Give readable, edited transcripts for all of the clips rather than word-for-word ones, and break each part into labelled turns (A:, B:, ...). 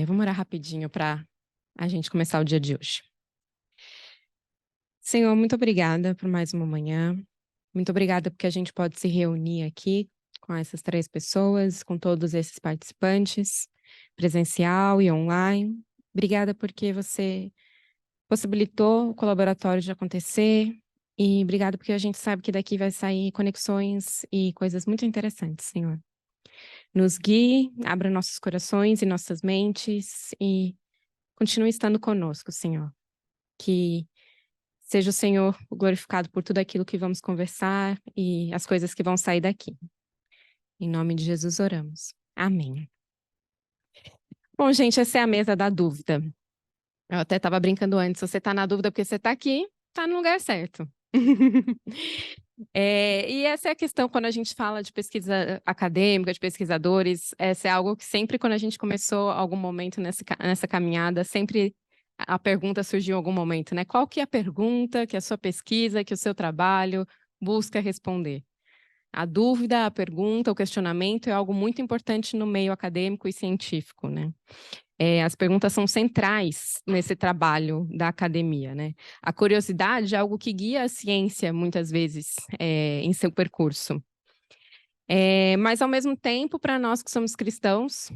A: Vamos orar rapidinho para a gente começar o dia de hoje. Senhor, muito obrigada por mais uma manhã. Muito obrigada porque a gente pode se reunir aqui com essas 3 pessoas, com todos esses participantes, presencial e online. Obrigada porque você possibilitou o colaboratório de acontecer e obrigada porque a gente sabe que daqui vai sair conexões e coisas muito interessantes, Senhor. Nos guie, abra nossos corações e nossas mentes e continue estando conosco, Senhor. Que seja o Senhor glorificado por tudo aquilo que vamos conversar e as coisas que vão sair daqui. Em nome de Jesus oramos. Amém. Bom, gente, essa é a mesa da dúvida. Eu até estava brincando antes, se você está na dúvida porque você está aqui, está no lugar certo. E essa é a questão quando a gente fala de pesquisa acadêmica, de pesquisadores, essa é algo que sempre quando a gente começou algum momento nessa caminhada, sempre a pergunta surgiu em algum momento, né? Qual que é a pergunta que a sua pesquisa, que o seu trabalho busca responder? A dúvida, a pergunta, o questionamento é algo muito importante no meio acadêmico e científico, né? As perguntas são centrais nesse trabalho da academia, né? A curiosidade é algo que guia a ciência, muitas vezes, em seu percurso. Mas, ao mesmo tempo, para nós que somos cristãos,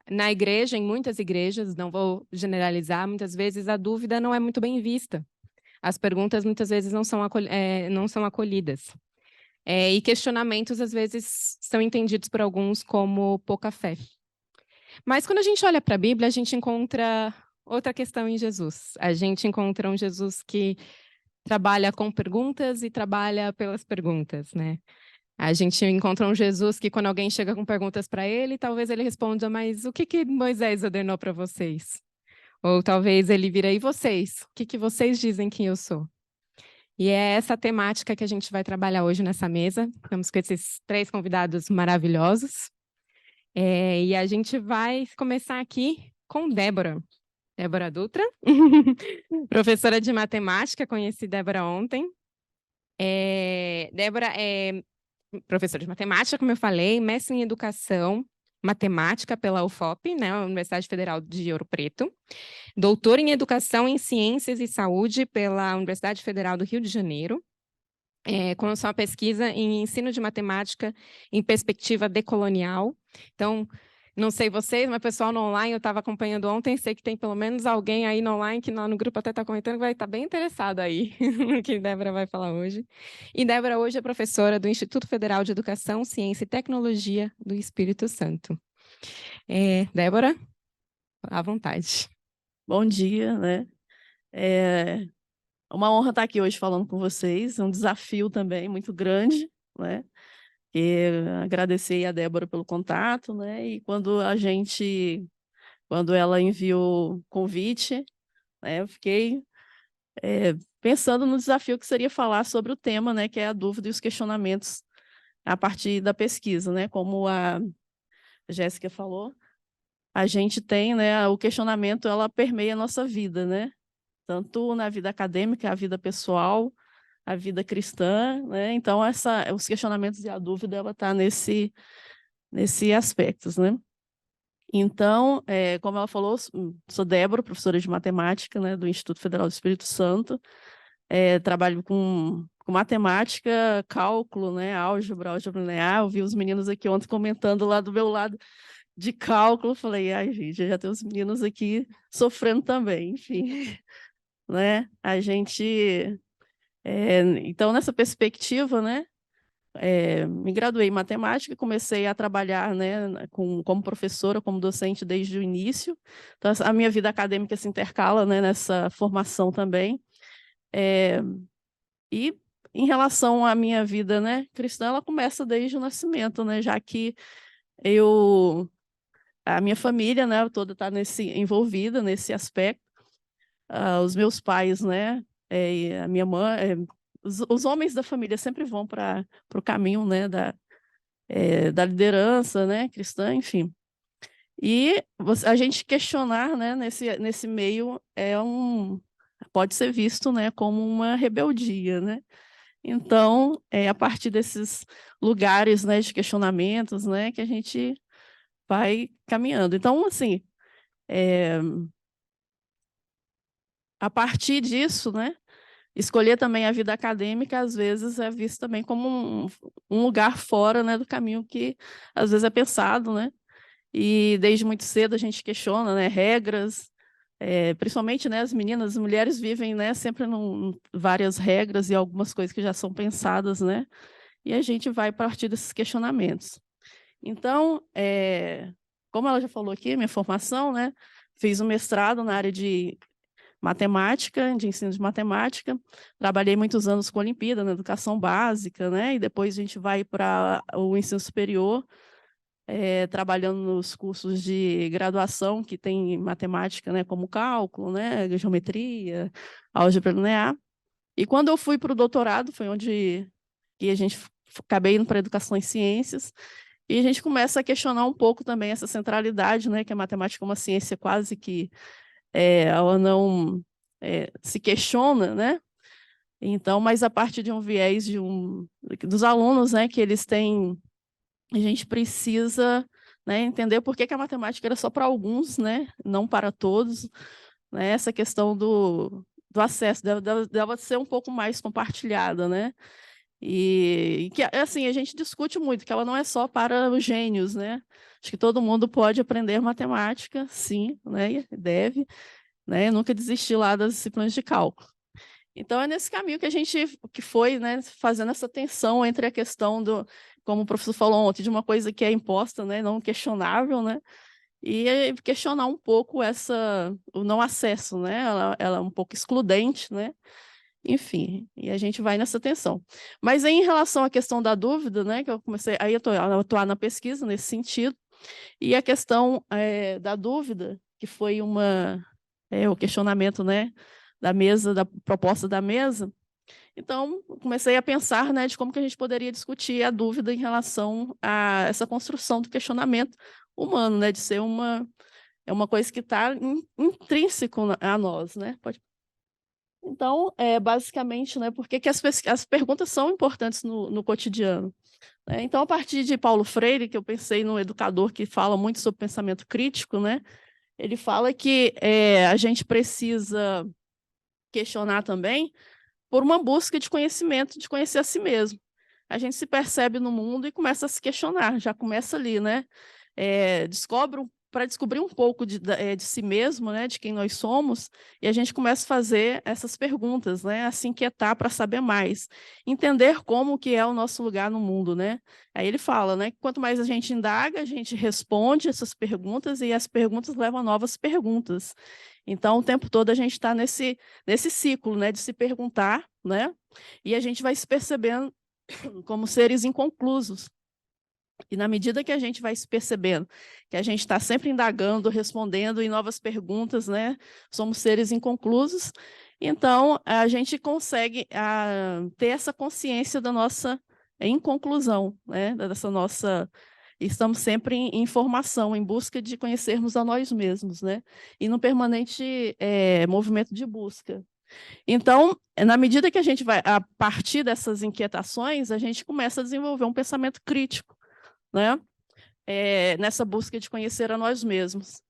A: na igreja, em muitas igrejas, não vou generalizar, muitas vezes a dúvida não é muito bem vista. As perguntas, muitas vezes, não são acolhidas. E questionamentos, às vezes, são entendidos por alguns como pouca fé. Mas quando a gente olha para a Bíblia, a gente encontra outra questão em Jesus. A gente encontra um Jesus que trabalha com perguntas e trabalha pelas perguntas, né? A gente encontra um Jesus que, quando alguém chega com perguntas para ele, talvez ele responda, mas o que que Moisés ordenou para vocês? Ou talvez ele vira, e vocês? O que que vocês dizem que eu sou? E é essa temática que a gente vai trabalhar hoje nessa mesa. Estamos com esses 3 convidados maravilhosos. E a gente vai começar aqui com Débora. Débora Dutra, professora de matemática, conheci Débora ontem. Débora é professora de matemática, como eu falei, mestre em educação matemática pela UFOP, né, Universidade Federal de Ouro Preto, doutora em educação em ciências e saúde pela Universidade Federal do Rio de Janeiro, com sua pesquisa em ensino de matemática em perspectiva decolonial. Então, não sei vocês, mas o pessoal no online, eu estava acompanhando ontem, sei que tem pelo menos alguém aí no online, que no grupo até está comentando, que vai estar bem interessado aí no que Débora vai falar hoje. E Débora hoje é professora do Instituto Federal de Educação, Ciência e Tecnologia do Espírito Santo. Débora, à vontade.
B: Bom dia, né? É uma honra estar aqui hoje falando com vocês, é um desafio também muito grande, né? E agradecer a Débora pelo contato, né? E quando ela enviou o convite, né? Eu fiquei pensando no desafio que seria falar sobre o tema, né? Que é a dúvida e os questionamentos a partir da pesquisa, né? Como a Jéssica falou, a gente tem, né? O questionamento, ela permeia a nossa vida, né? Tanto na vida acadêmica, a vida pessoal, a vida cristã, né? Então, os questionamentos e a dúvida, ela está nesse aspectos, né? Então, como ela falou, sou Débora, professora de matemática, né, do Instituto Federal do Espírito Santo, trabalho com matemática, cálculo, né, álgebra linear. Eu vi os meninos aqui ontem comentando lá do meu lado de cálculo, falei, ai, gente, já tem os meninos aqui sofrendo também, enfim, né? A gente então, nessa perspectiva, né, me graduei em matemática, comecei a trabalhar, né, como professora, como docente desde o início. Então, a minha vida acadêmica se intercala, né, nessa formação também. E em relação à minha vida, né, cristã, ela começa desde o nascimento, né, já que a minha família, né, toda está envolvida nesse aspecto. Os meus pais, né, e a minha mãe, os homens da família sempre vão para o caminho, né, da liderança, né, cristã, enfim. E a gente questionar, né, nesse meio pode ser visto, né, como uma rebeldia, né? Então, a partir desses lugares, né, de questionamentos, né, que a gente vai caminhando. Então, assim, A partir disso, né, escolher também a vida acadêmica, às vezes, é visto também como um lugar fora, né, do caminho que, às vezes, é pensado, né? E desde muito cedo a gente questiona, né, regras, principalmente, né, as meninas, as mulheres vivem, né, sempre várias regras e algumas coisas que já são pensadas, né? E a gente vai partir desses questionamentos. Então, como ela já falou aqui, minha formação, né, fiz um mestrado na área de matemática, de ensino de matemática, trabalhei muitos anos com a Olimpíada, na educação básica, né, e depois a gente vai para o ensino superior, trabalhando nos cursos de graduação que tem matemática, né, como cálculo, né, geometria, álgebra linear. E quando eu fui para o doutorado, foi onde que a gente acabei indo para educação em ciências, e a gente começa a questionar um pouco também essa centralidade, né, que a matemática é uma ciência quase que ela não se questiona, né? Então, mas a partir de um viés dos alunos, né, que eles têm, a gente precisa, né, entender por que que a matemática era só para alguns, né, não para todos, né? Essa questão do acesso deve ser um pouco mais compartilhada, né? E que, assim, a gente discute muito que ela não é só para os gênios, né? Acho que todo mundo pode aprender matemática, sim, né? Deve, né? Nunca desistir lá das disciplinas de cálculo. Então, é nesse caminho que a gente que foi, né, fazendo essa tensão entre a questão do, como o professor falou ontem, de uma coisa que é imposta, né, não questionável, né? E questionar um pouco o não acesso, né? Ela é um pouco excludente, né? Enfim, e a gente vai nessa tensão. Mas aí, em relação à questão da dúvida, né, que eu comecei aí a atuar na pesquisa nesse sentido, e a questão da dúvida, que foi o questionamento, né, da mesa, da proposta da mesa. Então, comecei a pensar, né, de como que a gente poderia discutir a dúvida em relação a essa construção do questionamento humano, né, de ser uma coisa que está intrínseco a nós, né? Então, basicamente, né, por que que as perguntas são importantes no cotidiano? Né? Então, a partir de Paulo Freire, que eu pensei num educador que fala muito sobre pensamento crítico, né? Ele fala que a gente precisa questionar também por uma busca de conhecimento, de conhecer a si mesmo. A gente se percebe no mundo e começa a se questionar, já começa ali, né? Para descobrir um pouco de si mesmo, né, de quem nós somos, e a gente começa a fazer essas perguntas, né, a se inquietar para saber mais, entender como que é o nosso lugar no mundo, né? Aí ele fala, né, que quanto mais a gente indaga, a gente responde essas perguntas e as perguntas levam a novas perguntas. Então, o tempo todo a gente está nesse ciclo, né, de se perguntar, né? E a gente vai se percebendo como seres inconclusos. E na medida que a gente vai se percebendo que a gente está sempre indagando, respondendo em novas perguntas, né? Somos seres inconclusos, então a gente consegue ter essa consciência da nossa inconclusão, né? Dessa nossa. Estamos sempre em formação, em busca de conhecermos a nós mesmos, né? E no permanente movimento de busca. Então, na medida que a gente vai, a partir dessas inquietações, a gente começa a desenvolver um pensamento crítico, né? Nessa busca de conhecer a nós mesmos.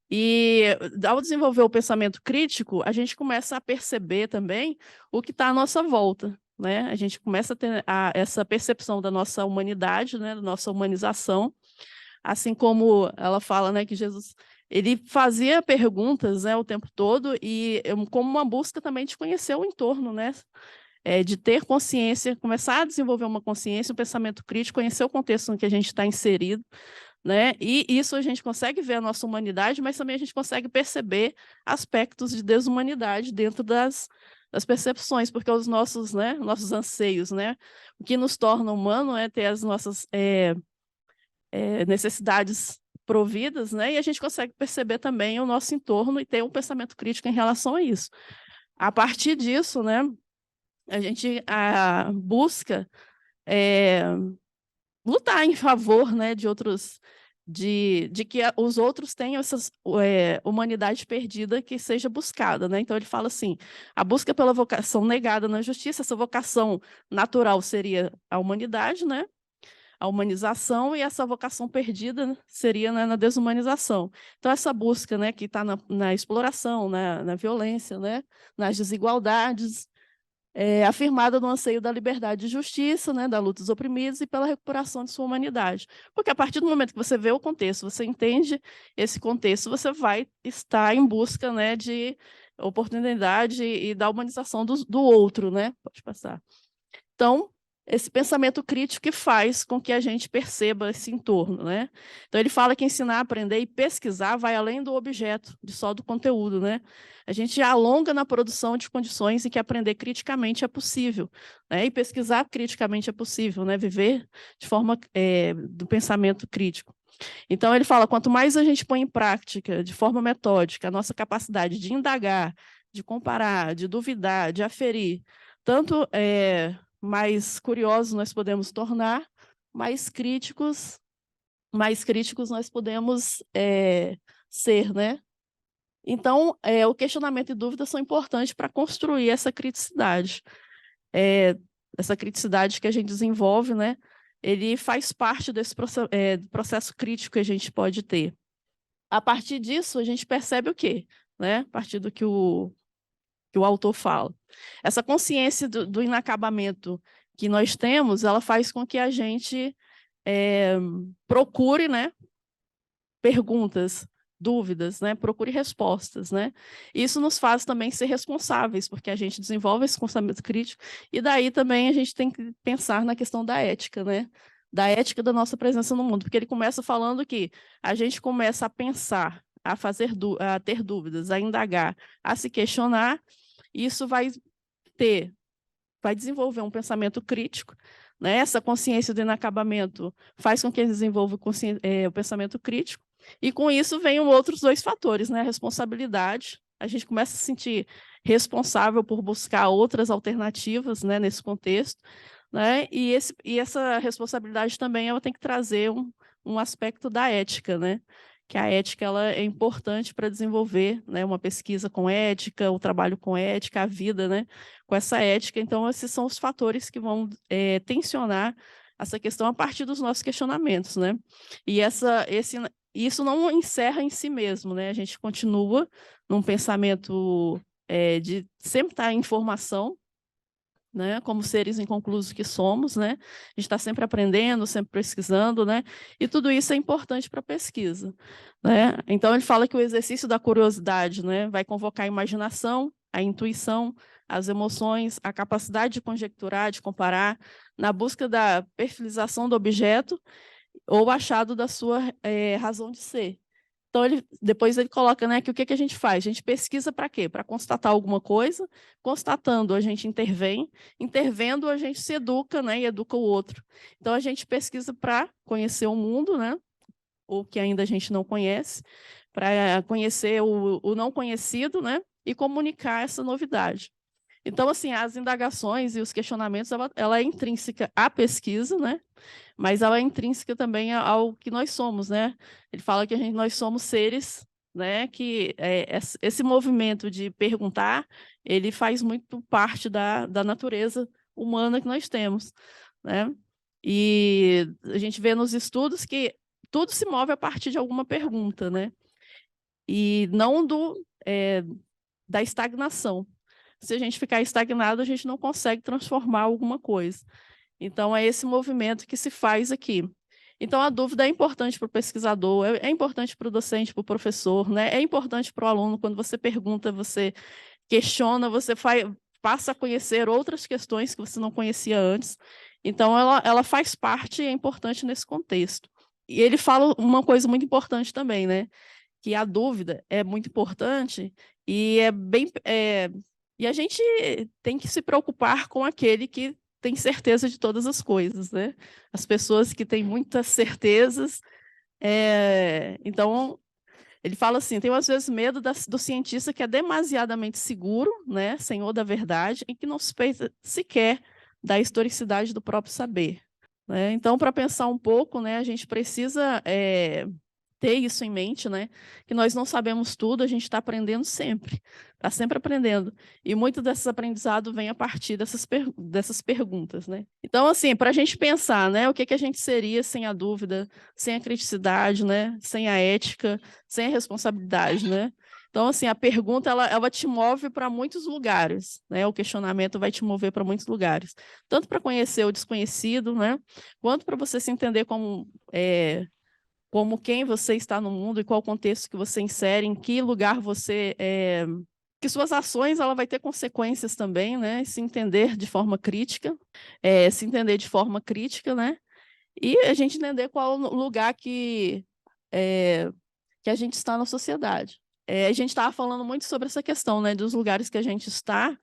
B: E ao desenvolver o pensamento crítico, a gente começa a perceber também o que está à nossa volta, né? A gente começa a ter essa percepção da nossa humanidade, né? Da nossa humanização, assim como ela fala, né, que Jesus ele fazia perguntas, né, o tempo todo e como uma busca também de conhecer o entorno, né? De ter consciência, começar a desenvolver uma consciência, um pensamento crítico, conhecer o contexto em que a gente está inserido, né? E isso a gente consegue ver a nossa humanidade, mas também a gente consegue perceber aspectos de desumanidade dentro das percepções, porque os nossos, né, nossos anseios, né? O que nos torna humano é ter as nossas necessidades providas, né? E a gente consegue perceber também o nosso entorno e ter um pensamento crítico em relação a isso. A partir disso, né, a gente busca lutar em favor, né, de outros, de que os outros tenham essa humanidade perdida que seja buscada, né? Então ele fala assim: a busca pela vocação negada na justiça, essa vocação natural seria a humanidade, né? a humanização, e essa vocação perdida, né, seria, né, na desumanização. Então, essa busca, né, que está na exploração, na violência, né, nas desigualdades, afirmada no anseio da liberdade e justiça, né, da luta dos oprimidos e pela recuperação de sua humanidade. Porque a partir do momento que você vê o contexto, você entende esse contexto, você vai estar em busca, né, de oportunidade e da humanização do outro, né? Pode passar. Então, esse pensamento crítico que faz com que a gente perceba esse entorno, né? Então, ele fala que ensinar, aprender e pesquisar vai além do objeto, só do conteúdo, né? A gente alonga na produção de condições em que aprender criticamente é possível, né? E pesquisar criticamente é possível, né? Viver de forma do pensamento crítico. Então, ele fala, quanto mais a gente põe em prática, de forma metódica, a nossa capacidade de indagar, de comparar, de duvidar, de aferir, tanto mais curiosos nós podemos tornar, mais críticos nós podemos ser, né? Então, o questionamento e dúvida são importantes para construir essa criticidade. Essa criticidade que a gente desenvolve, né? Ele faz parte desse processo crítico que a gente pode ter. A partir disso, a gente percebe o quê? Né? A partir do que o autor fala. Essa consciência do inacabamento que nós temos, ela faz com que a gente procure, né, perguntas, dúvidas, né, procure respostas, né? Isso nos faz também ser responsáveis, porque a gente desenvolve esse pensamento crítico, e daí também a gente tem que pensar na questão da ética, né? Da ética da nossa presença no mundo, porque ele começa falando que a gente começa a pensar, a ter dúvidas, a indagar, a se questionar, e isso vai desenvolver um pensamento crítico, né? Essa consciência do inacabamento faz com que ele desenvolva o pensamento crítico, e com isso vem outros dois fatores, né? A responsabilidade, a gente começa a se sentir responsável por buscar outras alternativas, né, nesse contexto, né? E essa responsabilidade também ela tem que trazer um aspecto da ética, né? Que a ética ela é importante para desenvolver, né, uma pesquisa com ética, o trabalho com ética, a vida, né, com essa ética. Então, esses são os fatores que vão tensionar essa questão a partir dos nossos questionamentos, né? E isso não encerra em si mesmo, né? A gente continua num pensamento de sempre estar em formação, né, como seres inconclusos que somos, né? A gente está sempre aprendendo, sempre pesquisando, né? E tudo isso é importante para a pesquisa, né? Então, ele fala que o exercício da curiosidade, né, vai convocar a imaginação, a intuição, as emoções, a capacidade de conjecturar, de comparar, na busca da perfilização do objeto ou achado da sua razão de ser. Então, depois ele coloca, né, que o que a gente faz? A gente pesquisa para quê? Para constatar alguma coisa, constatando, a gente intervém, intervendo, a gente se educa, né, e educa o outro. Então, a gente pesquisa para conhecer o mundo, né, o que ainda a gente não conhece, para conhecer o não conhecido, né, e comunicar essa novidade. Então, assim, as indagações e os questionamentos, ela é intrínseca à pesquisa, né? Mas ela é intrínseca também ao que nós somos, né? Ele fala que nós somos seres, né? Que esse movimento de perguntar, ele faz muito parte da natureza humana que nós temos, né? E a gente vê nos estudos que tudo se move a partir de alguma pergunta, né? E não da estagnação. Se a gente ficar estagnado, a gente não consegue transformar alguma coisa. Então, é esse movimento que se faz aqui. Então, a dúvida é importante para o pesquisador, é importante para o docente, para o professor, né? É importante para o aluno, quando você pergunta, você questiona, você passa a conhecer outras questões que você não conhecia antes. Então, ela faz parte e é importante nesse contexto. E ele fala uma coisa muito importante também, né? Que a dúvida é muito importante e e a gente tem que se preocupar com aquele que tem certeza de todas as coisas, né? As pessoas que têm muitas certezas. Então, ele fala assim, tem às vezes medo do cientista que é demasiadamente seguro, né? Senhor da verdade, e que não suspeita sequer da historicidade do próprio saber, né? Então, para pensar um pouco, né, a gente precisa ter isso em mente, né? Que nós não sabemos tudo, a gente está aprendendo sempre, está sempre aprendendo. E muito desses aprendizados vem a partir dessas perguntas, né? Então, assim, para a gente pensar, né? O que que a gente seria sem a dúvida, sem a criticidade, né? Sem a ética, sem a responsabilidade, né? Então, assim, a pergunta, ela te move para muitos lugares, né? O questionamento vai te mover para muitos lugares. Tanto para conhecer o desconhecido, né? Quanto para você se entender como quem você está no mundo e qual o contexto que você insere, em que lugar você que suas ações ela vai ter consequências também, né? Se entender de forma crítica, né? E a gente entender qual o lugar que a gente está na sociedade. A gente estava falando muito sobre essa questão, né? Dos lugares que a gente está.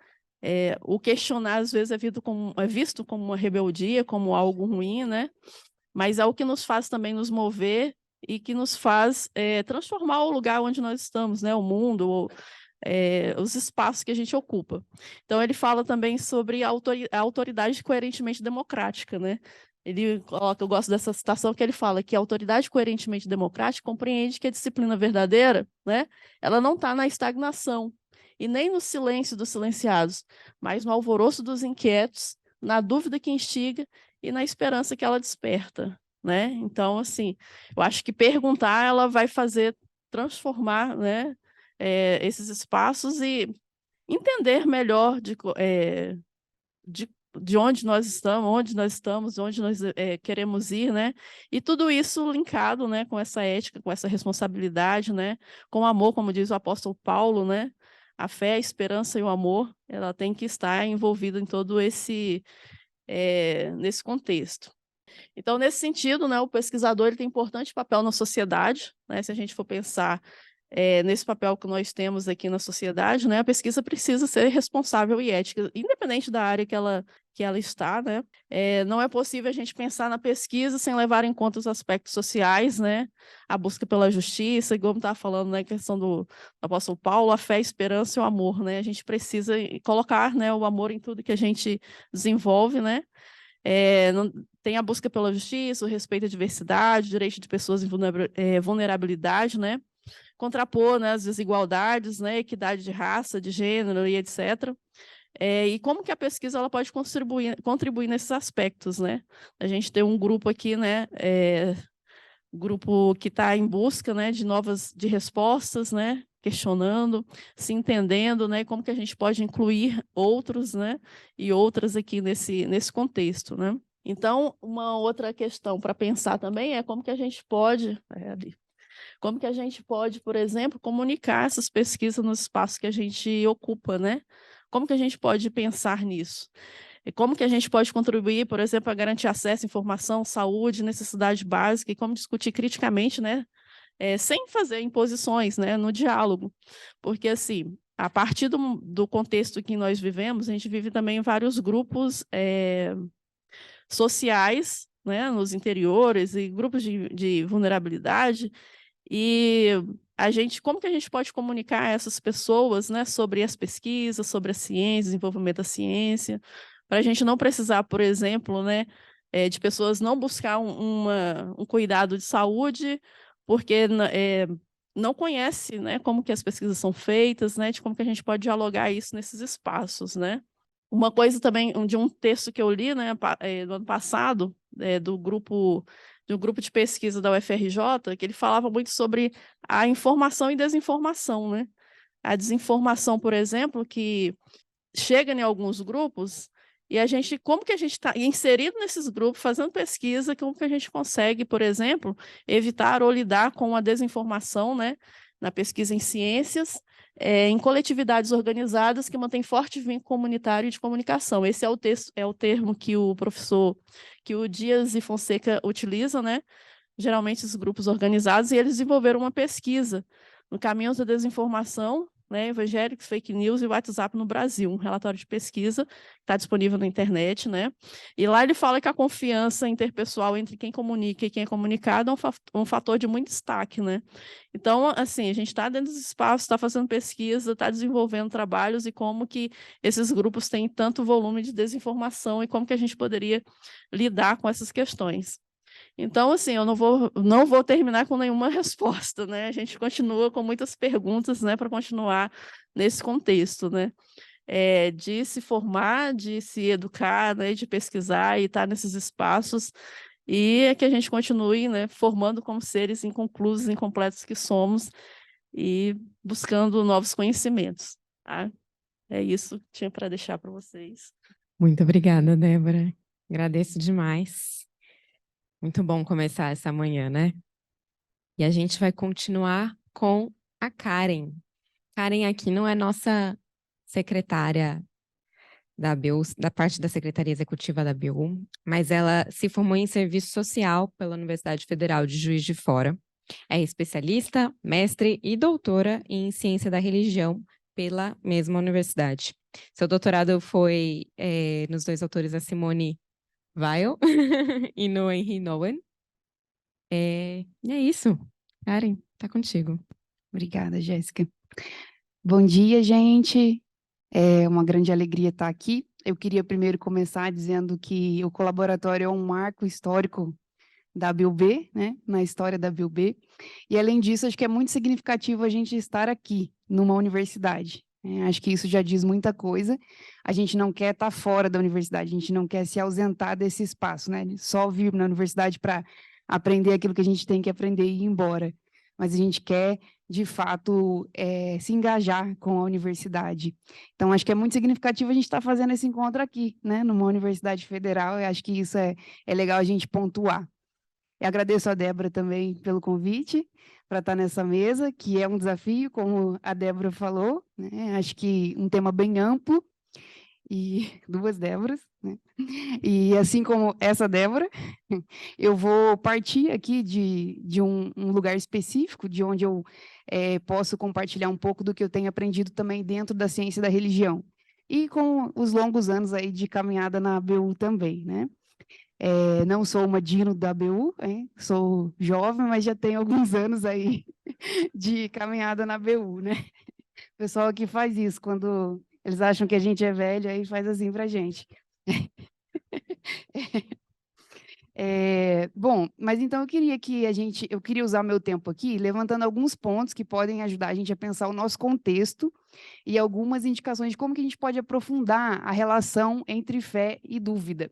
B: O questionar, às vezes, é visto como uma rebeldia, como algo ruim, né? Mas é o que nos faz também nos mover e que nos faz transformar o lugar onde nós estamos, né? O mundo, os espaços que a gente ocupa. Então, ele fala também sobre a autoridade coerentemente democrática, né? Ele coloca, eu gosto dessa citação que ele fala que a autoridade coerentemente democrática compreende que a disciplina verdadeira, né? Ela não está na estagnação e nem no silêncio dos silenciados, mas no alvoroço dos inquietos, na dúvida que instiga e na esperança que ela desperta, né? Então, assim, eu acho que perguntar ela vai fazer transformar, né, esses espaços e entender melhor de onde nós estamos, onde nós queremos ir, né? E tudo isso linkado, né, com essa ética, com essa responsabilidade, né? Com o amor, como diz o apóstolo Paulo, né? A fé, a esperança e o amor, ela tem que estar envolvida em todo nesse contexto. Então, nesse sentido, né, o pesquisador ele tem importante papel na sociedade, né? Se a gente for pensar nesse papel que nós temos aqui na sociedade, né, a pesquisa precisa ser responsável e ética, independente da área que ela está, né? Não é possível a gente pensar na pesquisa sem levar em conta os aspectos sociais, né? A busca pela justiça, como estava falando, né, a questão do apóstolo Paulo, a fé, a esperança e o amor, né? A gente precisa colocar, né, o amor em tudo que a gente desenvolve, né? Tem a busca pela justiça, o respeito à diversidade, o direito de pessoas em vulnerabilidade, né? Contrapor, né, as desigualdades, né, equidade de raça, de gênero e etc. E como que a pesquisa ela pode contribuir nesses aspectos, né? A gente tem um grupo aqui, né, grupo que está em busca, né, de respostas, né, questionando, se entendendo, né, como que a gente pode incluir outros, né, e outras aqui nesse contexto, né? Então, uma outra questão para pensar também é como que a gente pode, como que a gente pode, por exemplo, comunicar essas pesquisas no espaço que a gente ocupa, né? Como que a gente pode pensar nisso? E como que a gente pode contribuir, por exemplo, a garantir acesso à informação, saúde, necessidade básica, e como discutir criticamente, né? Sem fazer imposições, né? No diálogo. Porque, assim, a partir do contexto que nós vivemos, a gente vive também em vários grupos sociais, né? Nos interiores e grupos de vulnerabilidade, e como que a gente pode comunicar a essas pessoas, né, sobre as pesquisas, sobre a ciência, desenvolvimento da ciência, para a gente não precisar, por exemplo, né, de pessoas não buscar um cuidado de saúde, porque não conhece, né, como que as pesquisas são feitas, né, de como que a gente pode dialogar isso nesses espaços, né? Uma coisa também de um texto que eu li, né, do ano passado, do grupo de pesquisa da UFRJ, que ele falava muito sobre a informação e desinformação, né? A desinformação, por exemplo, que chega em alguns grupos e como que a gente está inserido nesses grupos, fazendo pesquisa, como que a gente consegue, por exemplo, evitar ou lidar com a desinformação, né? Na pesquisa em ciências, em coletividades organizadas que mantêm forte vínculo comunitário e de comunicação. Esse é o termo que que o Dias e Fonseca utiliza, né? Geralmente os grupos organizados, e eles desenvolveram uma pesquisa no caminho da desinformação, né, evangélicos, fake news e WhatsApp no Brasil, um relatório de pesquisa que está disponível na internet, né? E lá ele fala que a confiança interpessoal entre quem comunica e quem é comunicado é um fator de muito destaque, né? Então, assim, a gente está dentro dos espaços, está fazendo pesquisa, está desenvolvendo trabalhos e como que esses grupos têm tanto volume de desinformação e como que a gente poderia lidar com essas questões. Então, assim, eu não vou terminar com nenhuma resposta, né? A gente continua com muitas perguntas, né, para continuar nesse contexto, né? De se formar, de se educar, né, de pesquisar e estar nesses espaços, e que a gente continue, né, formando como seres inconclusos, incompletos que somos, e buscando novos conhecimentos, tá? É isso que tinha para deixar para vocês.
A: Muito obrigada, Débora. Agradeço demais. Muito bom começar essa manhã, né? E a gente vai continuar com a Karen. Karen aqui não é nossa secretária da ABU, da parte da Secretaria Executiva da ABU, mas ela se formou em Serviço Social pela Universidade Federal de Juiz de Fora. É especialista, mestre e doutora em Ciência da Religião pela mesma universidade. Seu doutorado foi nos dois autores, a Simone Weil e no Henry Nouwen. E é isso. Karen, tá contigo.
C: Obrigada, Jéssica. Bom dia, gente. É uma grande alegria estar aqui. Eu queria primeiro começar dizendo que o colaboratório é um marco histórico da BUB, né, na história da BUB. E, além disso, acho que é muito significativo a gente estar aqui, numa universidade. Acho que isso já diz muita coisa. A gente não quer estar fora da universidade, a gente não quer se ausentar desse espaço, né? Só vir na universidade para aprender aquilo que a gente tem que aprender e ir embora. Mas a gente quer, de fato, se engajar com a universidade. Então, acho que é muito significativo a gente estar fazendo esse encontro aqui, né, numa universidade federal. Eu acho que isso é legal a gente pontuar. Eu agradeço a Débora também pelo convite para estar nessa mesa, que é um desafio, como a Débora falou, né? Acho que um tema bem amplo, e duas Déboras, né? E assim como essa Débora, eu vou partir aqui de um lugar específico, de onde eu posso compartilhar um pouco do que eu tenho aprendido também dentro da ciência da religião, e com os longos anos aí de caminhada na ABU também, né? Não sou uma dino da ABU, hein? Sou jovem, mas já tenho alguns anos aí de caminhada na ABU, né? O pessoal aqui faz isso, quando eles acham que a gente é velho, aí faz assim para a gente. Bom, mas então eu queria usar meu tempo aqui levantando alguns pontos que podem ajudar a gente a pensar o nosso contexto e algumas indicações de como que a gente pode aprofundar a relação entre fé e dúvida.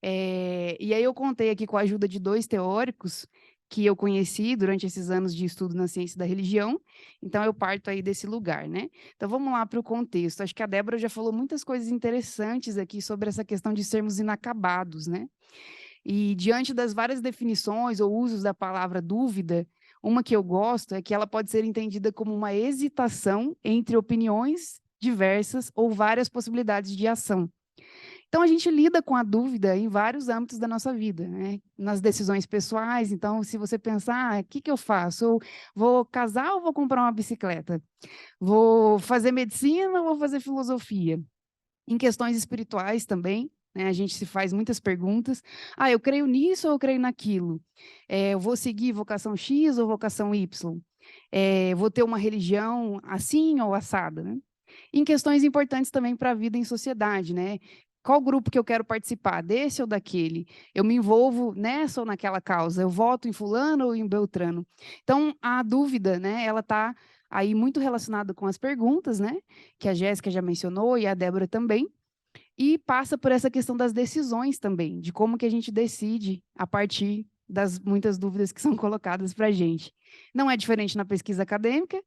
C: E aí eu contei aqui com a ajuda de dois teóricos que eu conheci durante esses anos de estudo na ciência da religião, então eu parto aí desse lugar, né? Então vamos lá para o contexto. Acho que a Débora já falou muitas coisas interessantes aqui sobre essa questão de sermos inacabados, né? E diante das várias definições ou usos da palavra dúvida, uma que eu gosto é que ela pode ser entendida como uma hesitação entre opiniões diversas ou várias possibilidades de ação. Então, a gente lida com a dúvida em vários âmbitos da nossa vida, né? Nas decisões pessoais. Então, se você pensar, o que eu faço? Eu vou casar ou vou comprar uma bicicleta? Vou fazer medicina ou vou fazer filosofia? Em questões espirituais também, né? A gente se faz muitas perguntas. Eu creio nisso ou eu creio naquilo? Eu vou seguir vocação X ou vocação Y? Vou ter uma religião assim ou assada, né? Em questões importantes também para a vida em sociedade, né? Qual grupo que eu quero participar, desse ou daquele? Eu me envolvo nessa ou naquela causa? Eu voto em fulano ou em Beltrano? Então, a dúvida, né, ela está aí muito relacionada com as perguntas, né, que a Jéssica já mencionou e a Débora também, e passa por essa questão das decisões também, de como que a gente decide a partir das muitas dúvidas que são colocadas para a gente. Não é diferente na pesquisa acadêmica,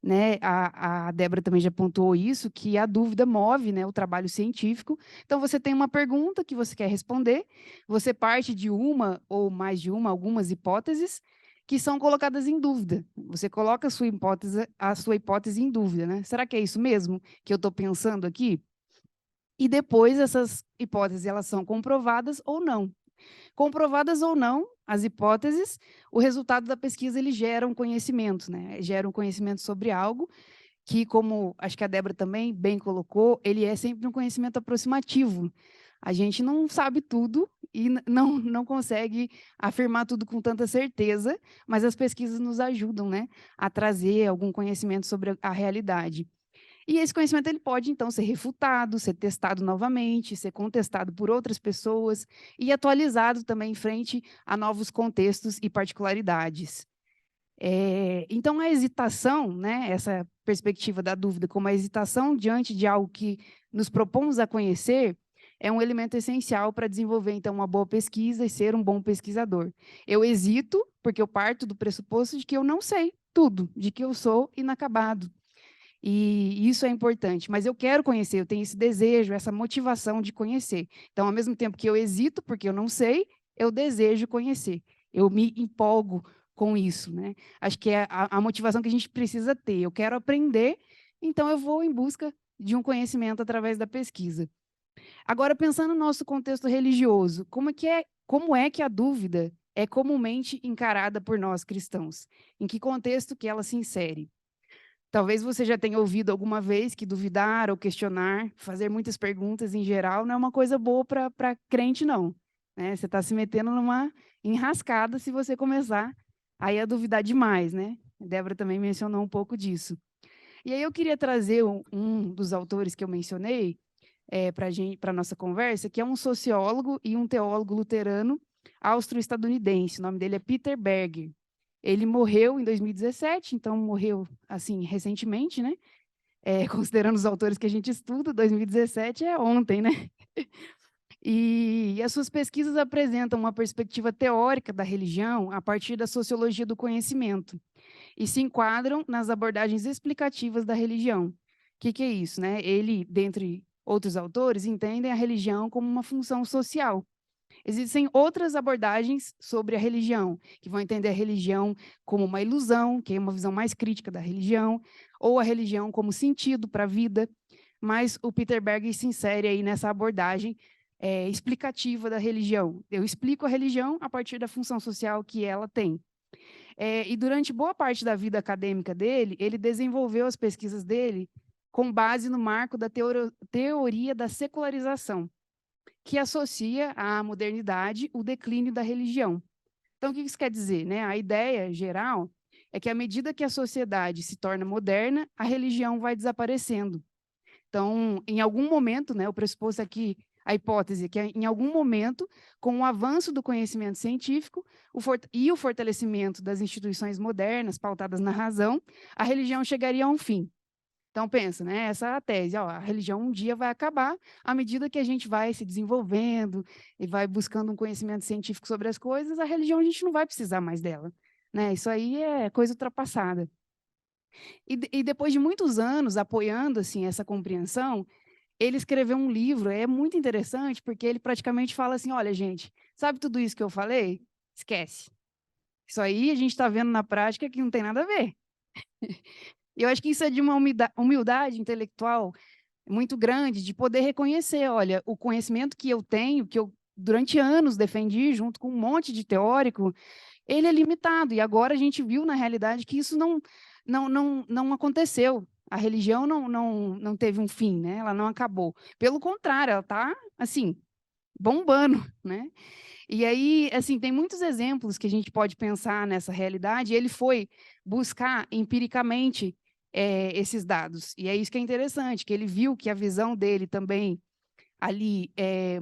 C: né? A Débora também já pontuou isso, que a dúvida move, né, o trabalho científico. Então, você tem uma pergunta que você quer responder, você parte de uma ou mais de algumas hipóteses que são colocadas em dúvida. Você coloca a sua hipótese em dúvida, né? Será que é isso mesmo que eu estou pensando aqui? E depois essas hipóteses elas são comprovadas ou não. Comprovadas ou não as hipóteses, o resultado da pesquisa ele gera um conhecimento, né? Gera um conhecimento sobre algo que, como acho que a Débora também bem colocou, ele é sempre um conhecimento aproximativo. A gente não sabe tudo e não consegue afirmar tudo com tanta certeza, mas as pesquisas nos ajudam, né, a trazer algum conhecimento sobre a realidade. E esse conhecimento ele pode, então, ser refutado, ser testado novamente, ser contestado por outras pessoas e atualizado também em frente a novos contextos e particularidades. Então, a hesitação, né, essa perspectiva da dúvida como a hesitação diante de algo que nos propomos a conhecer, é um elemento essencial para desenvolver, então, uma boa pesquisa e ser um bom pesquisador. Eu hesito porque eu parto do pressuposto de que eu não sei tudo, de que eu sou inacabado. E isso é importante, mas eu quero conhecer, eu tenho esse desejo, essa motivação de conhecer. Então, ao mesmo tempo que eu hesito, porque eu não sei, eu desejo conhecer. Eu me empolgo com isso, né? Acho que é a motivação que a gente precisa ter. Eu quero aprender, então eu vou em busca de um conhecimento através da pesquisa. Agora, pensando no nosso contexto religioso, como é que a dúvida é comumente encarada por nós cristãos? Em que contexto que ela se insere? Talvez você já tenha ouvido alguma vez que duvidar ou questionar, fazer muitas perguntas em geral, não é uma coisa boa para crente, não. Né? Você está se metendo numa enrascada se você começar aí a duvidar demais, né? A Débora também mencionou um pouco disso. E aí eu queria trazer um dos autores que eu mencionei para a nossa conversa, que é um sociólogo e um teólogo luterano austro-estadunidense. O nome dele é Peter Berger. Ele morreu em 2017, então morreu assim recentemente, né? Considerando os autores que a gente estuda, 2017 é ontem, né? E as suas pesquisas apresentam uma perspectiva teórica da religião a partir da sociologia do conhecimento e se enquadram nas abordagens explicativas da religião. O que é isso, né? Ele, dentre outros autores, entendem a religião como uma função social. Existem outras abordagens sobre a religião, que vão entender a religião como uma ilusão, que é uma visão mais crítica da religião, ou a religião como sentido para a vida, mas o Peter Berger se insere aí nessa abordagem explicativa da religião. Eu explico a religião a partir da função social que ela tem. E durante boa parte da vida acadêmica dele, ele desenvolveu as pesquisas dele com base no marco da teoria da secularização, que associa à modernidade o declínio da religião. Então, o que isso quer dizer? Né? A ideia geral é que, à medida que a sociedade se torna moderna, a religião vai desaparecendo. Então, em algum momento, né, o pressuposto aqui, a hipótese é que, em algum momento, com o avanço do conhecimento científico e o fortalecimento das instituições modernas, pautadas na razão, a religião chegaria a um fim. Então, pensa, né? Essa é a tese. Ó, a religião um dia vai acabar à medida que a gente vai se desenvolvendo e vai buscando um conhecimento científico sobre as coisas, a religião a gente não vai precisar mais dela. Né? Isso aí é coisa ultrapassada. E depois de muitos anos apoiando assim, essa compreensão, ele escreveu um livro, é muito interessante, porque ele praticamente fala assim, olha, gente, sabe tudo isso que eu falei? Esquece. Isso aí a gente está vendo na prática que não tem nada a ver. E eu acho que isso é de uma humildade intelectual muito grande, de poder reconhecer, olha, o conhecimento que eu tenho, que eu durante anos defendi junto com um monte de teórico, ele é limitado. E agora a gente viu na realidade que isso não aconteceu. A religião não teve um fim, né? Ela não acabou. Pelo contrário, ela está assim bombando, né? E aí, assim, tem muitos exemplos que a gente pode pensar nessa realidade. E ele foi buscar empiricamente esses dados. E é isso que é interessante, que ele viu que a visão dele também ali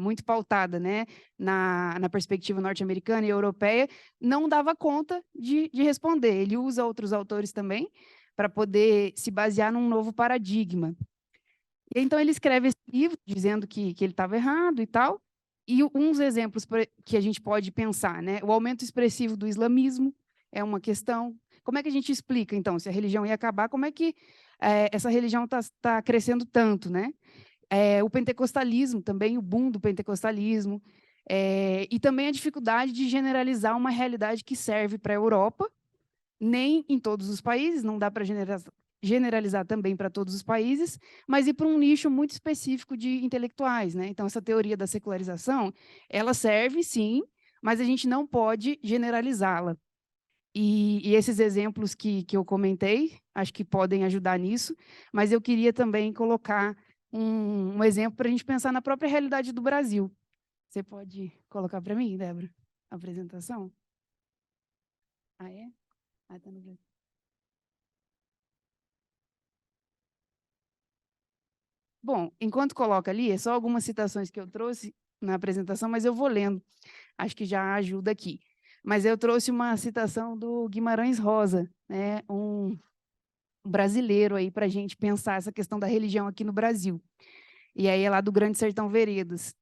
C: muito pautada, né, na perspectiva norte-americana e europeia, não dava conta de responder. Ele usa outros autores também para poder se basear num novo paradigma. E então ele escreve esse livro dizendo que ele estava errado e tal. E uns exemplos que a gente pode pensar, né? O aumento expressivo do islamismo é uma questão. Como é que a gente explica, então, se a religião ia acabar, como é que essa religião está crescendo tanto, né? O pentecostalismo também, o boom do pentecostalismo, e também a dificuldade de generalizar uma realidade que serve para a Europa, nem em todos os países, não dá para generalizar também para todos os países, mas ir para um nicho muito específico de intelectuais, né? Então, essa teoria da secularização, ela serve, sim, mas a gente não pode generalizá-la. E esses exemplos que eu comentei, acho que podem ajudar nisso, mas eu queria também colocar um exemplo para a gente pensar na própria realidade do Brasil. Você pode colocar para mim, Débora, a apresentação? Ah, é? Ah, tá no Brasil. Bom, enquanto coloca ali, é só algumas citações que eu trouxe na apresentação, mas eu vou lendo. Acho que já ajuda aqui. Mas eu trouxe uma citação do Guimarães Rosa, né, um brasileiro aí para a gente pensar essa questão da religião aqui no Brasil. E aí é lá do Grande Sertão Veredas,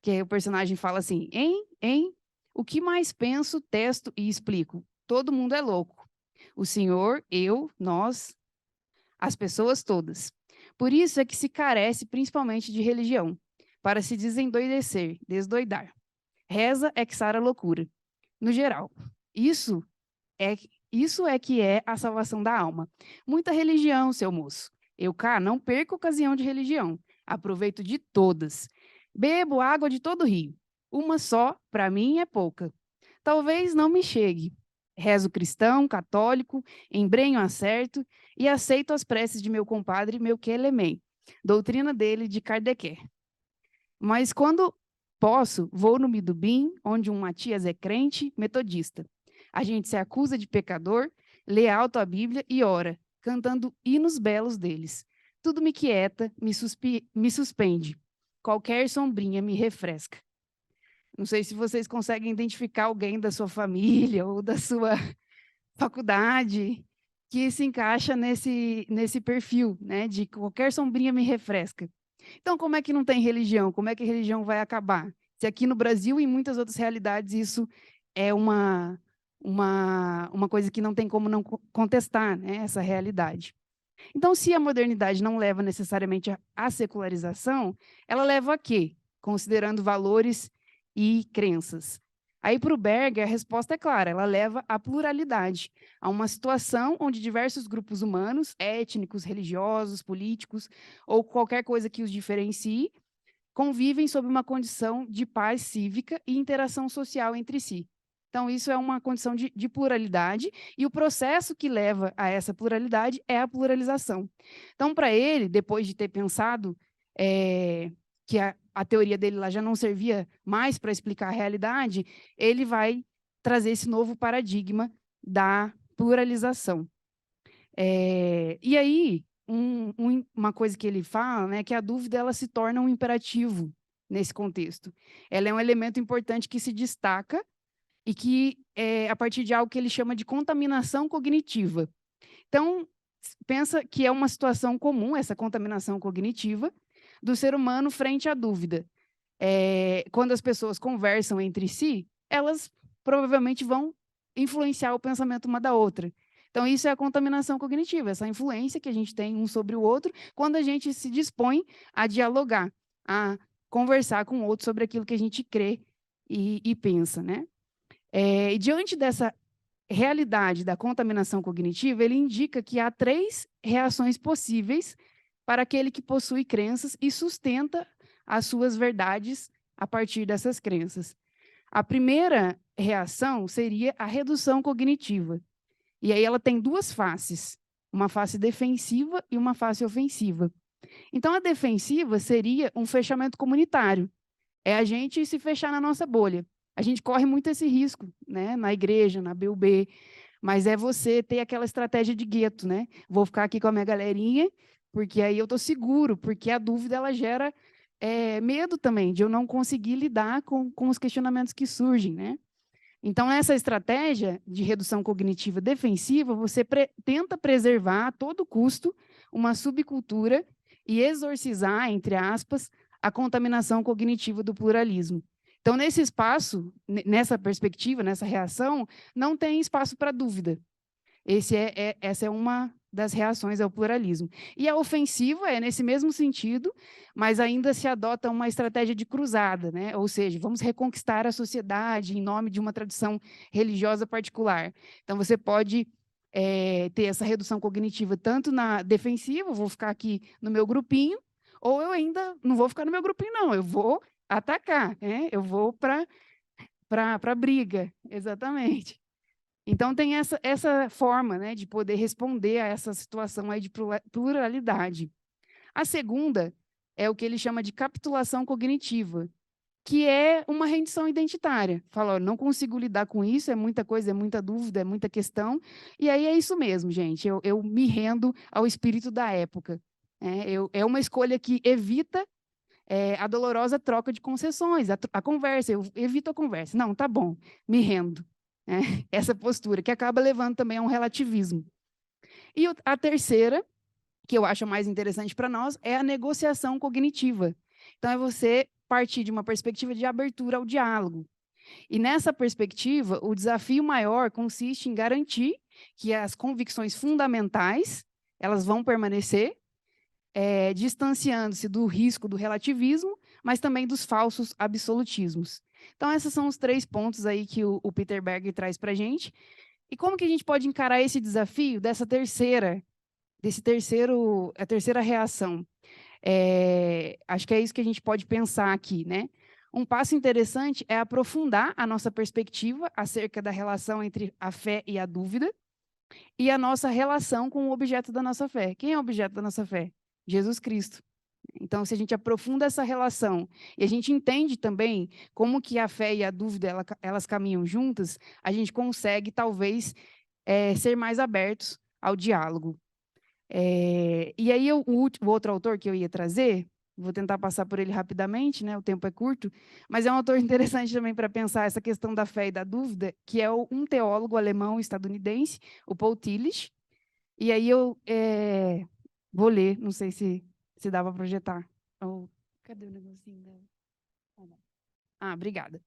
C: que aí o personagem fala assim, o que mais penso, testo e explico? Todo mundo é louco. O senhor, eu, nós, as pessoas todas. Por isso é que se carece principalmente de religião, para se desendoidecer, desdoidar. Reza é que sara a loucura. No geral, isso é que é a salvação da alma. Muita religião, seu moço. Eu cá não perco ocasião de religião. Aproveito de todas. Bebo água de todo rio. Uma só, para mim, é pouca. Talvez não me chegue. Rezo cristão, católico, embrenho acerto e aceito as preces de meu compadre Melquielemen, doutrina dele de Kardec. Mas quando posso, vou no Midubim, onde um Matias é crente, metodista. A gente se acusa de pecador, lê alto a Bíblia e ora, cantando hinos belos deles. Tudo me quieta, me suspende. Qualquer sombrinha me refresca. Não sei se vocês conseguem identificar alguém da sua família ou da sua faculdade que se encaixa nesse perfil, né, de qualquer sombrinha me refresca. Então, como é que não tem religião? Como é que a religião vai acabar? Se aqui no Brasil e em muitas outras realidades isso é uma coisa que não tem como não contestar, né, essa realidade. Então, se a modernidade não leva necessariamente à secularização, ela leva a quê? Considerando valores e crenças. Aí, para o Berger, a resposta é clara, ela leva à pluralidade, a uma situação onde diversos grupos humanos, étnicos, religiosos, políticos, ou qualquer coisa que os diferencie, convivem sob uma condição de paz cívica e interação social entre si. Então, isso é uma condição de pluralidade, e o processo que leva a essa pluralidade é a pluralização. Então, para ele, depois de ter pensado que a teoria dele lá já não servia mais para explicar a realidade, ele vai trazer esse novo paradigma da pluralização. E aí, uma coisa que ele fala, né, que a dúvida ela se torna um imperativo nesse contexto. Ela é um elemento importante que se destaca e que é a partir de algo que ele chama de contaminação cognitiva. Então, pensa que é uma situação comum, essa contaminação cognitiva, do ser humano frente à dúvida. Quando as pessoas conversam entre si, elas provavelmente vão influenciar o pensamento uma da outra. Então, isso é a contaminação cognitiva, essa influência que a gente tem um sobre o outro, quando a gente se dispõe a dialogar, a conversar com o outro sobre aquilo que a gente crê e pensa, né? E diante dessa realidade da contaminação cognitiva, ele indica que há 3 reações possíveis para aquele que possui crenças e sustenta as suas verdades a partir dessas crenças. A primeira reação seria a redução cognitiva. E aí ela tem 2 faces, uma face defensiva e uma face ofensiva. Então, a defensiva seria um fechamento comunitário. É a gente se fechar na nossa bolha. A gente corre muito esse risco, né? Na igreja, na BUB, mas é você ter aquela estratégia de gueto, né? Vou ficar aqui com a minha galerinha, porque aí eu estou seguro, porque a dúvida ela gera medo também, de eu não conseguir lidar com os questionamentos que surgem, né? Então, essa estratégia de redução cognitiva defensiva, você tenta preservar a todo custo uma subcultura e exorcizar, entre aspas, a contaminação cognitiva do pluralismo. Então, nesse espaço, nessa perspectiva, nessa reação, não tem espaço para dúvida. Essa é uma das reações ao pluralismo. E a ofensiva é nesse mesmo sentido, mas ainda se adota uma estratégia de cruzada, né? Ou seja, vamos reconquistar a sociedade em nome de uma tradição religiosa particular. Então, você pode ter essa redução cognitiva tanto na defensiva, vou ficar aqui no meu grupinho, ou eu ainda não vou ficar no meu grupinho, não, eu vou atacar, né? Eu vou para a briga, exatamente. Então, tem essa forma, né, de poder responder a essa situação aí de pluralidade. A segunda é o que ele chama de capitulação cognitiva, que é uma rendição identitária. Fala, ó, não consigo lidar com isso, é muita coisa, é muita dúvida, é muita questão, e aí é isso mesmo, gente, eu me rendo ao espírito da época. É uma escolha que evita a dolorosa troca de concessões, a conversa. Eu evito a conversa. Não, tá bom, me rendo. Essa postura, que acaba levando também a um relativismo. E a terceira, que eu acho mais interessante para nós, é a negociação cognitiva. Então, é você partir de uma perspectiva de abertura ao diálogo. E nessa perspectiva, o desafio maior consiste em garantir que as convicções fundamentais, elas vão permanecer, distanciando-se do risco do relativismo, mas também dos falsos absolutismos. Então, esses são os 3 pontos aí que o Peter Berger traz para a gente. E como que a gente pode encarar esse desafio a terceira reação? Acho que é isso que a gente pode pensar aqui, né? Um passo interessante é aprofundar a nossa perspectiva acerca da relação entre a fé e a dúvida e a nossa relação com o objeto da nossa fé. Quem é o objeto da nossa fé? Jesus Cristo. Então, se a gente aprofunda essa relação e a gente entende também como que a fé e a dúvida elas caminham juntas, a gente consegue, talvez, ser mais abertos ao diálogo. E aí, o outro autor que eu ia trazer, vou tentar passar por ele rapidamente, né? O tempo é curto, mas é um autor interessante também para pensar essa questão da fé e da dúvida, que é um teólogo alemão estadunidense, o Paul Tillich. E aí eu vou ler, não sei se dá para projetar. Cadê o negocinho dela? Obrigada.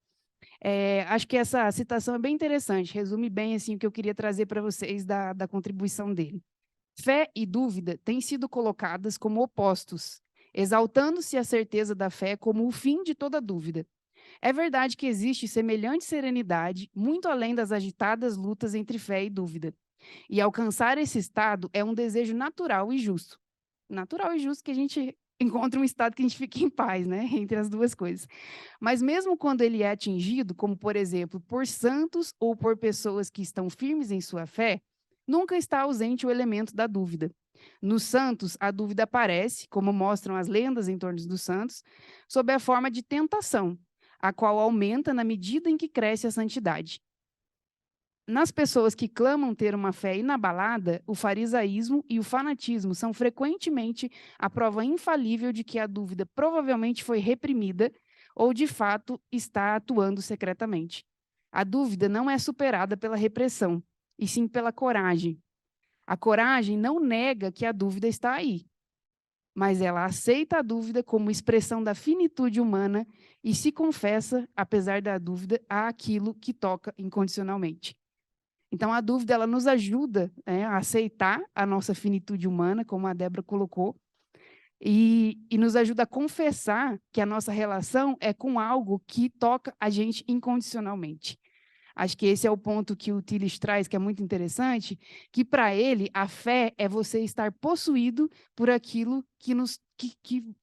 C: Acho que essa citação é bem interessante, resume bem assim, o que eu queria trazer para vocês da contribuição dele. Fé e dúvida têm sido colocadas como opostos, exaltando-se a certeza da fé como o fim de toda dúvida. É verdade que existe semelhante serenidade, muito além das agitadas lutas entre fé e dúvida. E alcançar esse estado é um desejo natural e justo. Natural e justo que a gente encontre um estado que a gente fique em paz, né? Entre as duas coisas. Mas mesmo quando ele é atingido, como por exemplo, por santos ou por pessoas que estão firmes em sua fé, nunca está ausente o elemento da dúvida. Nos santos, a dúvida aparece, como mostram as lendas em torno dos santos, sob a forma de tentação, a qual aumenta na medida em que cresce a santidade. Nas pessoas que clamam ter uma fé inabalada, o farisaísmo e o fanatismo são frequentemente a prova infalível de que a dúvida provavelmente foi reprimida ou, de fato, está atuando secretamente. A dúvida não é superada pela repressão, e sim pela coragem. A coragem não nega que a dúvida está aí, mas ela aceita a dúvida como expressão da finitude humana e se confessa, apesar da dúvida, àquilo que toca incondicionalmente. Então, a dúvida ela nos ajuda a aceitar a nossa finitude humana, como a Débora colocou, e nos ajuda a confessar que a nossa relação é com algo que toca a gente incondicionalmente. Acho que esse é o ponto que o Tillich traz, que é muito interessante, que para ele a fé é você estar possuído por aquilo que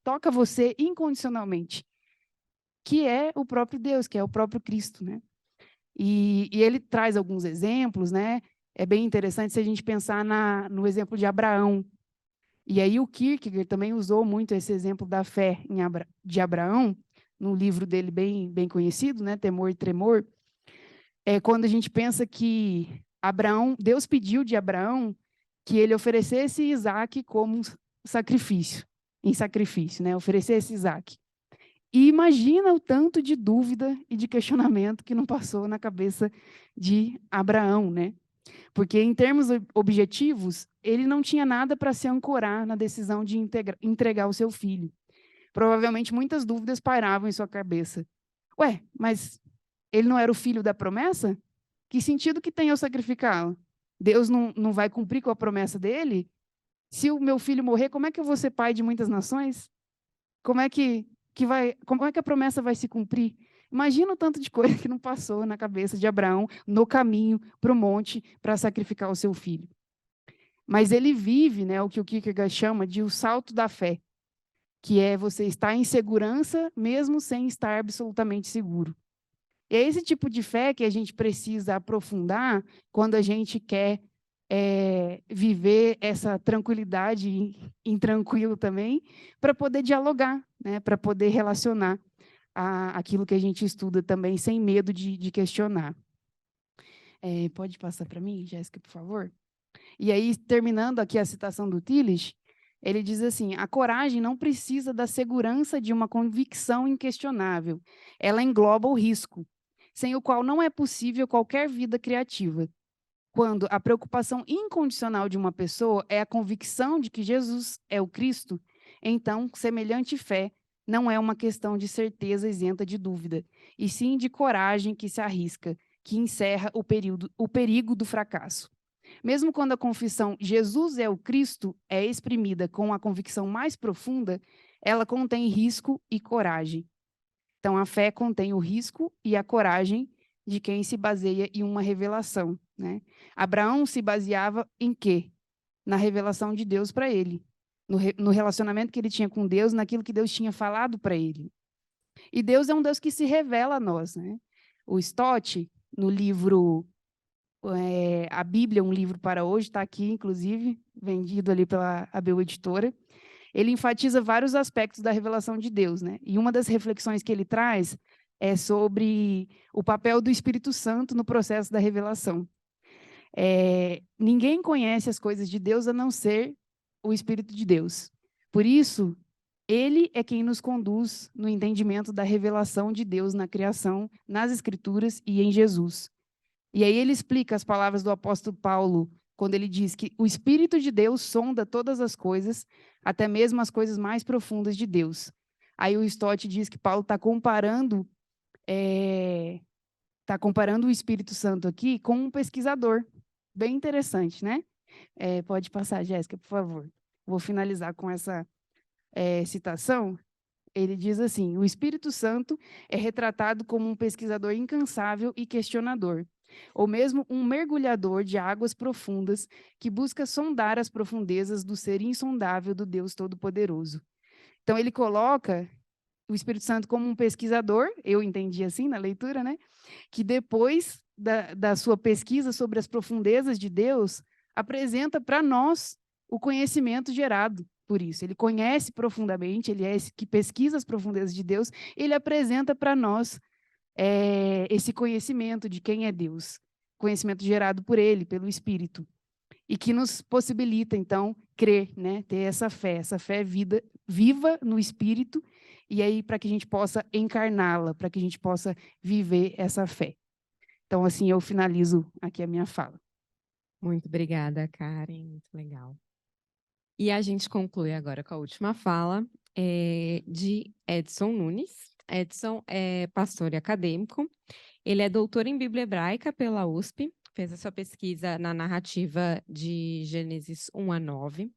C: toca você incondicionalmente, que é o próprio Deus, que é o próprio Cristo, né? E ele traz alguns exemplos, né? É bem interessante se a gente pensar no exemplo de Abraão. E aí o Kierkegaard também usou muito esse exemplo da fé de Abraão, no livro dele bem conhecido, né? Temor e Tremor. Quando a gente pensa que Deus pediu de Abraão que ele oferecesse Isaac como em sacrifício, né? Oferecesse Isaac. E imagina o tanto de dúvida e de questionamento que não passou na cabeça de Abraão, né? Porque, em termos objetivos, ele não tinha nada para se ancorar na decisão de entregar o seu filho. Provavelmente, muitas dúvidas pairavam em sua cabeça. Ué, mas ele não era o filho da promessa? Que sentido que tem eu sacrificá-lo? Deus não vai cumprir com a promessa dele? Se o meu filho morrer, como é que eu vou ser pai de muitas nações? Como é que a promessa vai se cumprir? Imagina o tanto de coisa que não passou na cabeça de Abraão no caminho para o monte para sacrificar o seu filho. Mas ele vive, né, o que o Kierkegaard chama de o salto da fé, que é você estar em segurança mesmo sem estar absolutamente seguro. E é esse tipo de fé que a gente precisa aprofundar quando a gente quer viver essa tranquilidade intranquilo também, para poder dialogar, né, para poder relacionar aquilo que a gente estuda também, sem medo de questionar. Pode passar para mim, Jéssica, por favor? E aí, terminando aqui a citação do Tillich, Ele diz assim: a coragem não precisa da segurança de uma convicção inquestionável. Ela engloba o risco, sem o qual não é possível qualquer vida criativa. Quando a preocupação incondicional de uma pessoa é a convicção de que Jesus é o Cristo, então semelhante fé não é uma questão de certeza isenta de dúvida, e sim de coragem que se arrisca, que encerra o perigo do fracasso. Mesmo quando a confissão Jesus é o Cristo é exprimida com a convicção mais profunda, ela contém risco e coragem. Então, a fé contém o risco e a coragem de quem se baseia em uma revelação, né? Abraão se baseava em quê? Na revelação de Deus para ele, no relacionamento que ele tinha com Deus, naquilo que Deus tinha falado para ele. E Deus é um Deus que se revela a nós, né? O Stott, no livro A Bíblia, um livro para hoje, está aqui, inclusive, vendido ali pela Abel Editora. Ele enfatiza vários aspectos da revelação de Deus, né? E uma das reflexões que ele traz é sobre o papel do Espírito Santo no processo da revelação. Ninguém conhece as coisas de Deus a não ser o Espírito de Deus. Por isso, ele é quem nos conduz no entendimento da revelação de Deus na criação, nas Escrituras e em Jesus. E aí ele explica as palavras do apóstolo Paulo, quando ele diz que o Espírito de Deus sonda todas as coisas, até mesmo as coisas mais profundas de Deus. Aí o Stott diz que Paulo está comparando o Espírito Santo aqui com um pesquisador. Bem interessante, né? Pode passar, Jéssica, por favor. Vou finalizar com essa citação. Ele diz assim: o Espírito Santo é retratado como um pesquisador incansável e questionador, ou mesmo um mergulhador de águas profundas que busca sondar as profundezas do ser insondável do Deus Todo-Poderoso. Então, ele coloca o Espírito Santo como um pesquisador, eu entendi assim na leitura, né? Que depois da sua pesquisa sobre as profundezas de Deus, apresenta para nós o conhecimento gerado por isso. Ele conhece profundamente, ele é esse que pesquisa as profundezas de Deus, ele apresenta para nós esse conhecimento de quem é Deus, conhecimento gerado por ele, pelo Espírito, e que nos possibilita, então, crer, né? Ter essa fé viva no Espírito, e aí para que a gente possa encarná-la, para que a gente possa viver essa fé. Então, assim, eu finalizo aqui a minha fala.
A: Muito obrigada, Karen. Muito legal. E a gente conclui agora com a última fala de Edson Nunes. Edson é pastor e acadêmico. Ele é doutor em Bíblia Hebraica pela USP, fez a sua pesquisa na narrativa de Gênesis 1 a 9.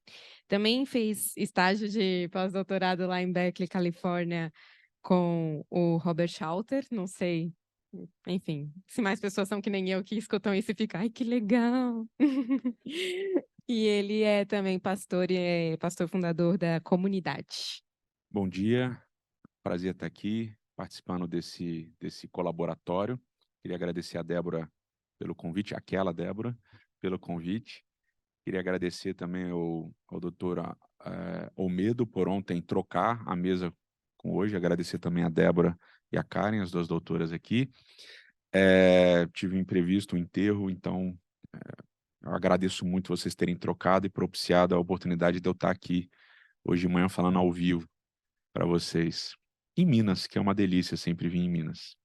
A: Também fez estágio de pós-doutorado lá em Berkeley, Califórnia, com o Robert Schauter. Não sei, enfim, se mais pessoas são que nem eu que escutam isso e ficam, ai, que legal! E ele é também pastor e é pastor fundador da Comunidade.
D: Bom dia, prazer estar aqui participando desse colaboratório. Queria agradecer a Débora pelo convite, aquela Débora, pelo convite. Queria agradecer também ao doutor Olmedo por ontem trocar a mesa com hoje. Agradecer também a Débora e a Karen, as duas doutoras aqui. Tive um imprevisto, um enterro, então eu agradeço muito vocês terem trocado e propiciado a oportunidade de eu estar aqui hoje de manhã falando ao vivo para vocês. Em Minas, que é uma delícia sempre vir em Minas.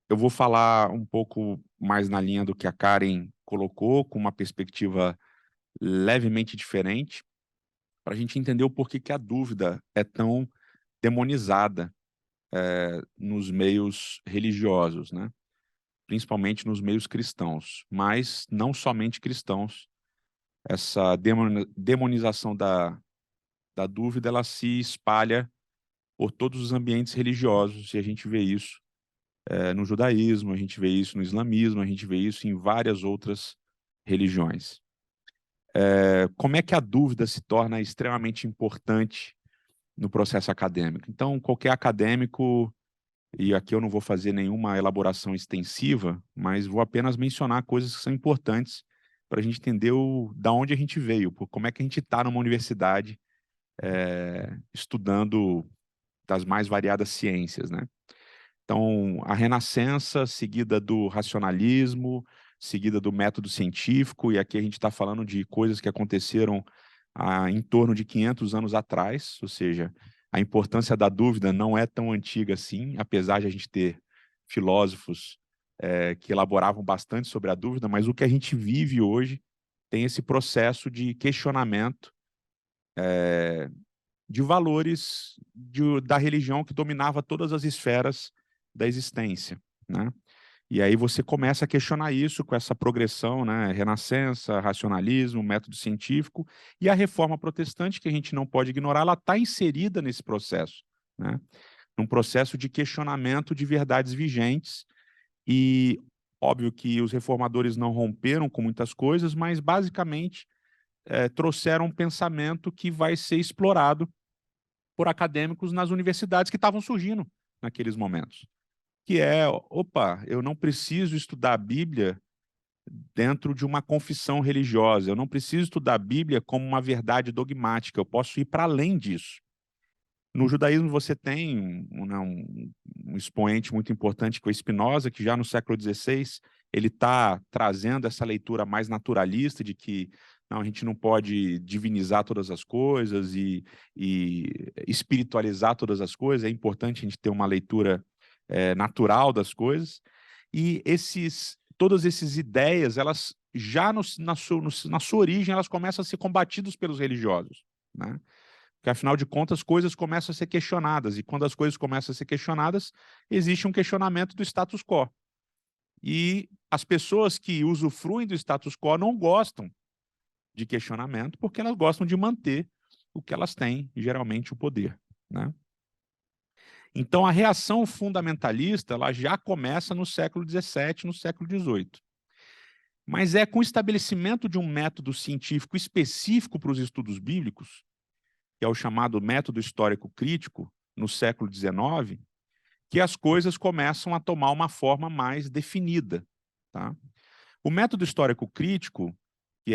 D: Eu vou falar um pouco mais na linha do que a Karen colocou, com uma perspectiva levemente diferente, para a gente entender o porquê que a dúvida é tão demonizada nos meios religiosos, né? Principalmente nos meios cristãos, mas não somente cristãos. Essa demonização da dúvida, ela se espalha por todos os ambientes religiosos, e a gente vê isso no judaísmo, a gente vê isso no islamismo, a gente vê isso em várias outras religiões. Como é que a dúvida se torna extremamente importante no processo acadêmico? Então, qualquer acadêmico, e aqui eu não vou fazer nenhuma elaboração extensiva, mas vou apenas mencionar coisas que são importantes para a gente entender da onde a gente veio, como é que a gente está numa universidade estudando das mais variadas ciências, né? Então, a Renascença, seguida do racionalismo, seguida do método científico, e aqui a gente está falando de coisas que aconteceram em torno de 500 anos atrás, ou seja, a importância da dúvida não é tão antiga assim, apesar de a gente ter filósofos que elaboravam bastante sobre a dúvida, mas o que a gente vive hoje tem esse processo de questionamento de valores da religião que dominava todas as esferas da existência, né? E aí você começa a questionar isso com essa progressão, né? Renascença, racionalismo, método científico, e a reforma protestante, que a gente não pode ignorar, ela está inserida nesse processo, né? Num processo de questionamento de verdades vigentes, e óbvio que os reformadores não romperam com muitas coisas, mas basicamente trouxeram um pensamento que vai ser explorado por acadêmicos nas universidades que estavam surgindo naqueles momentos. Que opa, eu não preciso estudar a Bíblia dentro de uma confissão religiosa, eu não preciso estudar a Bíblia como uma verdade dogmática, eu posso ir para além disso. No judaísmo você tem um expoente muito importante, que é o Spinoza, que já no século XVI ele está trazendo essa leitura mais naturalista de que não, a gente não pode divinizar todas as coisas e espiritualizar todas as coisas, é importante a gente ter uma leitura natural das coisas, e todas essas ideias, elas já na sua origem, elas começam a ser combatidas pelos religiosos, né? Porque, afinal de contas, coisas começam a ser questionadas, e quando as coisas começam a ser questionadas, existe um questionamento do status quo. E as pessoas que usufruem do status quo não gostam de questionamento, porque elas gostam de manter o que elas têm, geralmente o poder, né? Então, a reação fundamentalista ela já começa no século XVII, no século XVIII. Mas é com o estabelecimento de um método científico específico para os estudos bíblicos, que é o chamado método histórico crítico, no século XIX, que as coisas começam a tomar uma forma mais definida, tá? O método histórico crítico, que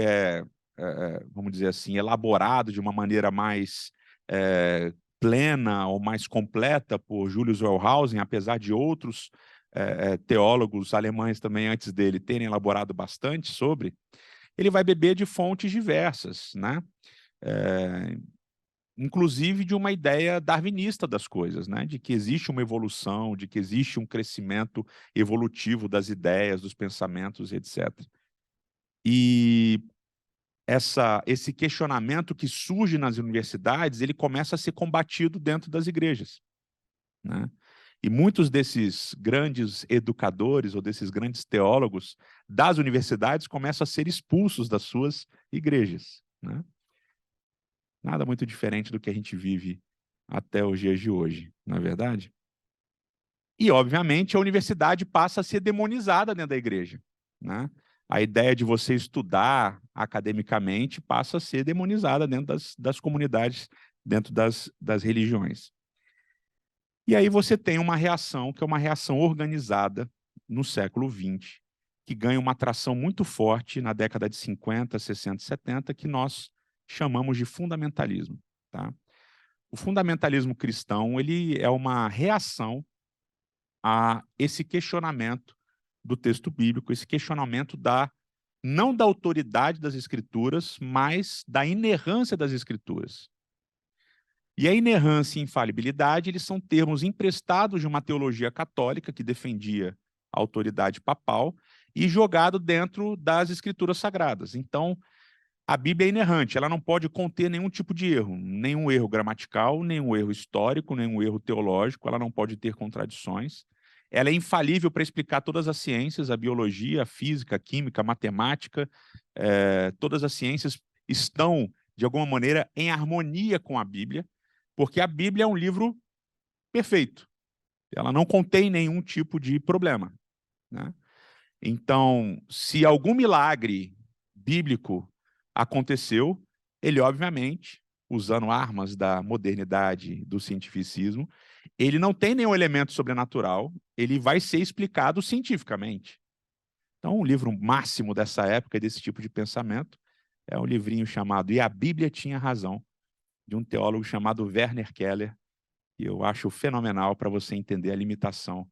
D: vamos dizer assim, elaborado de uma maneira mais plena ou mais completa por Julius Wellhausen, apesar de outros teólogos alemães também antes dele terem elaborado bastante sobre, ele vai beber de fontes diversas, né? Inclusive de uma ideia darwinista das coisas, né? De que existe uma evolução, de que existe um crescimento evolutivo das ideias, dos pensamentos, etc. E esse questionamento que surge nas universidades, ele começa a ser combatido dentro das igrejas, né? E muitos desses grandes educadores ou desses grandes teólogos das universidades começam a ser expulsos das suas igrejas, né? Nada muito diferente do que a gente vive até os dias de hoje, não é verdade? E, obviamente, a universidade passa a ser demonizada dentro da igreja, né? A ideia de você estudar academicamente passa a ser demonizada dentro das comunidades, dentro das religiões. E aí você tem uma reação, que é uma reação organizada no século XX, que ganha uma atração muito forte na década de 50, 60 e 70, que nós chamamos de fundamentalismo, tá? O fundamentalismo cristão, ele é uma reação a esse questionamento do texto bíblico, esse questionamento não da autoridade das escrituras, mas da inerrância das escrituras. E a inerrância e infalibilidade, eles são termos emprestados de uma teologia católica que defendia a autoridade papal e jogado dentro das escrituras sagradas. Então, a Bíblia é inerrante, ela não pode conter nenhum tipo de erro, nenhum erro gramatical, nenhum erro histórico, nenhum erro teológico, ela não pode ter contradições. Ela é infalível para explicar todas as ciências, a biologia, a física, a química, a matemática, todas as ciências estão, de alguma maneira, em harmonia com a Bíblia, porque a Bíblia é um livro perfeito. Ela não contém nenhum tipo de problema, né? Então, se algum milagre bíblico aconteceu, ele, obviamente, usando armas da modernidade, do cientificismo, ele não tem nenhum elemento sobrenatural, ele vai ser explicado cientificamente. Então, um livro máximo dessa época, desse tipo de pensamento, é um livrinho chamado E a Bíblia Tinha Razão, de um teólogo chamado Werner Keller, que eu acho fenomenal para você entender a limitação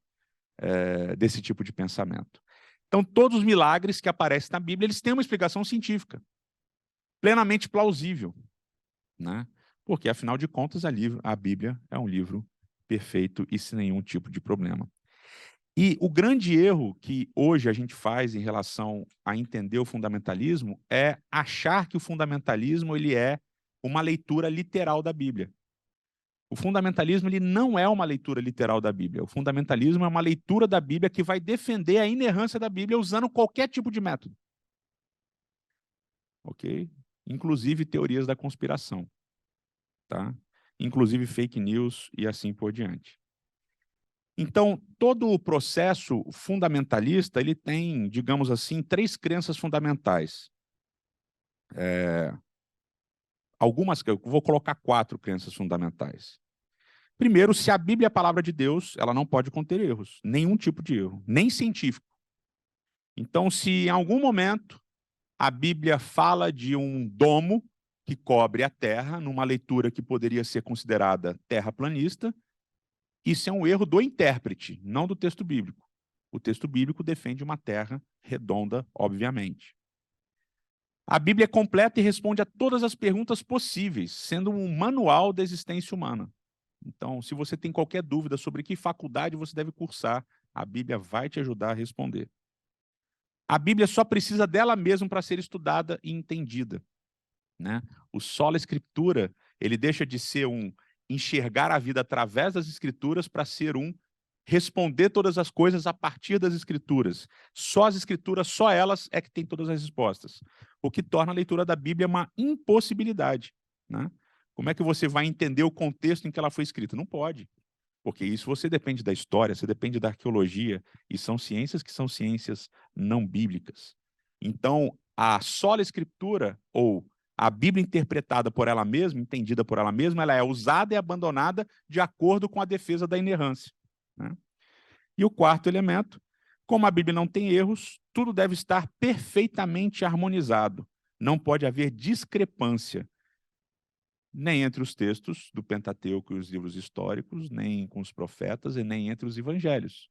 D: desse tipo de pensamento. Então, todos os milagres que aparecem na Bíblia, eles têm uma explicação científica, plenamente plausível, né? Porque, afinal de contas, a Bíblia é um livro perfeito e sem nenhum tipo de problema. E o grande erro que hoje a gente faz em relação a entender o fundamentalismo é achar que o fundamentalismo ele é uma leitura literal da Bíblia. O fundamentalismo ele não é uma leitura literal da Bíblia. O fundamentalismo é uma leitura da Bíblia que vai defender a inerrância da Bíblia usando qualquer tipo de método. Ok? Inclusive teorias da conspiração. Tá? Inclusive fake news e assim por diante. Então, todo o processo fundamentalista ele tem, digamos assim, 3 crenças fundamentais. Algumas, eu vou colocar 4 crenças fundamentais. Primeiro, se a Bíblia é a palavra de Deus, ela não pode conter erros, nenhum tipo de erro, nem científico. Então, se em algum momento a Bíblia fala de um domo que cobre a Terra, numa leitura que poderia ser considerada terraplanista, isso é um erro do intérprete, não do texto bíblico. O texto bíblico defende uma terra redonda, obviamente. A Bíblia é completa e responde a todas as perguntas possíveis, sendo um manual da existência humana. Então, se você tem qualquer dúvida sobre que faculdade você deve cursar, a Bíblia vai te ajudar a responder. A Bíblia só precisa dela mesma para ser estudada e entendida, né? O sola escritura, ele deixa de ser um enxergar a vida através das escrituras para ser um responder todas as coisas a partir das escrituras. Só as escrituras, só elas é que têm todas as respostas. O que torna a leitura da Bíblia uma impossibilidade, né? Como é que você vai entender o contexto em que ela foi escrita? Não pode. Porque isso você depende da história, você depende da arqueologia, e são ciências que são ciências não bíblicas. Então, a sola escritura, ou a Bíblia interpretada por ela mesma, entendida por ela mesma, ela é usada e abandonada de acordo com a defesa da inerrância, né? E o quarto elemento, como a Bíblia não tem erros, tudo deve estar perfeitamente harmonizado. Não pode haver discrepância, nem entre os textos do Pentateuco e os livros históricos, nem com os profetas e nem entre os evangelhos.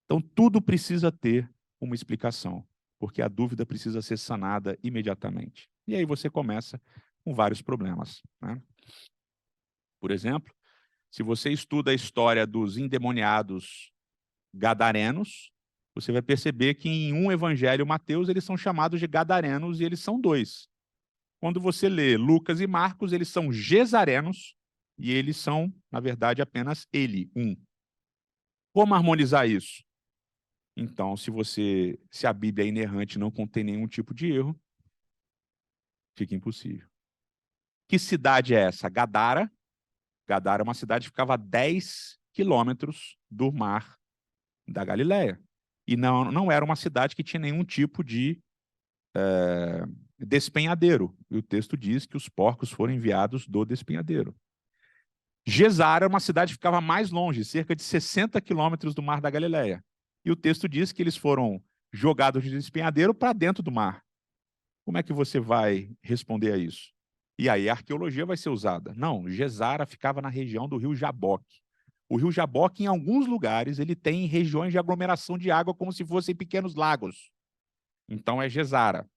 D: Então, tudo precisa ter uma explicação, porque a dúvida precisa ser sanada imediatamente. E aí você começa com vários problemas, né? Por exemplo, se você estuda a história dos endemoniados gadarenos, você vai perceber que em um evangelho, Mateus, eles são chamados de gadarenos e eles são 2. Quando você lê Lucas e Marcos, eles são gesarenos e eles são, na verdade, apenas um. Como harmonizar isso? Então, se a Bíblia é inerrante e não contém nenhum tipo de erro, fica impossível. Que cidade é essa? Gadara. Gadara é uma cidade que ficava a 10 quilômetros do mar da Galileia. E não era uma cidade que tinha nenhum tipo de despenhadeiro. E o texto diz que os porcos foram enviados do despenhadeiro. Gesara é uma cidade que ficava mais longe, cerca de 60 quilômetros do mar da Galileia. E o texto diz que eles foram jogados de despenhadeiro para dentro do mar. Como é que você vai responder a isso? E aí a arqueologia vai ser usada. Não, Gesara ficava na região do rio Jaboque. O rio Jaboque, em alguns lugares, ele tem regiões de aglomeração de água como se fossem pequenos lagos. Então é Gesara.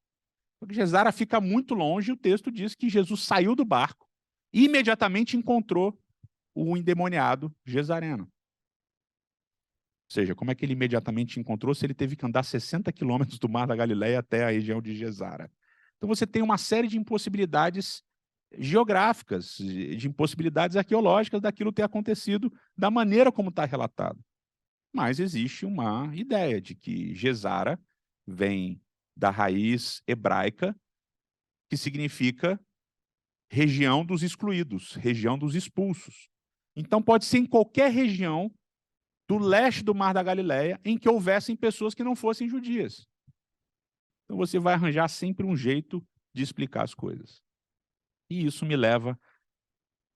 D: Porque Gesara fica muito longe, e o texto diz que Jesus saiu do barco e imediatamente encontrou o endemoniado gesareno. Ou seja, como é que ele imediatamente encontrou se ele teve que andar 60 quilômetros do mar da Galileia até a região de Gesara? Então você tem uma série de impossibilidades geográficas, de impossibilidades arqueológicas daquilo ter acontecido da maneira como está relatado. Mas existe uma ideia de que Gesara vem da raiz hebraica, que significa região dos excluídos, região dos expulsos. Então pode ser em qualquer região do leste do Mar da Galileia em que houvessem pessoas que não fossem judias. Então você vai arranjar sempre um jeito de explicar as coisas. E isso me leva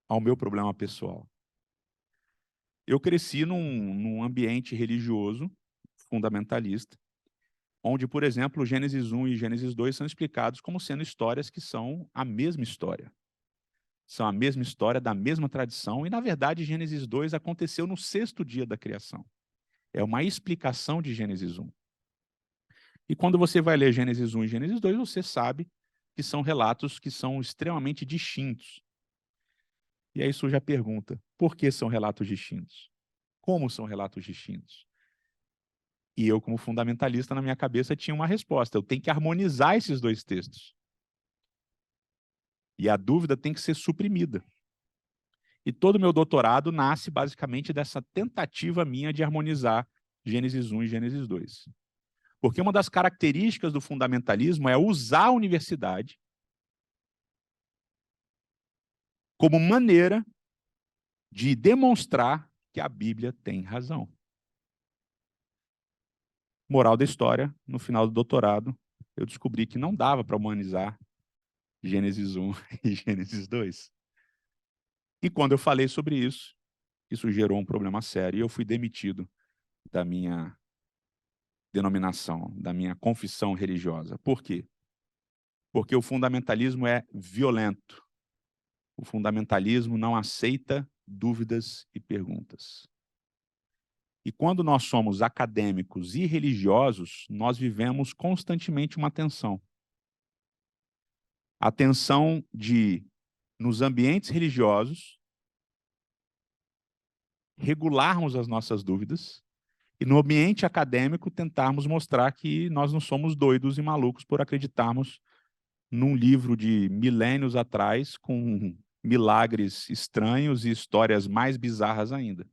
D: ao meu problema pessoal. Eu cresci num ambiente religioso, fundamentalista, onde, por exemplo, Gênesis 1 e Gênesis 2 são explicados como sendo histórias que são a mesma história. São a mesma história, da mesma tradição, e, na verdade, Gênesis 2 aconteceu no 6º dia da criação. É uma explicação de Gênesis 1. E quando você vai ler Gênesis 1 e Gênesis 2, você sabe que são relatos que são extremamente distintos. E aí surge a pergunta, por que são relatos distintos? Como são relatos distintos? E eu, como fundamentalista, na minha cabeça tinha uma resposta, eu tenho que harmonizar esses dois textos. E a dúvida tem que ser suprimida. E todo o meu doutorado nasce basicamente dessa tentativa minha de harmonizar Gênesis 1 e Gênesis 2. Porque uma das características do fundamentalismo é usar a universidade como maneira de demonstrar que a Bíblia tem razão. Moral da história, no final do doutorado, eu descobri que não dava para humanizar Gênesis 1 e Gênesis 2. E quando eu falei sobre isso gerou um problema sério e eu fui demitido da minha denominação, da minha confissão religiosa. Por quê? Porque o fundamentalismo é violento. O fundamentalismo não aceita dúvidas e perguntas. E quando nós somos acadêmicos e religiosos, nós vivemos constantemente uma tensão. A tensão de, nos ambientes religiosos, regularmos as nossas dúvidas e no ambiente acadêmico tentarmos mostrar que nós não somos doidos e malucos por acreditarmos num livro de milênios atrás com milagres estranhos e histórias mais bizarras ainda.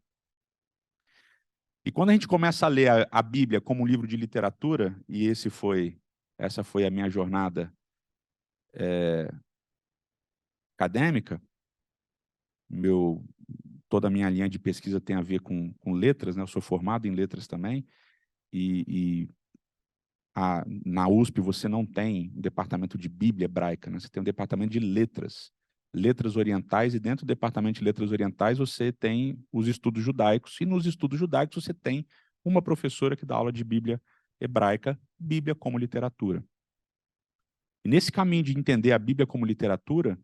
D: E quando a gente começa a ler a Bíblia como um livro de literatura, e essa foi a minha jornada acadêmica, toda a minha linha de pesquisa tem a ver com letras, né? Eu sou formado em letras também, na USP você não tem um departamento de Bíblia hebraica, né? Você tem um departamento de letras orientais, e dentro do departamento de letras orientais você tem os estudos judaicos, e nos estudos judaicos você tem uma professora que dá aula de Bíblia hebraica, Bíblia como literatura. E nesse caminho de entender a Bíblia como literatura,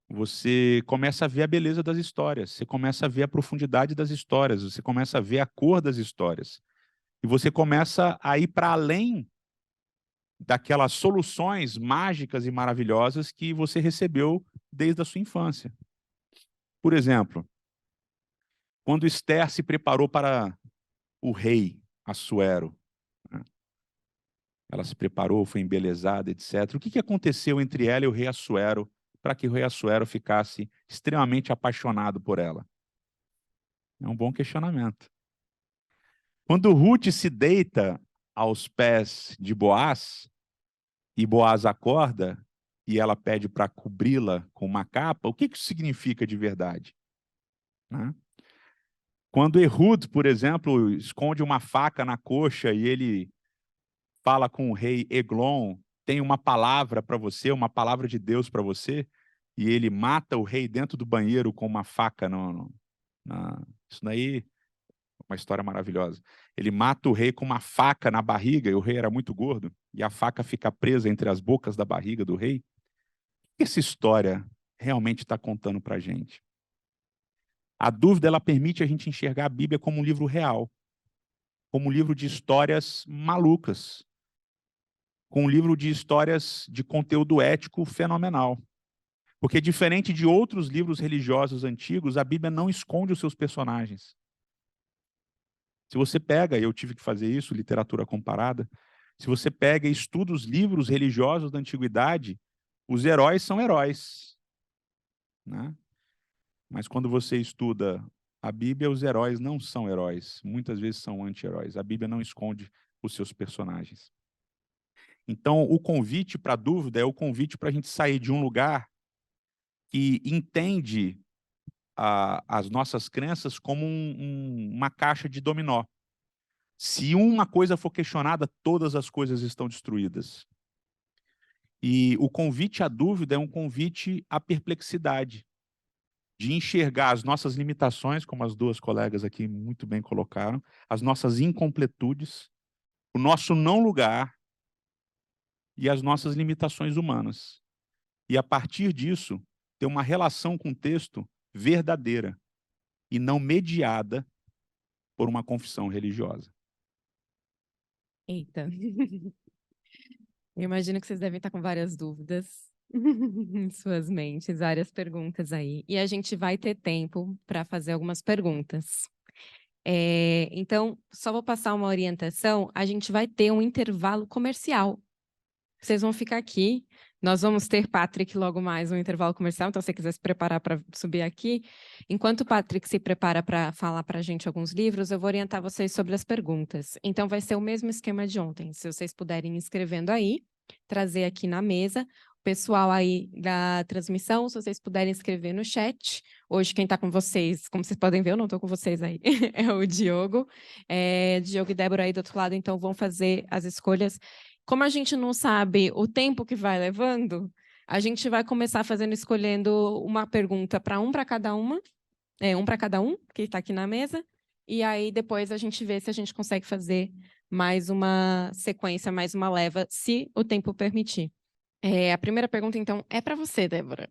D: você começa a ver a beleza das histórias, você começa a ver a profundidade das histórias, você começa a ver a cor das histórias. E você começa a ir para além daquelas soluções mágicas e maravilhosas que você recebeu desde a sua infância. Por exemplo, quando Esther se preparou para o rei Assuero, né? Ela se preparou, foi embelezada, etc. O que aconteceu entre ela e o rei Assuero para que o rei Assuero ficasse extremamente apaixonado por ela? É um bom questionamento. Quando Ruth se deita aos pés de Boaz, e Boaz acorda, e ela pede para cobri-la com uma capa, o que isso significa de verdade? Né? Quando Ehud, por exemplo, esconde uma faca na coxa e ele fala com o rei Eglon, tem uma palavra para você, uma palavra de Deus para você, e ele mata o rei dentro do banheiro com uma faca. Isso daí é uma história maravilhosa. Ele mata o rei com uma faca na barriga, e o rei era muito gordo, e a faca fica presa entre as bocas da barriga do rei. O que essa história realmente está contando para a gente? A dúvida, ela permite a gente enxergar a Bíblia como um livro real, como um livro de histórias malucas, com um livro de histórias de conteúdo ético fenomenal. Porque, diferente de outros livros religiosos antigos, a Bíblia não esconde os seus personagens. Se você pega, eu tive que fazer isso, literatura comparada, se você pega e estuda os livros religiosos da antiguidade, os heróis são heróis, né? Mas quando você estuda a Bíblia, os heróis não são heróis, muitas vezes são anti-heróis. A Bíblia não esconde os seus personagens. Então, o convite para a dúvida é o convite para a gente sair de um lugar que entende as nossas crenças como uma caixa de dominó. Se uma coisa for questionada, todas as coisas estão destruídas. E o convite à dúvida é um convite à perplexidade, de enxergar as nossas limitações, como as duas colegas aqui muito bem colocaram, as nossas incompletudes, o nosso não lugar e as nossas limitações humanas. E, a partir disso, ter uma relação com o texto verdadeira e não mediada por uma confissão religiosa.
A: Eita. Eu imagino que vocês devem estar com várias dúvidas. Suas mentes, várias perguntas aí. E a gente vai ter tempo para fazer algumas perguntas. Então, só vou passar uma orientação. A gente vai ter um intervalo comercial. Vocês vão ficar aqui. Nós vamos ter, Patrick, logo mais um intervalo comercial. Então, se você quiser se preparar para subir aqui. Enquanto o Patrick se prepara para falar para a gente alguns livros, eu vou orientar vocês sobre as perguntas. Então, vai ser o mesmo esquema de ontem. Se vocês puderem ir escrevendo aí, trazer aqui na mesa. Pessoal aí da transmissão, se vocês puderem escrever no chat. Hoje, quem está com vocês, como vocês podem ver, eu não estou com vocês aí, é o Diogo. Diogo e Débora aí do outro lado, então vão fazer as escolhas. Como a gente não sabe o tempo que vai levando, a gente vai começar escolhendo uma pergunta para cada uma, um para cada um, que está aqui na mesa, e aí depois a gente vê se a gente consegue fazer mais uma sequência, mais uma leva, se o tempo permitir. A primeira pergunta, então, é para você, Débora.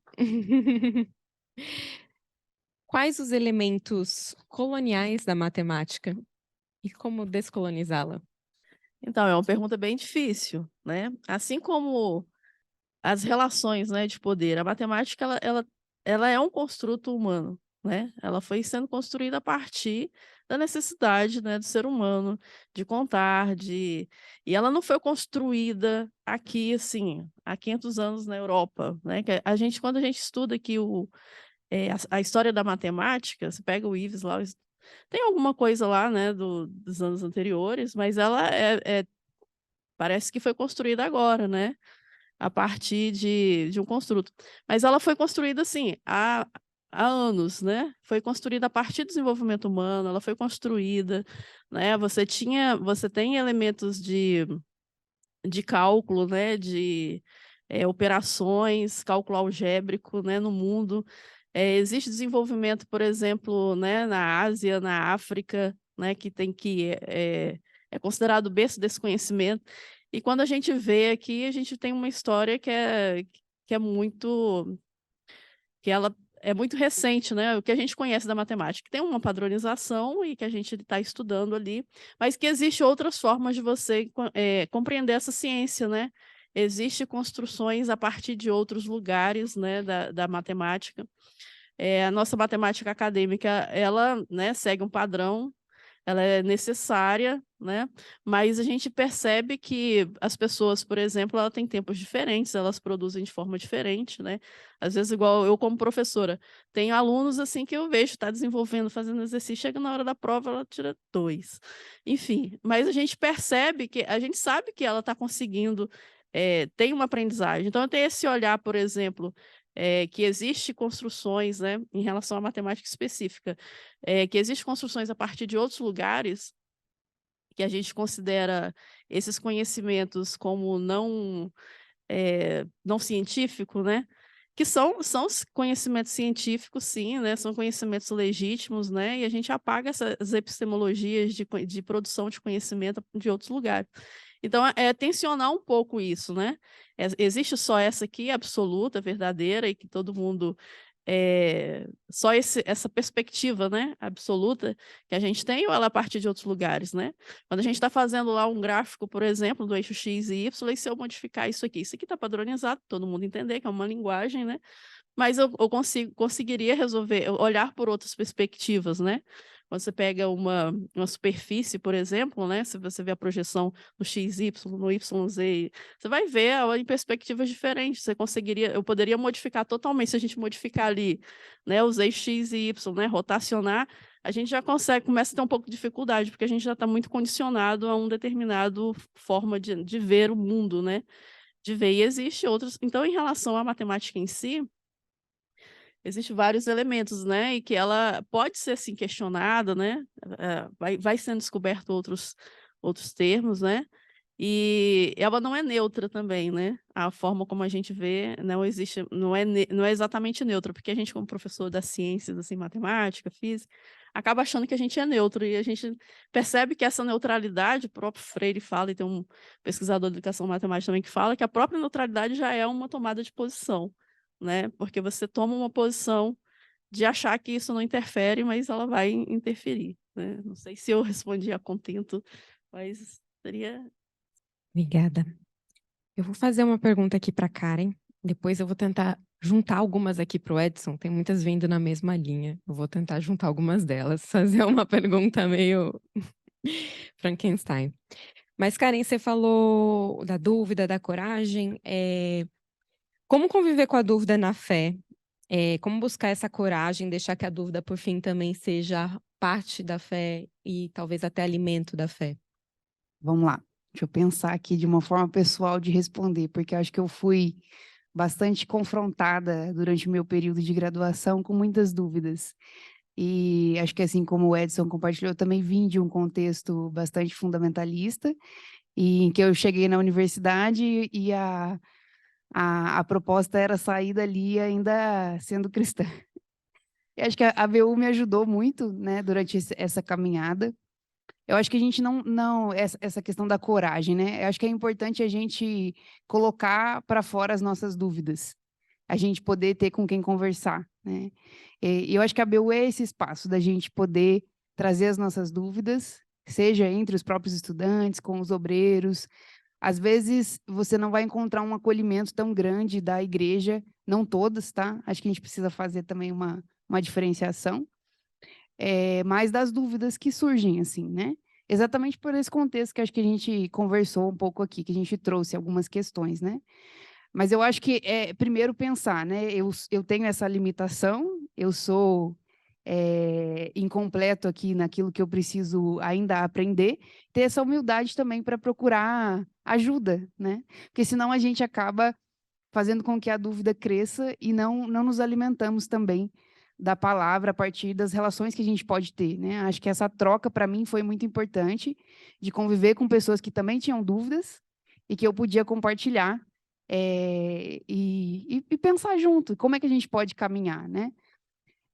A: Quais os elementos coloniais da matemática e como descolonizá-la?
B: Então, é uma pergunta bem difícil, né? Assim como as relações, né, de poder, a matemática ela é um construto humano, né? Ela foi sendo construída a partir da necessidade, né, do ser humano de contar, e ela não foi construída aqui, assim, há 500 anos na Europa, né? Que quando a gente estuda aqui a história da matemática, você pega o Ives lá, tem alguma coisa lá, né, dos anos anteriores, mas ela parece que foi construída agora, né? A partir de um construto. Mas ela foi construída, assim, há anos, né? Foi construída a partir do desenvolvimento humano, ela foi construída, né? Você tem elementos de cálculo, né? De operações, cálculo algébrico, né? No mundo. Existe desenvolvimento, por exemplo, né? Na Ásia, na África, né? É considerado o berço desse conhecimento. E quando a gente vê aqui, a gente tem uma história que ela é muito recente, né? O que a gente conhece da matemática. Tem uma padronização e que a gente está estudando ali, mas que existe outras formas de você compreender essa ciência, né? Existem construções a partir de outros lugares, né, da matemática. A nossa matemática acadêmica, ela, né, segue um padrão, ela é necessária, né? Mas a gente percebe que as pessoas, por exemplo, elas têm tempos diferentes, elas produzem de forma diferente, né? Às vezes, igual eu como professora, tenho alunos assim que eu vejo tá desenvolvendo, fazendo exercício, chega na hora da prova, ela tira 2. Enfim, mas a gente percebe a gente sabe que ela está conseguindo, tem uma aprendizagem. Então, eu tenho esse olhar, por exemplo, que existe construções, né, em relação à matemática específica, que existem construções a partir de outros lugares que a gente considera esses conhecimentos como não científico, né? Que são os conhecimentos científicos, sim, né? São conhecimentos legítimos, né? E a gente apaga essas epistemologias de produção de conhecimento de outros lugares. Então, tensionar um pouco isso, né? Existe só essa aqui, absoluta, verdadeira, e que todo mundo só essa perspectiva, né, absoluta que a gente tem, ou ela é a partir de outros lugares, né? Quando a gente está fazendo lá um gráfico, por exemplo, do eixo X e Y, e se eu modificar isso aqui está padronizado, todo mundo entender que é uma linguagem, né? Mas eu conseguiria olhar por outras perspectivas, né? Quando você pega uma superfície, por exemplo, né? Se você vê a projeção no XY, no YZ, você vai ver ela em perspectivas diferentes. Eu poderia modificar totalmente, se a gente modificar ali, né, os eixos X e Y, né, rotacionar, a gente já começa a ter um pouco de dificuldade, porque a gente já está muito condicionado a uma determinada forma de ver o mundo, né? De ver. E existe outros. Então, em relação à matemática em si, existem vários elementos, né? E que ela pode ser assim questionada, né? Vai sendo descoberto outros termos, né? E ela não é neutra também, né? A forma como a gente vê não é exatamente neutra, porque a gente, como professor das ciências, assim, matemática, física, acaba achando que a gente é neutro, e a gente percebe que essa neutralidade, o próprio Freire fala, e tem um pesquisador de educação matemática também que fala, que a própria neutralidade já é uma tomada de posição, né? Porque você toma uma posição de achar que isso não interfere, mas ela vai interferir, né? Não sei se eu respondi a contento, mas seria...
A: Obrigada. Eu vou fazer uma pergunta aqui para Karen. Depois eu vou tentar juntar algumas aqui para o Edson, tem muitas vindo na mesma linha. Eu vou tentar juntar algumas delas, fazer uma pergunta meio Frankenstein. Mas, Karen, você falou da dúvida, da coragem. Como conviver com a dúvida na fé? Como buscar essa coragem, deixar que a dúvida, por fim, também seja parte da fé e talvez até alimento da fé?
C: Vamos lá. Deixa eu pensar aqui de uma forma pessoal de responder, porque eu acho que eu fui bastante confrontada durante o meu período de graduação com muitas dúvidas. E acho que assim como o Edson compartilhou, eu também vim de um contexto bastante fundamentalista, e em que eu cheguei na universidade e a proposta era sair dali ainda sendo cristã. E acho que a ABU me ajudou muito, né, durante essa caminhada. Eu acho que a gente não essa questão da coragem, né? Eu acho que é importante a gente colocar para fora as nossas dúvidas, a gente poder ter com quem conversar, né? E eu acho que a ABU é esse espaço da gente poder trazer as nossas dúvidas, seja entre os próprios estudantes, com os obreiros. Às vezes você não vai encontrar um acolhimento tão grande da igreja, não todas, tá? Acho que a gente precisa fazer também uma diferenciação, mais das dúvidas que surgem, assim, né? Exatamente por esse contexto que acho que a gente conversou um pouco aqui, que a gente trouxe algumas questões, né? Mas eu acho que é primeiro pensar, né? Eu tenho essa limitação, eu sou incompleto aqui naquilo que eu preciso ainda aprender, ter essa humildade também para procurar ajuda, né? Porque senão a gente acaba fazendo com que a dúvida cresça e não nos alimentamos também da palavra a partir das relações que a gente pode ter, né? Acho que essa troca, para mim, foi muito importante, de conviver com pessoas que também tinham dúvidas e que eu podia compartilhar e pensar junto, como é que a gente pode caminhar, né?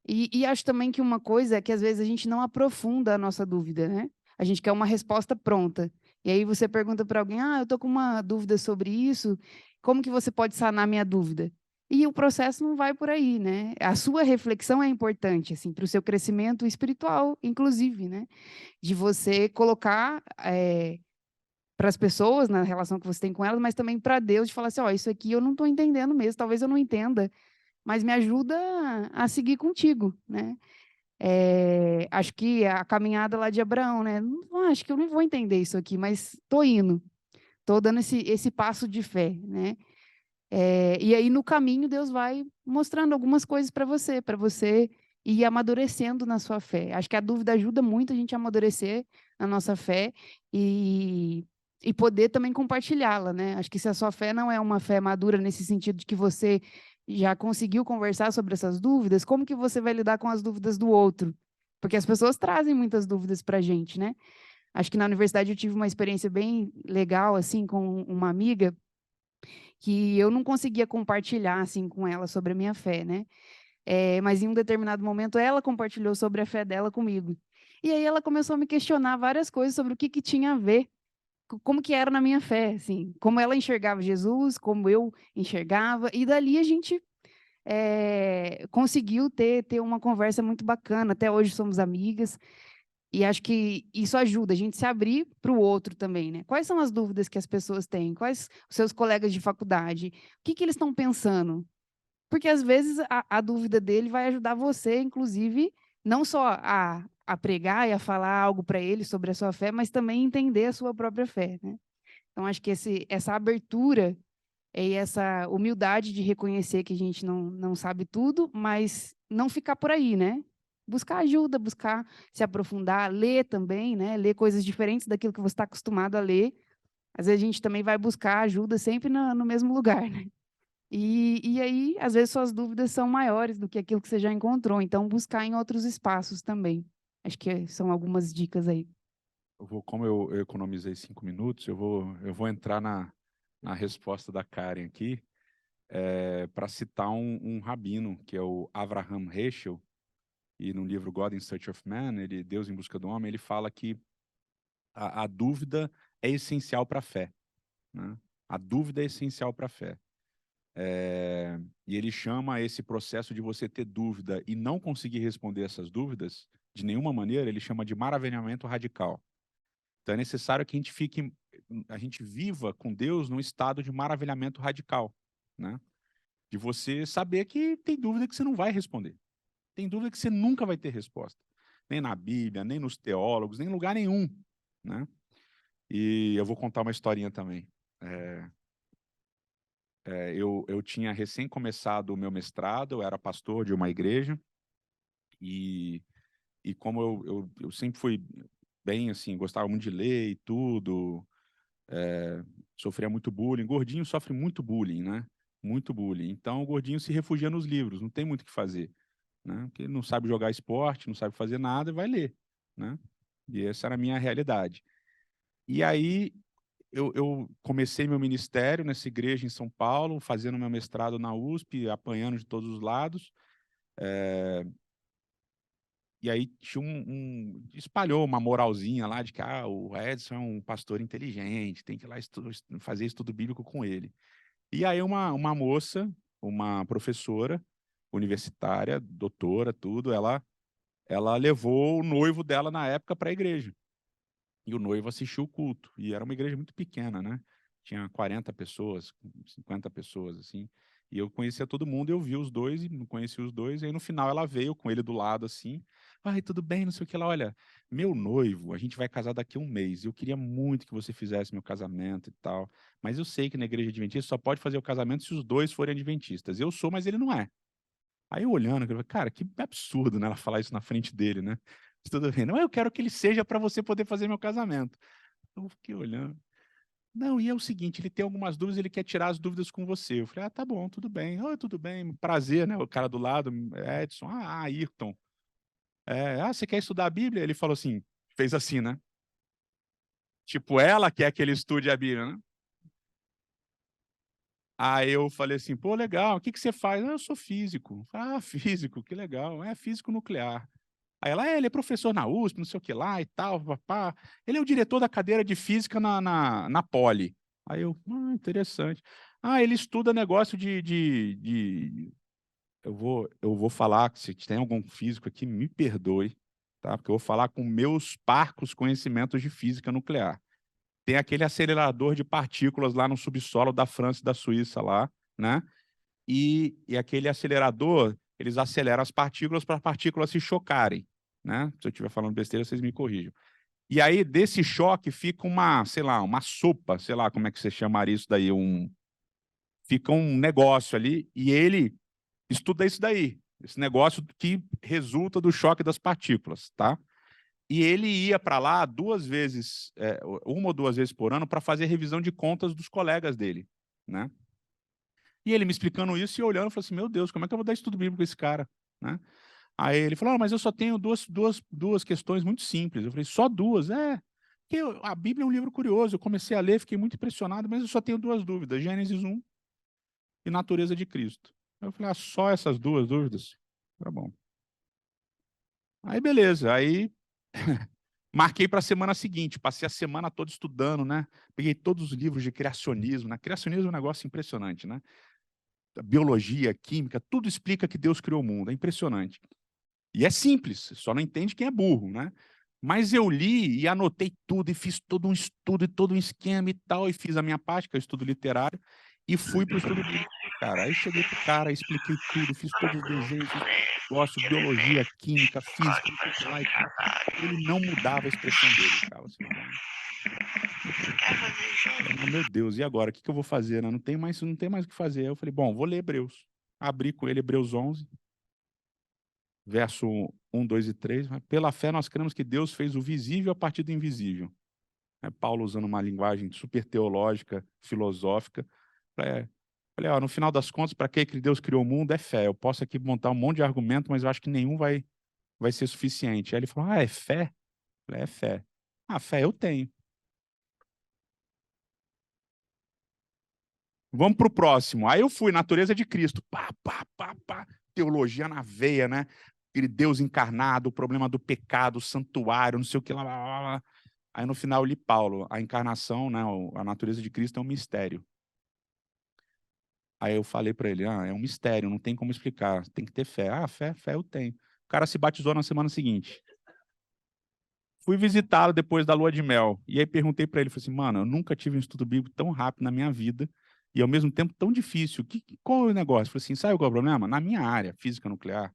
C: E acho também que uma coisa é que, às vezes, a gente não aprofunda a nossa dúvida, né? A gente quer uma resposta pronta. E aí você pergunta para alguém, eu estou com uma dúvida sobre isso, como que você pode sanar minha dúvida? E o processo não vai por aí, né? A sua reflexão é importante, assim, para o seu crescimento espiritual, inclusive, né? De você colocar para as pessoas, na relação que você tem com elas, mas também para Deus, de falar assim, isso aqui eu não estou entendendo mesmo, talvez eu não entenda, mas me ajuda a seguir contigo, né? Acho que a caminhada lá de Abraão, né? Acho que eu não vou entender isso aqui, mas estou indo, estou dando esse passo de fé, né? E aí, no caminho, Deus vai mostrando algumas coisas para você ir amadurecendo na sua fé. Acho que a dúvida ajuda muito a gente a amadurecer na nossa fé e poder também compartilhá-la, né? Acho que se a sua fé não é uma fé madura nesse sentido de que você já conseguiu conversar sobre essas dúvidas, como que você vai lidar com as dúvidas do outro? Porque as pessoas trazem muitas dúvidas para a gente, né? Acho que na universidade eu tive uma experiência bem legal, assim, com uma amiga, que eu não conseguia compartilhar, assim, com ela sobre a minha fé, né? Mas em um determinado momento ela compartilhou sobre a fé dela comigo. E aí ela começou a me questionar várias coisas sobre o que tinha a ver, como que era na minha fé, assim, como ela enxergava Jesus, como eu enxergava, e dali a gente conseguiu ter uma conversa muito bacana. Até hoje somos amigas. E acho que isso ajuda a gente se abrir para o outro também, né? Quais são as dúvidas que as pessoas têm? Quais os seus colegas de faculdade? O que eles estão pensando? Porque às vezes a dúvida dele vai ajudar você, inclusive, não só a pregar e a falar algo para ele sobre a sua fé, mas também entender a sua própria fé, né? Então, acho que essa abertura e essa humildade de reconhecer que a gente não sabe tudo, mas não ficar por aí, né? Buscar ajuda, buscar se aprofundar, ler também, né? Ler coisas diferentes daquilo que você está acostumado a ler. Às vezes a gente também vai buscar ajuda sempre no mesmo lugar, né? E aí, às vezes, suas dúvidas são maiores do que aquilo que você já encontrou. Então, buscar em outros espaços também. Acho que são algumas dicas aí.
D: Como eu economizei 5 minutos, eu vou entrar na resposta da Karen aqui, para citar um rabino, que é o Avraham Heschel, e no livro God in Search of Man, Deus em Busca do Homem, ele fala que a dúvida é essencial para a fé, né? A dúvida é essencial para a fé. E ele chama esse processo de você ter dúvida e não conseguir responder essas dúvidas de nenhuma maneira, ele chama de maravilhamento radical. Então é necessário que a gente viva com Deus num estado de maravilhamento radical, né? De você saber que tem dúvida que você não vai responder. Tem dúvida que você nunca vai ter resposta. Nem na Bíblia, nem nos teólogos, nem em lugar nenhum, né? E eu vou contar uma historinha também. Eu tinha recém começado o meu mestrado, eu era pastor de uma igreja, e como eu sempre fui bem, assim, gostava muito de ler e tudo, sofria muito bullying. Gordinho sofre muito bullying, né? Muito bullying. Então, o gordinho se refugia nos livros, não tem muito o que fazer, né? Porque ele não sabe jogar esporte, não sabe fazer nada, vai ler, né? E essa era a minha realidade. E aí, eu comecei meu ministério nessa igreja em São Paulo, fazendo meu mestrado na USP, apanhando de todos os lados. E aí tinha espalhou uma moralzinha lá de que o Edson é um pastor inteligente, tem que ir lá fazer estudo bíblico com ele. E aí uma moça, uma professora universitária, doutora, tudo, ela levou o noivo dela na época para a igreja. E o noivo assistiu o culto. E era uma igreja muito pequena, né? Tinha 40 pessoas, 50 pessoas, assim. E eu conhecia todo mundo, eu vi os dois e não conhecia os dois. E aí, no final, ela veio com ele do lado, assim. Ai, tudo bem, não sei o que lá. Olha, meu noivo, a gente vai casar daqui a um mês. Eu queria muito que você fizesse meu casamento e tal. Mas eu sei que na igreja adventista só pode fazer o casamento se os dois forem adventistas. Eu sou, mas ele não é. Aí eu olhando, eu falei, cara, que absurdo, né? Ela falar isso na frente dele, né? Tudo bem. Não, eu quero que ele seja para você poder fazer meu casamento. Eu fiquei olhando. Não, e é o seguinte, ele tem algumas dúvidas, ele quer tirar as dúvidas com você. Eu falei, tá bom, tudo bem. Oh, tudo bem, prazer, né? O cara do lado, Edson, Ayrton. Você quer estudar a Bíblia? Ele falou assim, fez assim, né? Tipo, ela quer que ele estude a Bíblia, né? Aí eu falei assim, pô, legal, o que você faz? Eu sou físico. Físico, que legal. É físico nuclear. Aí ela, ele é professor na USP, não sei o que lá e tal, papá. Ele é o diretor da cadeira de física na Poli. Aí eu, interessante. Ele estuda negócio Eu vou falar, se tem algum físico aqui, me perdoe, tá? Porque eu vou falar com meus parcos conhecimentos de física nuclear. Tem aquele acelerador de partículas lá no subsolo da França e da Suíça lá, né? E aquele acelerador, eles aceleram as partículas para as partículas se chocarem, né? Se eu estiver falando besteira, vocês me corrijam. E aí, desse choque, fica sei lá, uma sopa, sei lá como é que você chamaria isso daí, fica um negócio ali, e ele estuda isso daí, esse negócio que resulta do choque das partículas, tá? E ele ia para lá uma ou duas vezes por ano para fazer revisão de contas dos colegas dele, né? E ele me explicando isso e olhando, eu falei assim, meu Deus, como é que eu vou dar estudo bíblico com esse cara, né? Aí ele falou, mas eu só tenho duas questões muito simples. Eu falei, só duas? Porque a Bíblia é um livro curioso, eu comecei a ler, fiquei muito impressionado, mas eu só tenho duas dúvidas, Gênesis 1 e natureza de Cristo. Eu falei, só essas duas dúvidas? Tá bom. Aí beleza, aí marquei para a semana seguinte, passei a semana toda estudando, né? Peguei todos os livros de criacionismo, né? Criacionismo é um negócio impressionante, né? Biologia, química, tudo explica que Deus criou o mundo, é impressionante. E é simples, só não entende quem é burro, né? Mas eu li e anotei tudo, e fiz todo um estudo e todo um esquema e tal, e fiz a minha parte, que é o estudo literário, e fui para o estudo bíblico, cara. Aí cheguei pro cara, expliquei tudo, fiz todos os desenhos, fiz negócio, biologia, química, física, lá e tal. Ele não mudava a expressão dele, cara. Assim, meu Deus, e agora? O que eu vou fazer? Né? Não tem mais o que fazer. Aí eu falei, bom, vou ler Hebreus. Abri com ele Hebreus 11, verso 1, 2 e 3. Pela fé nós cremos que Deus fez o visível a partir do invisível. Paulo usando uma linguagem super teológica, filosófica. Falei, no final das contas, para que Deus criou o mundo é fé. Eu posso aqui montar um monte de argumento, mas eu acho que nenhum vai ser suficiente. Aí ele falou, é fé? Eu falei, é fé. Fé eu tenho. Vamos para o próximo. Aí eu fui, natureza de Cristo. Teologia na veia, né? Aquele Deus encarnado, o problema do pecado, o santuário, não sei o que lá. Aí no final eu li Paulo, a encarnação, né? A natureza de Cristo é um mistério. Aí eu falei para ele, é um mistério, não tem como explicar, tem que ter fé. Fé eu tenho. O cara se batizou na semana seguinte. Fui visitá-lo depois da lua de mel. E aí perguntei para ele, falei assim, mano, eu nunca tive um estudo bíblico tão rápido na minha vida. e, ao mesmo tempo, tão difícil. Qual é o negócio? Eu falei assim, sabe qual é o problema? Na minha área, física nuclear,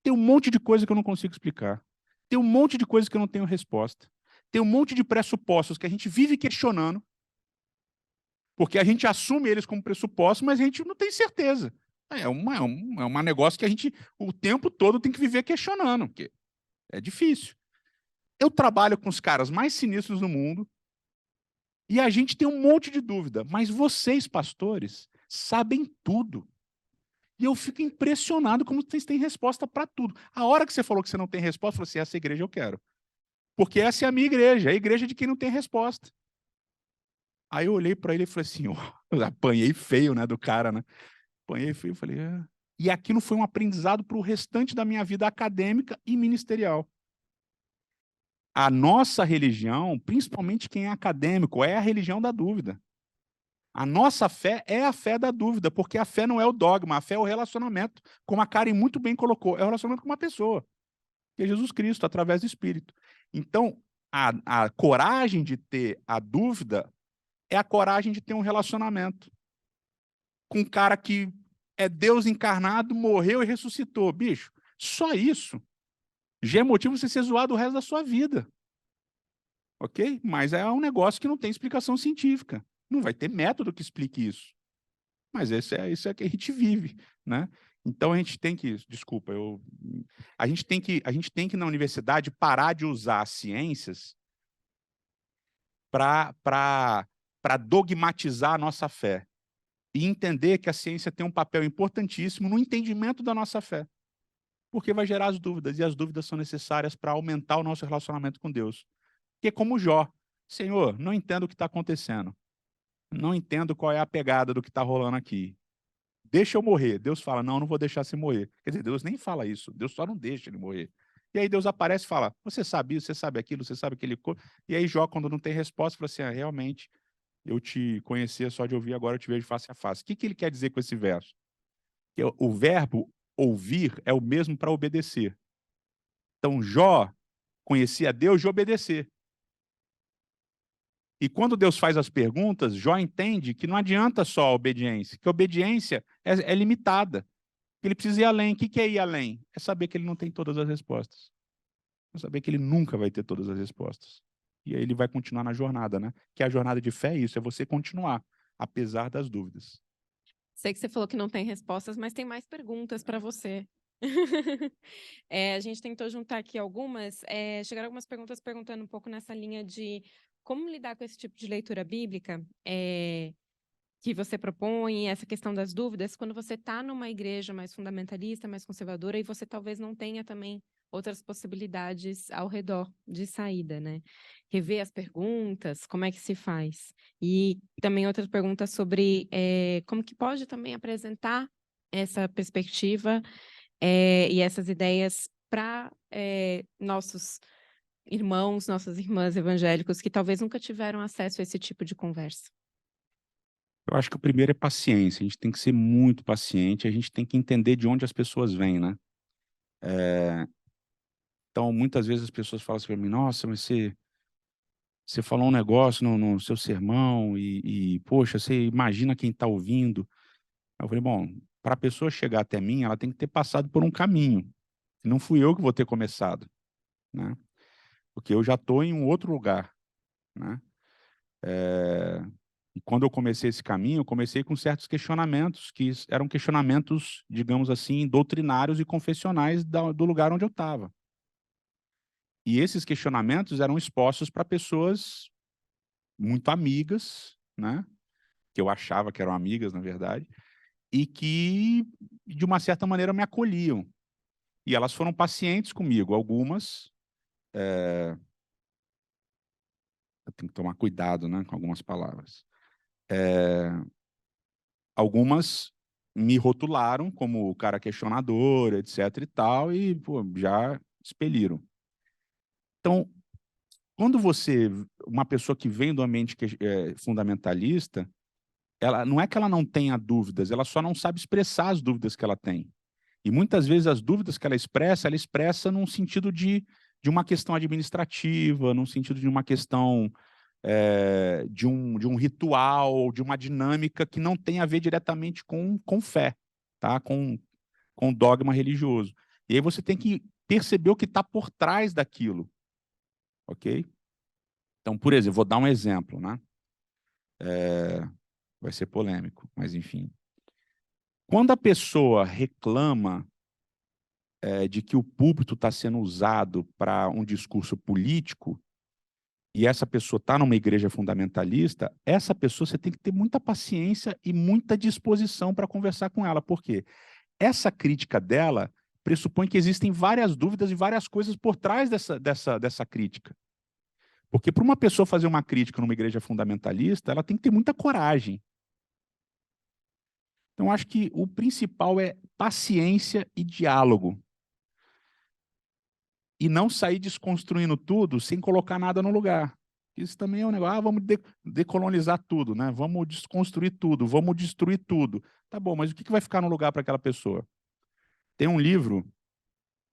D: tem um monte de coisa que eu não consigo explicar. Tem um monte de coisa que eu não tenho resposta. Tem um monte de pressupostos que a gente vive questionando, porque a gente assume eles como pressupostos, mas a gente não tem certeza. É um negócio que a gente, o tempo todo, tem que viver questionando, porque é difícil. Eu trabalho com os caras mais sinistros do mundo e a gente tem um monte de dúvida, mas vocês, pastores, sabem tudo. E eu fico impressionado como vocês têm resposta para tudo. A hora que você falou que você não tem resposta, eu falei assim, essa igreja eu quero. Porque essa é a minha igreja, é a igreja de quem não tem resposta. Aí eu olhei para ele e falei assim, eu apanhei feio, né, do cara, né? Apanhei feio, falei, E aquilo foi um aprendizado para o restante da minha vida acadêmica e ministerial. A nossa religião, principalmente quem é acadêmico, é a religião da dúvida. A nossa fé é a fé da dúvida, porque a fé não é o dogma, a fé é o relacionamento, como a Karen muito bem colocou, é o relacionamento com uma pessoa, que é Jesus Cristo, através do Espírito. Então, a coragem de ter a dúvida é a coragem de ter um relacionamento com um cara que é Deus encarnado, morreu e ressuscitou. Bicho, só isso já é motivo de você ser zoado o resto da sua vida. Ok? Mas é um negócio que não tem explicação científica. Não vai ter método que explique isso. Mas isso é que a gente vive, né? Então a gente tem que, desculpa, a gente tem que na universidade parar de usar as ciências para dogmatizar a nossa fé e entender que a ciência tem um papel importantíssimo no entendimento da nossa fé, porque vai gerar as dúvidas, e as dúvidas são necessárias para aumentar o nosso relacionamento com Deus. Porque como Jó, Senhor, não entendo o que está acontecendo, não entendo qual é a pegada do que está rolando aqui. Deixa eu morrer. Deus fala, não vou deixar você morrer. Quer dizer, Deus nem fala isso, Deus só não deixa ele morrer. E aí Deus aparece e fala, você sabe isso, você sabe aquilo, você sabe aquele... E aí Jó, quando não tem resposta, fala assim, realmente, eu te conhecia só de ouvir, agora eu te vejo face a face. O que ele quer dizer com esse verso? Que o verbo ouvir é o mesmo para obedecer. Então Jó conhecia Deus de obedecer. E quando Deus faz as perguntas, Jó entende que não adianta só a obediência, que a obediência é limitada. Ele precisa ir além. O que é ir além? É saber que ele não tem todas as respostas. É saber que ele nunca vai ter todas as respostas. E aí ele vai continuar na jornada, né? Que a jornada de fé é isso, é você continuar, apesar das dúvidas.
A: Sei que você falou que não tem respostas, mas tem mais perguntas para você. A gente tentou juntar aqui algumas. Chegaram algumas perguntas perguntando um pouco nessa linha de como lidar com esse tipo de leitura bíblica que você propõe, essa questão das dúvidas, quando você está numa igreja mais fundamentalista, mais conservadora, e você talvez não tenha também outras possibilidades ao redor de saída, né? Rever as perguntas, como é que se faz? E também outras perguntas sobre como que pode também apresentar essa perspectiva e essas ideias para nossos irmãos, nossas irmãs evangélicos que talvez nunca tiveram acesso a esse tipo de conversa.
D: Eu acho que o primeiro é paciência. A gente tem que ser muito paciente, a gente tem que entender de onde as pessoas vêm, né? Então, muitas vezes as pessoas falam assim para mim, nossa, mas você falou um negócio no seu sermão poxa, você imagina quem está ouvindo. Eu falei, bom, para a pessoa chegar até mim, ela tem que ter passado por um caminho. Não fui eu que vou ter começado, né? Porque eu já estou em um outro lugar, né? E quando eu comecei esse caminho, eu comecei com certos questionamentos, que eram questionamentos, digamos assim, doutrinários e confessionais do lugar onde eu estava. E esses questionamentos eram expostos para pessoas muito amigas, né? Que eu achava que eram amigas, na verdade, e que, de uma certa maneira, me acolhiam. E elas foram pacientes comigo. Algumas... Eu tenho que tomar cuidado, né, com algumas palavras. Algumas me rotularam como o cara questionador, etc. e tal, e pô, já expeliram. Então, quando uma pessoa que vem do ambiente fundamentalista, ela não é que ela não tenha dúvidas, ela só não sabe expressar as dúvidas que ela tem. E muitas vezes as dúvidas que ela expressa num sentido de uma questão administrativa, num sentido de uma questão de um ritual, de uma dinâmica que não tem a ver diretamente com fé, tá? Com dogma religioso. E aí você tem que perceber o que está por trás daquilo, ok? Então, por exemplo, vou dar um exemplo, né? Vai ser polêmico, mas enfim. Quando a pessoa reclama de que o púlpito está sendo usado para um discurso político, e essa pessoa está numa igreja fundamentalista, essa pessoa você tem que ter muita paciência e muita disposição para conversar com ela. Por quê? Essa crítica dela pressupõe que existem várias dúvidas e várias coisas por trás dessa crítica. Porque para uma pessoa fazer uma crítica numa igreja fundamentalista, ela tem que ter muita coragem. Então, acho que o principal é paciência e diálogo. E não sair desconstruindo tudo sem colocar nada no lugar. Isso também é um negócio, vamos decolonizar tudo, né? Vamos desconstruir tudo, vamos destruir tudo. Tá bom, mas o que vai ficar no lugar para aquela pessoa? Tem um livro,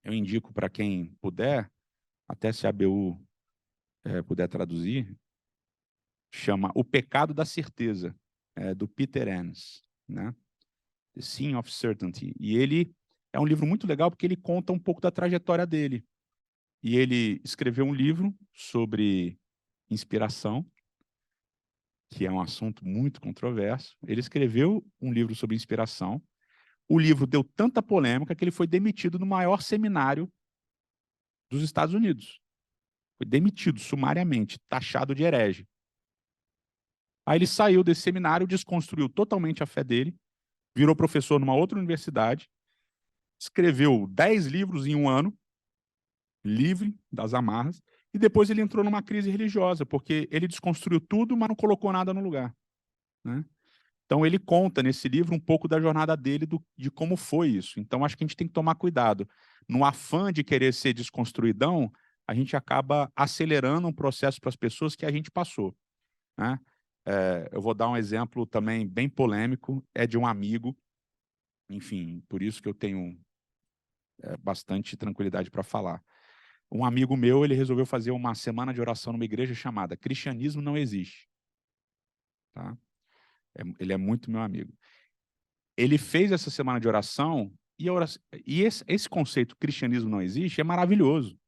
D: eu indico para quem puder, até se a ABU puder traduzir, chama O Pecado da Certeza, do Peter Enns, né? The Sin of Certainty. E ele é um livro muito legal porque ele conta um pouco da trajetória dele. E ele escreveu um livro sobre inspiração, que é um assunto muito controverso. Ele escreveu um livro sobre inspiração. O livro deu tanta polêmica que ele foi demitido no maior seminário dos Estados Unidos. Foi demitido sumariamente, taxado de herege. Aí ele saiu desse seminário, desconstruiu totalmente a fé dele, virou professor numa outra universidade, escreveu 10 livros em um ano, livre das amarras, e depois ele entrou numa crise religiosa, porque ele desconstruiu tudo, mas não colocou nada no lugar, né? Então ele conta nesse livro um pouco da jornada dele, de como foi isso. Então acho que a gente tem que tomar cuidado. No afã de querer ser desconstruidão, a gente acaba acelerando um processo para as pessoas que a gente passou, né? Eu vou dar um exemplo também bem polêmico, é de um amigo, enfim, por isso que eu tenho bastante tranquilidade para falar. Um amigo meu, ele resolveu fazer uma semana de oração numa igreja chamada Cristianismo Não Existe. Tá? Ele é muito meu amigo. Ele fez essa semana de oração e esse conceito cristianismo não existe é maravilhoso.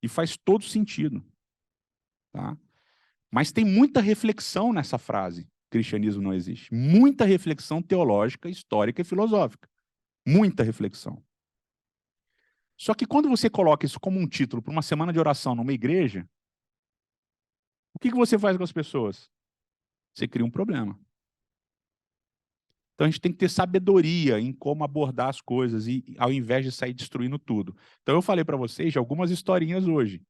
D: E faz todo sentido. Tá? Mas tem muita reflexão nessa frase, cristianismo não existe. Muita reflexão teológica, histórica e filosófica. Muita reflexão. Só que quando você coloca isso como um título para uma semana de oração numa igreja, o que você faz com as pessoas? Você cria um problema. Então a gente tem que ter sabedoria em como abordar as coisas, e ao invés de sair destruindo tudo. Então eu falei para vocês de algumas historinhas hoje,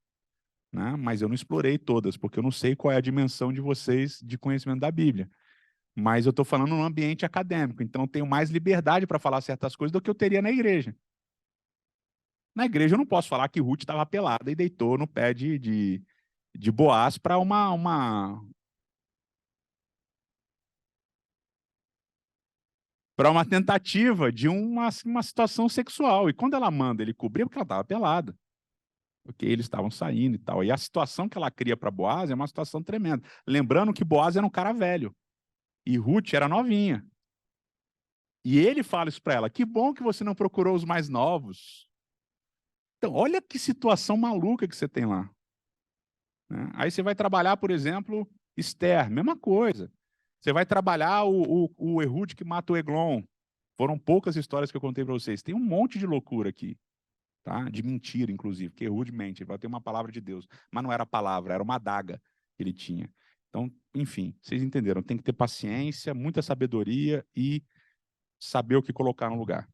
D: né? Mas eu não explorei todas, porque eu não sei qual é a dimensão de vocês de conhecimento da Bíblia. Mas eu estou falando num ambiente acadêmico, então eu tenho mais liberdade para falar certas coisas do que eu teria na igreja. Na igreja eu não posso falar que Ruth estava pelada e deitou no pé de Boaz para uma tentativa de uma situação sexual. E quando ela manda ele cobrir, é porque ela estava pelada. Porque eles estavam saindo e tal. E a situação que ela cria para Boaz é uma situação tremenda. Lembrando que Boaz era um cara velho. E Ruth era novinha. E ele fala isso para ela: que bom que você não procurou os mais novos. Então, olha que situação maluca que você tem lá. Né? Aí você vai trabalhar, por exemplo, Esther, mesma coisa. Você vai trabalhar o Ehud que mata o Eglon. Foram poucas histórias que eu contei para vocês. Tem um monte de loucura aqui, tá? De mentira, inclusive, porque Ehud mente, ele vai ter uma palavra de Deus. Mas não era palavra, era uma adaga que ele tinha. Então, enfim, vocês entenderam. Tem que ter paciência, muita sabedoria e saber o que colocar no lugar.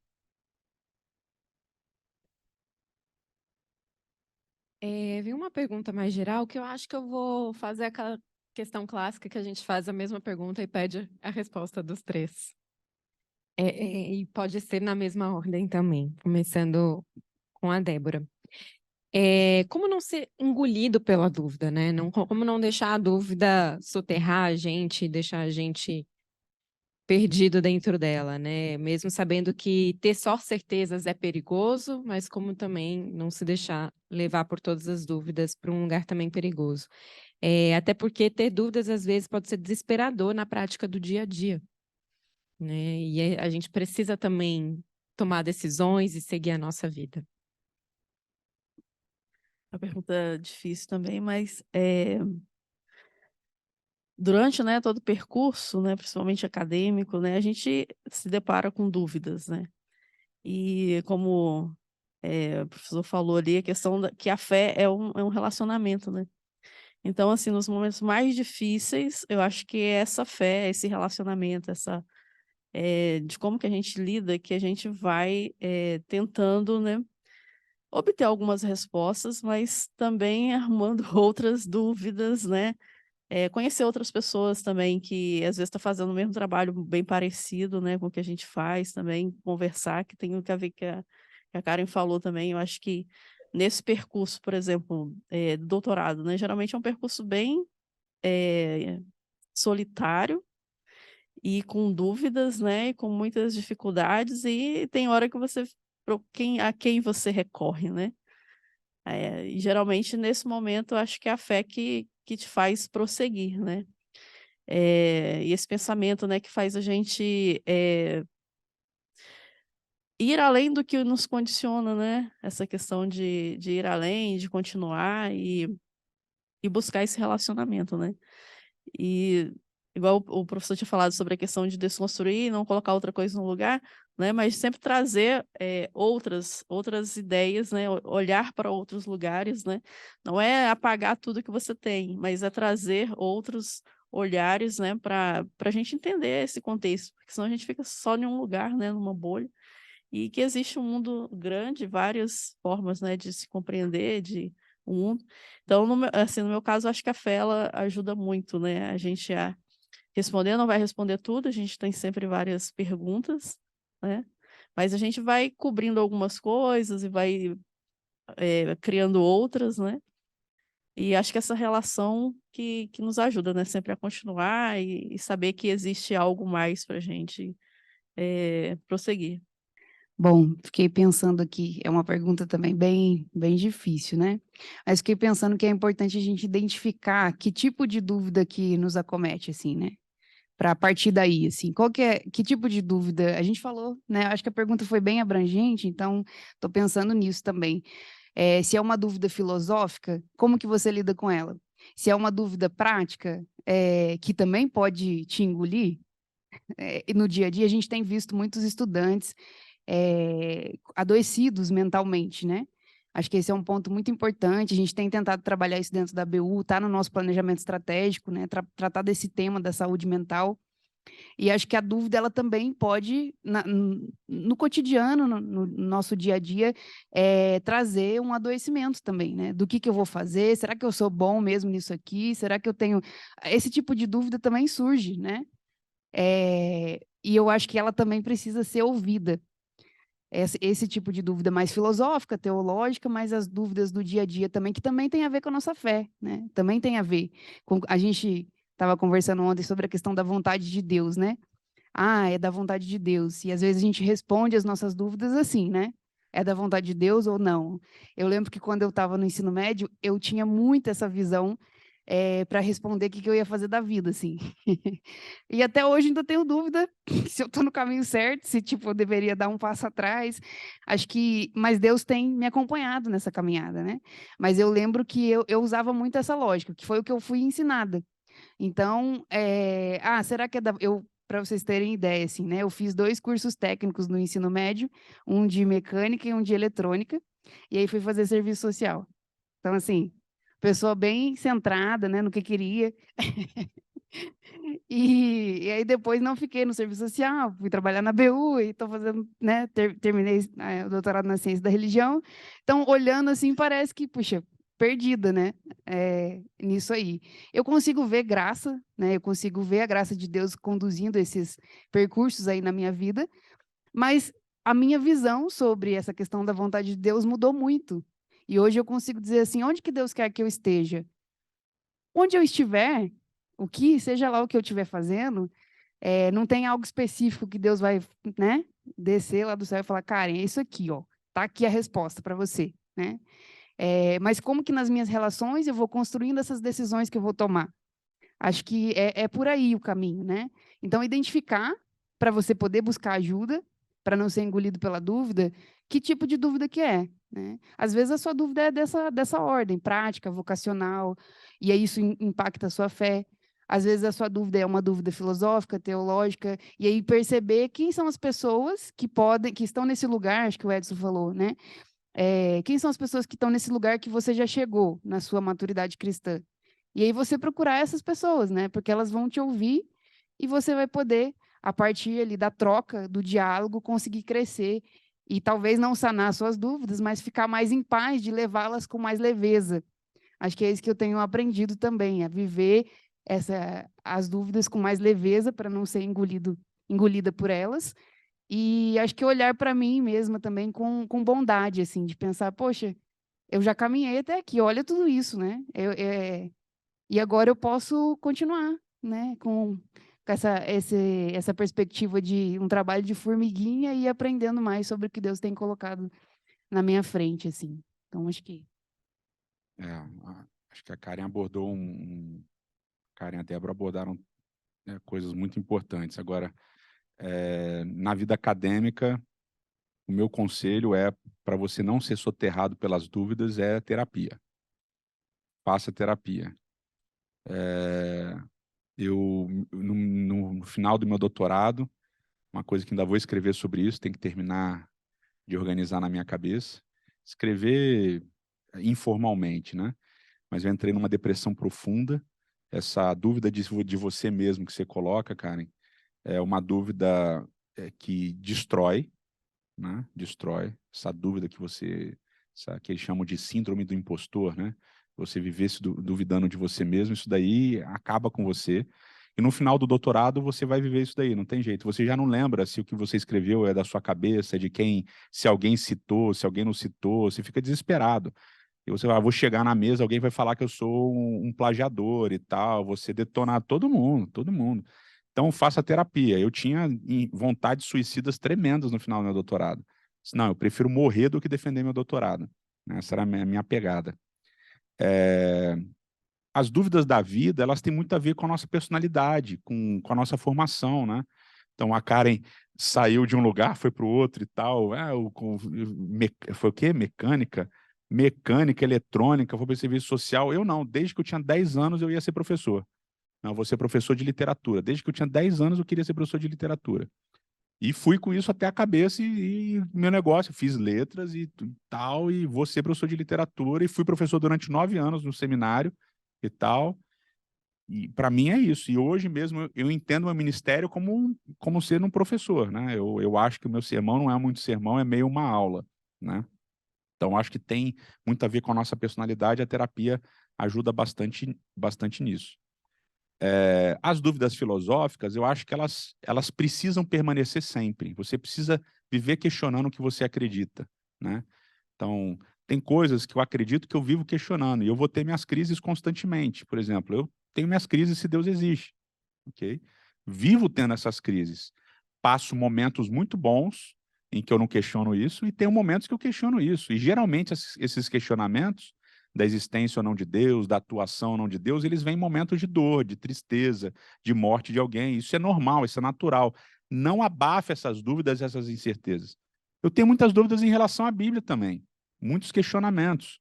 A: Vem uma pergunta mais geral que eu acho que eu vou fazer aquela questão clássica que a gente faz a mesma pergunta e pede a resposta dos três. E pode ser na mesma ordem também, começando com a Débora. Como não ser engolido pela dúvida, né? Como não deixar a dúvida soterrar a gente, deixar a gente perdido dentro dela, né? Mesmo sabendo que ter só certezas é perigoso, mas como também não se deixar levar por todas as dúvidas para um lugar também perigoso. Até porque ter dúvidas às vezes pode ser desesperador na prática do dia a dia, né? E a gente precisa também tomar decisões e seguir a nossa vida.
B: A pergunta é difícil também, mas durante, né, todo o percurso, né, principalmente acadêmico, né, a gente se depara com dúvidas, né? E como o professor falou ali, a questão que a fé é um relacionamento, né? Então, assim, nos momentos mais difíceis, eu acho que é essa fé, esse relacionamento, de como que a gente lida, que a gente vai tentando, né, obter algumas respostas, mas também arrumando outras dúvidas, né? Conhecer outras pessoas também que às vezes está fazendo o mesmo trabalho bem parecido, né, com o que a gente faz também, conversar, que tem a ver que a Karen falou também. Eu acho que nesse percurso, por exemplo, do doutorado, né, geralmente é um percurso bem solitário e com dúvidas, né, e com muitas dificuldades, e tem hora que a quem você recorre, né? E geralmente nesse momento eu acho que é a fé que te faz prosseguir, né? E esse pensamento, né, que faz a gente ir além do que nos condiciona, né? Essa questão de ir além, de continuar e buscar esse relacionamento, né? E igual o professor tinha falado sobre a questão de desconstruir, não colocar outra coisa no lugar, né? Mas sempre trazer outras ideias, né? Olhar para outros lugares, né? Não é apagar tudo que você tem, mas é trazer outros olhares, né? Para a gente entender esse contexto, porque senão a gente fica só em um lugar, né? Numa bolha. E que existe um mundo grande, várias formas, né, de se compreender, de um mundo. Então, assim, no meu caso, acho que a fé, ela ajuda muito, né, a gente a responder, não vai responder tudo, a gente tem sempre várias perguntas, né, mas a gente vai cobrindo algumas coisas e vai criando outras, né, e acho que essa relação que nos ajuda, né, sempre a continuar e saber que existe algo mais para a gente prosseguir.
C: Bom, fiquei pensando aqui, é uma pergunta também bem difícil, né? Mas fiquei pensando que é importante a gente identificar que tipo de dúvida que nos acomete, assim, né? Para partir daí, assim, que tipo de dúvida? A gente falou, né? Acho que a pergunta foi bem abrangente, então estou pensando nisso também. Se é uma dúvida filosófica, como que você lida com ela? Se é uma dúvida prática, que também pode te engolir, e no dia a dia a gente tem visto muitos estudantes adoecidos mentalmente, né? Acho que esse é um ponto muito importante. A gente tem tentado trabalhar isso dentro da ABU, está no nosso planejamento estratégico, né? Tratar desse tema da saúde mental. E acho que a dúvida ela também pode, no cotidiano, no nosso dia a dia, trazer um adoecimento também, né? Do que eu vou fazer? Será que eu sou bom mesmo nisso aqui? Será que eu tenho... Esse tipo de dúvida também surge, né? E eu acho que ela também precisa ser ouvida. Esse tipo de dúvida mais filosófica, teológica, mas as dúvidas do dia a dia também, que também tem a ver com a nossa fé, né? Também tem a ver com... A gente estava conversando ontem sobre a questão da vontade de Deus, né? Ah, é da vontade de Deus. E às vezes a gente responde as nossas dúvidas assim, né? É da vontade de Deus ou não? Eu lembro que quando eu estava no ensino médio, eu tinha muito essa visão para responder o que eu ia fazer da vida, assim. E até hoje ainda tenho dúvida se eu estou no caminho certo, se tipo eu deveria dar um passo atrás. Acho que, mas Deus tem me acompanhado nessa caminhada, né? Mas eu lembro que eu usava muito essa lógica, que foi o que eu fui ensinada. Então, será que é para vocês terem ideia, assim, né? Eu fiz 2 cursos técnicos no ensino médio, um de mecânica e um de eletrônica, e aí fui fazer serviço social. Então, assim, pessoa bem centrada, né, no que queria. E aí depois não fiquei no serviço social, fui trabalhar na BU e estou fazendo, né, terminei o doutorado na ciência da religião. Então, olhando assim, parece que, puxa, perdida, né, nisso aí. Eu consigo ver graça, né, eu consigo ver a graça de Deus conduzindo esses percursos aí na minha vida, mas a minha visão sobre essa questão da vontade de Deus mudou muito. E hoje eu consigo dizer assim, onde que Deus quer que eu esteja? Onde eu estiver, seja lá o que eu estiver fazendo, não tem algo específico que Deus vai, né, descer lá do céu e falar, Karen, é isso aqui, ó, tá aqui a resposta para você, né? Mas como que nas minhas relações eu vou construindo essas decisões que eu vou tomar? Acho que é por aí o caminho, né? Então, identificar, para você poder buscar ajuda, para não ser engolido pela dúvida, que tipo de dúvida que é, né? Às vezes a sua dúvida é dessa ordem, prática, vocacional, e aí isso impacta a sua fé. Às vezes a sua dúvida é uma dúvida filosófica, teológica, e aí perceber quem são as pessoas que estão nesse lugar, acho que o Edson falou, né? Quem são as pessoas que estão nesse lugar que você já chegou na sua maturidade cristã? E aí você procurar essas pessoas, né? Porque elas vão te ouvir e você vai poder, a partir ali da troca, do diálogo, conseguir crescer e talvez não sanar suas dúvidas, mas ficar mais em paz de levá-las com mais leveza. Acho que é isso que eu tenho aprendido também, a viver as dúvidas com mais leveza para não ser engolida por elas. E acho que olhar para mim mesma também com bondade, assim, de pensar, poxa, eu já caminhei até aqui, olha tudo isso, né? E agora eu posso continuar, né? Com essa perspectiva de um trabalho de formiguinha e aprendendo mais sobre o que Deus tem colocado na minha frente, assim. Então, acho que...
D: Acho que a Karen abordou Karen e a Débora abordaram, né, coisas muito importantes. Agora, na vida acadêmica, o meu conselho para você não ser soterrado pelas dúvidas, é terapia. Faça terapia. No final do meu doutorado, uma coisa que ainda vou escrever sobre isso, tem que terminar de organizar na minha cabeça, escrever informalmente, né? Mas eu entrei numa depressão profunda. Essa dúvida de você mesmo que você coloca, Karen, é uma dúvida que destrói, né? Destrói essa dúvida que eles chamam de síndrome do impostor, né? Você viver se duvidando de você mesmo, isso daí acaba com você. E no final do doutorado você vai viver isso daí, não tem jeito. Você já não lembra se o que você escreveu é da sua cabeça, é de quem, se alguém citou, se alguém não citou, você fica desesperado. E você vai, vou chegar na mesa, alguém vai falar que eu sou um plagiador e tal, você detonar todo mundo, todo mundo. Então, faça terapia. Eu tinha vontades suicidas tremendas no final do meu doutorado. Não, eu prefiro morrer do que defender meu doutorado. Essa era a minha pegada. As dúvidas da vida, elas têm muito a ver com a nossa personalidade, com a nossa formação, né? Então, a Karen saiu de um lugar, foi para o outro e tal. Foi o quê? Mecânica, eletrônica, foi para serviço social. Eu não. Desde que eu tinha 10 anos, eu ia ser professor. Não, vou ser professor de literatura. Desde que eu tinha 10 anos, eu queria ser professor de literatura. E fui com isso até a cabeça e meu negócio. Fiz letras e tal, e vou ser professor de literatura. E fui professor durante 9 anos no seminário e tal. E para mim é isso. E hoje mesmo eu entendo o meu ministério como ser um professor, né? Eu acho que o meu sermão não é muito sermão, é meio uma aula, né? Então acho que tem muito a ver com a nossa personalidade. A terapia ajuda bastante nisso. As dúvidas filosóficas, eu acho que elas precisam permanecer sempre. Você precisa viver questionando o que você acredita, né? Então, tem coisas que eu acredito que eu vivo questionando, e eu vou ter minhas crises constantemente. Por exemplo, eu tenho minhas crises se Deus existe, ok? Vivo tendo essas crises. Passo momentos muito bons em que eu não questiono isso, e tenho momentos que eu questiono isso. E, geralmente, esses questionamentos da existência ou não de Deus, da atuação ou não de Deus, eles vêm em momentos de dor, de tristeza, de morte de alguém. Isso é normal, isso é natural. Não abafe essas dúvidas, essas incertezas. Eu tenho muitas dúvidas em relação à Bíblia também, muitos questionamentos.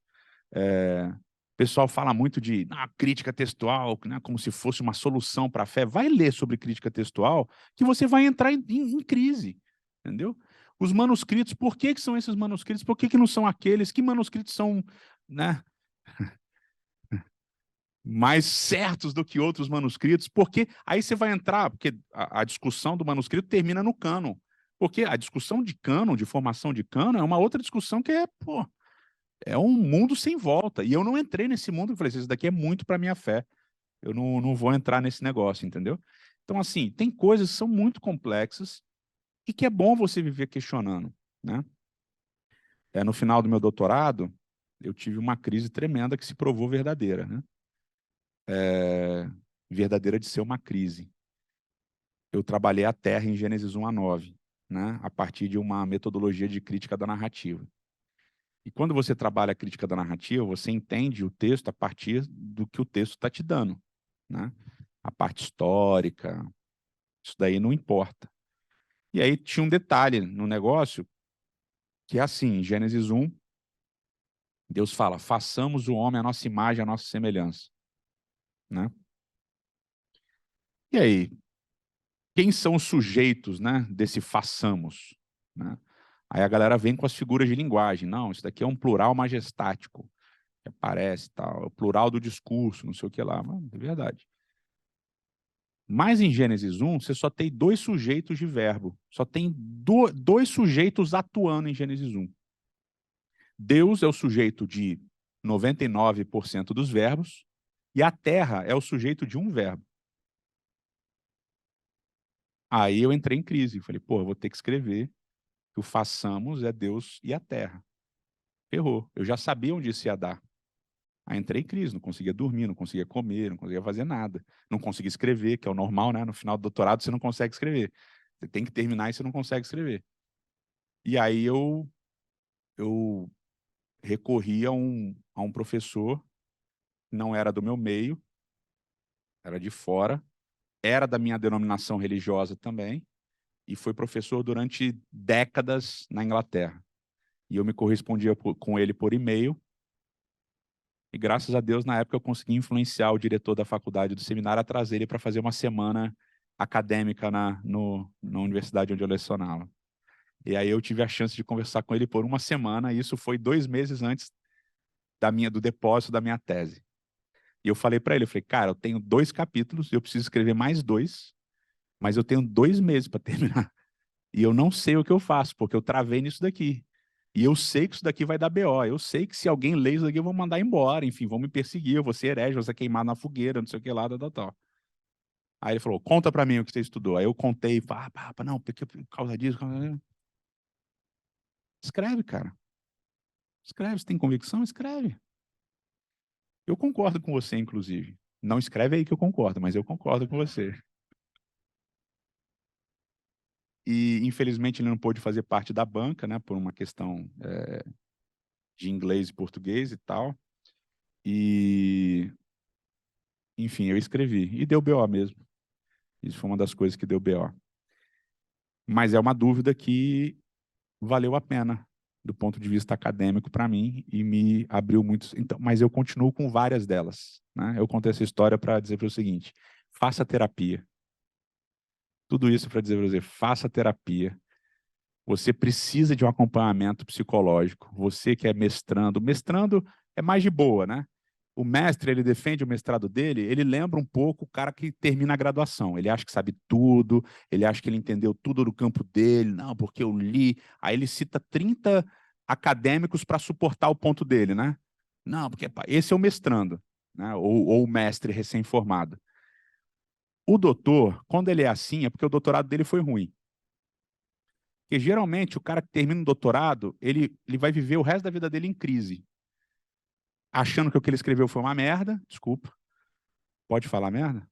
D: O pessoal fala muito de crítica textual, né, como se fosse uma solução para a fé. Vai ler sobre crítica textual que você vai entrar em crise, entendeu? Os manuscritos, por que são esses manuscritos? Por que não são aqueles? Que manuscritos são, né, mais certos do que outros manuscritos? Porque aí você vai entrar, porque a discussão do manuscrito termina no cânon. Porque a discussão de cânon, de formação de cânon, é uma outra discussão que é um mundo sem volta. E eu não entrei nesse mundo, eu falei, isso daqui é muito para minha fé. Eu não vou entrar nesse negócio, entendeu? Então, assim, tem coisas que são muito complexas e que é bom você viver questionando, né? No final do meu doutorado, eu tive uma crise tremenda que se provou verdadeira, né? Verdadeira de ser uma crise. eu trabalhei a Terra em Gênesis 1 a 9, né? A partir de uma metodologia de crítica da narrativa. E quando você trabalha a crítica da narrativa, você entende o texto a partir do que o texto está te dando, né? A parte histórica, isso daí não importa. E aí tinha um detalhe no negócio, que é assim, em Gênesis 1, Deus fala, façamos o homem à nossa imagem, à nossa semelhança, né? E aí, quem são os sujeitos, né, desse façamos, né? Aí a galera vem com as figuras de linguagem. Não, isso daqui é um plural majestático, que aparece, tal, é o plural do discurso, não sei o que lá, mas é verdade. Mas em Gênesis 1, você só tem 2 sujeitos de verbo. Só tem dois sujeitos atuando em Gênesis 1. Deus é o sujeito de 99% dos verbos e a terra é o sujeito de um verbo. Aí eu entrei em crise. Falei, pô, eu vou ter que escrever que o façamos é Deus e a terra. Ferrou. Eu já sabia onde isso ia dar. Aí entrei em crise, não conseguia dormir, não conseguia comer, não conseguia fazer nada. Não conseguia escrever, que é o normal, né? No final do doutorado você não consegue escrever. Você tem que terminar e você não consegue escrever. E aí eu recorri a um professor, não era do meu meio, era de fora, era da minha denominação religiosa também, e foi professor durante décadas na Inglaterra. E eu me correspondia com ele por e-mail, e graças a Deus, na época, eu consegui influenciar o diretor da faculdade do seminário a trazer ele para fazer uma semana acadêmica na universidade onde eu lecionava. E aí eu tive a chance de conversar com ele por uma semana, e isso foi 2 meses antes do depósito da minha tese. E eu falei para ele, eu falei, cara, eu tenho 2 capítulos, eu preciso escrever mais 2, mas eu tenho 2 meses para terminar. E eu não sei o que eu faço, porque eu travei nisso daqui. E eu sei que isso daqui vai dar BO. Eu sei que se alguém ler isso daqui, eu vou mandar embora. Enfim, vão me perseguir, eu vou ser herege, vou ser queimado na fogueira, não sei o que lá, tal. Aí ele falou, conta para mim o que você estudou. Aí eu contei, não, porque por causa disso. Escreve, cara. Escreve, você tem convicção? Escreve. Eu concordo com você, inclusive. Não escreve aí que eu concordo, mas eu concordo com você. E, infelizmente, ele não pôde fazer parte da banca, né, por uma questão de inglês e português e tal. E, enfim, eu escrevi. E deu BO mesmo. Isso foi uma das coisas que deu BO. Mas é uma dúvida que valeu a pena, do ponto de vista acadêmico, para mim, e me abriu muitos. Então, mas eu continuo com várias delas, né? Eu contei essa história para dizer para o seguinte: faça terapia. Tudo isso para dizer para você, faça terapia. Você precisa de um acompanhamento psicológico. Você que é mestrando é mais de boa, né? O mestre, ele defende o mestrado dele, ele lembra um pouco o cara que termina a graduação. Ele acha que sabe tudo, ele acha que ele entendeu tudo do campo dele, não, porque eu li. Aí ele cita 30 acadêmicos para suportar o ponto dele, né? Não, porque esse é o mestrando, né? Ou o mestre recém-formado. O doutor, quando ele é assim, é porque o doutorado dele foi ruim. Porque geralmente o cara que termina um doutorado, ele vai viver o resto da vida dele em crise. Achando que o que ele escreveu foi uma merda, desculpa. Pode falar merda?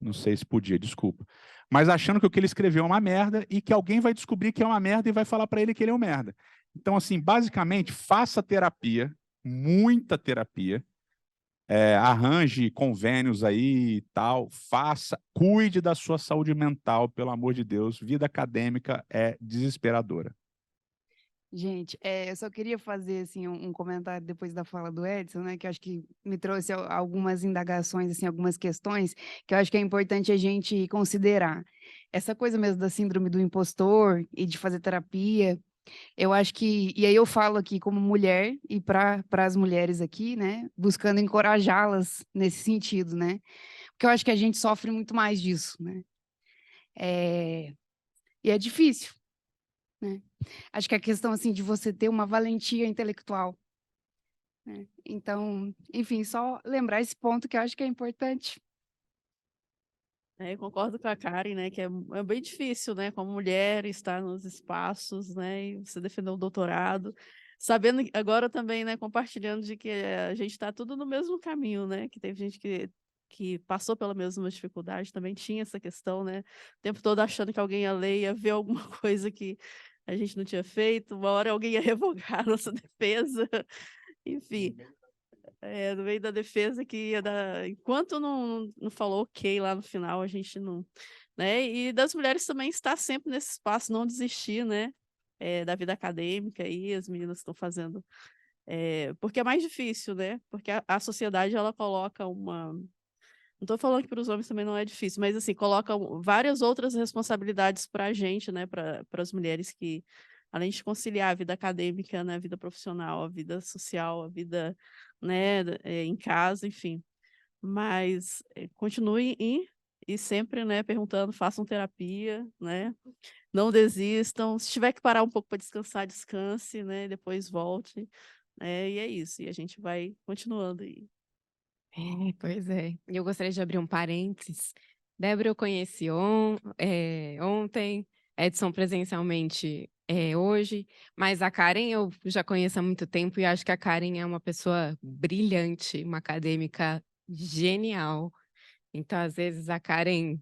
D: Não sei se podia, desculpa. Mas achando que o que ele escreveu é uma merda e que alguém vai descobrir que é uma merda e vai falar para ele que ele é um merda. Então, assim, basicamente, faça terapia, muita terapia, arranje convênios aí e tal, faça, cuide da sua saúde mental, pelo amor de Deus. Vida acadêmica é desesperadora.
C: Gente, eu só queria fazer assim um comentário depois da fala do Edson, né, que eu acho que me trouxe algumas indagações, assim, algumas questões que eu acho que é importante a gente considerar. Essa coisa mesmo da síndrome do impostor e de fazer terapia, eu acho que, e aí eu falo aqui como mulher e para as mulheres aqui, né, buscando encorajá-las nesse sentido, né, porque eu acho que a gente sofre muito mais disso, né, e é difícil, né? Acho que a questão assim de você ter uma valentia intelectual, né? Então, enfim, só lembrar esse ponto que eu acho que é importante.
B: Eu concordo com a Karen, né, que é bem difícil, né, como mulher, estar nos espaços, né, e você defender um doutorado, sabendo agora também, né, compartilhando de que a gente está tudo no mesmo caminho, né, que teve gente que que passou pela mesma dificuldade também tinha essa questão, né? O tempo todo achando que alguém ia ler, ia ver alguma coisa que a gente não tinha feito, uma hora alguém ia revogar a nossa defesa, enfim, no meio da defesa que ia dar. Enquanto não falou ok lá no final, a gente não. Né? E das mulheres também estar sempre nesse espaço, não desistir, né? Da vida acadêmica aí, as meninas estão fazendo. Porque é mais difícil, né? Porque a sociedade ela coloca uma. Não estou falando que para os homens também não é difícil, mas assim, coloca várias outras responsabilidades para a gente, né? Para as mulheres que, além de conciliar a vida acadêmica, né? A vida profissional, a vida social, a vida, né? Em casa, enfim. Mas continue e sempre, né? Perguntando, façam terapia, né? Não desistam. Se tiver que parar um pouco para descansar, descanse, né? Depois volte. E é isso. E a gente vai continuando aí.
A: Pois é. E eu gostaria de abrir um parênteses. Débora eu conheci ontem, Edson presencialmente hoje, mas a Karen eu já conheço há muito tempo e acho que a Karen é uma pessoa brilhante, uma acadêmica genial. Então, às vezes, a Karen,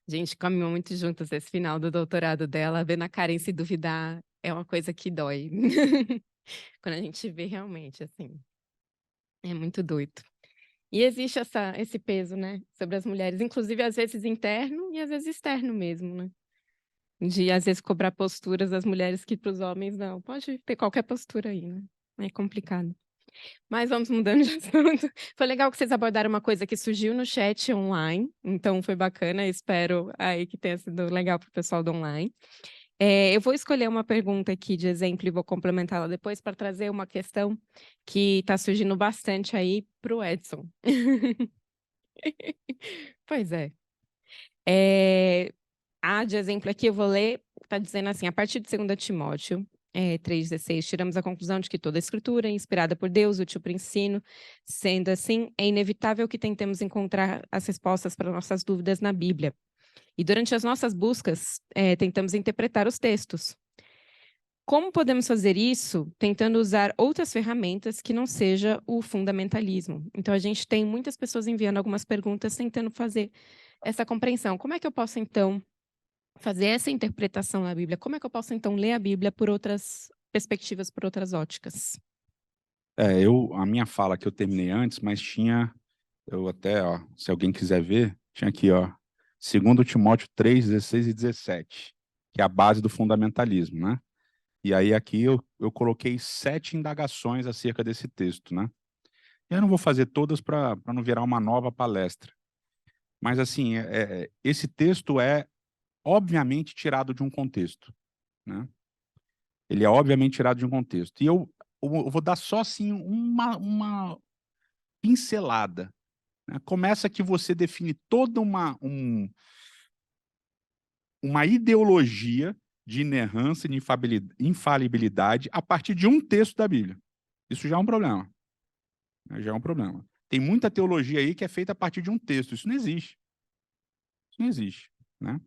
A: a gente caminhou muito juntas esse final do doutorado dela, vendo a Karen se duvidar é uma coisa que dói. Quando a gente vê realmente, assim, é muito doido. E existe esse peso, né, sobre as mulheres, inclusive às vezes interno e às vezes externo mesmo, né? De às vezes cobrar posturas das mulheres que para os homens não, pode ter qualquer postura aí, né? É complicado. Mas vamos mudando de assunto. Foi legal que vocês abordaram uma coisa que surgiu no chat online, então foi bacana, espero aí que tenha sido legal para o pessoal do online. Eu vou escolher uma pergunta aqui de exemplo e vou complementá-la depois para trazer uma questão que está surgindo bastante aí para o Edson. Pois é. De exemplo aqui, eu vou ler, está dizendo assim, a partir de 2 Timóteo 3,16, tiramos a conclusão de que toda a escritura é inspirada por Deus, útil para o ensino. Sendo assim, é inevitável que tentemos encontrar as respostas para nossas dúvidas na Bíblia. E durante as nossas buscas, tentamos interpretar os textos. Como podemos fazer isso tentando usar outras ferramentas que não seja o fundamentalismo? Então, a gente tem muitas pessoas enviando algumas perguntas tentando fazer essa compreensão. Como é que eu posso, então, fazer essa interpretação na Bíblia? Como é que eu posso, então, ler a Bíblia por outras perspectivas, por outras óticas?
D: A minha fala que eu terminei antes, mas eu até, se alguém quiser ver, tinha aqui, 2 Timóteo 3, 16 e 17, que é a base do fundamentalismo, né? E aí aqui eu coloquei 7 indagações acerca desse texto, né? Eu não vou fazer todas para não virar uma nova palestra. Mas, assim, esse texto é obviamente tirado de um contexto, né? Ele é obviamente tirado de um contexto. E eu vou dar só, assim, uma pincelada, né? Começa que você define toda uma ideologia de inerrância, de infalibilidade a partir de um texto da Bíblia. Isso já é um problema. Já é um problema. Tem muita teologia aí que é feita a partir de um texto. Isso não existe. Isso não existe, né?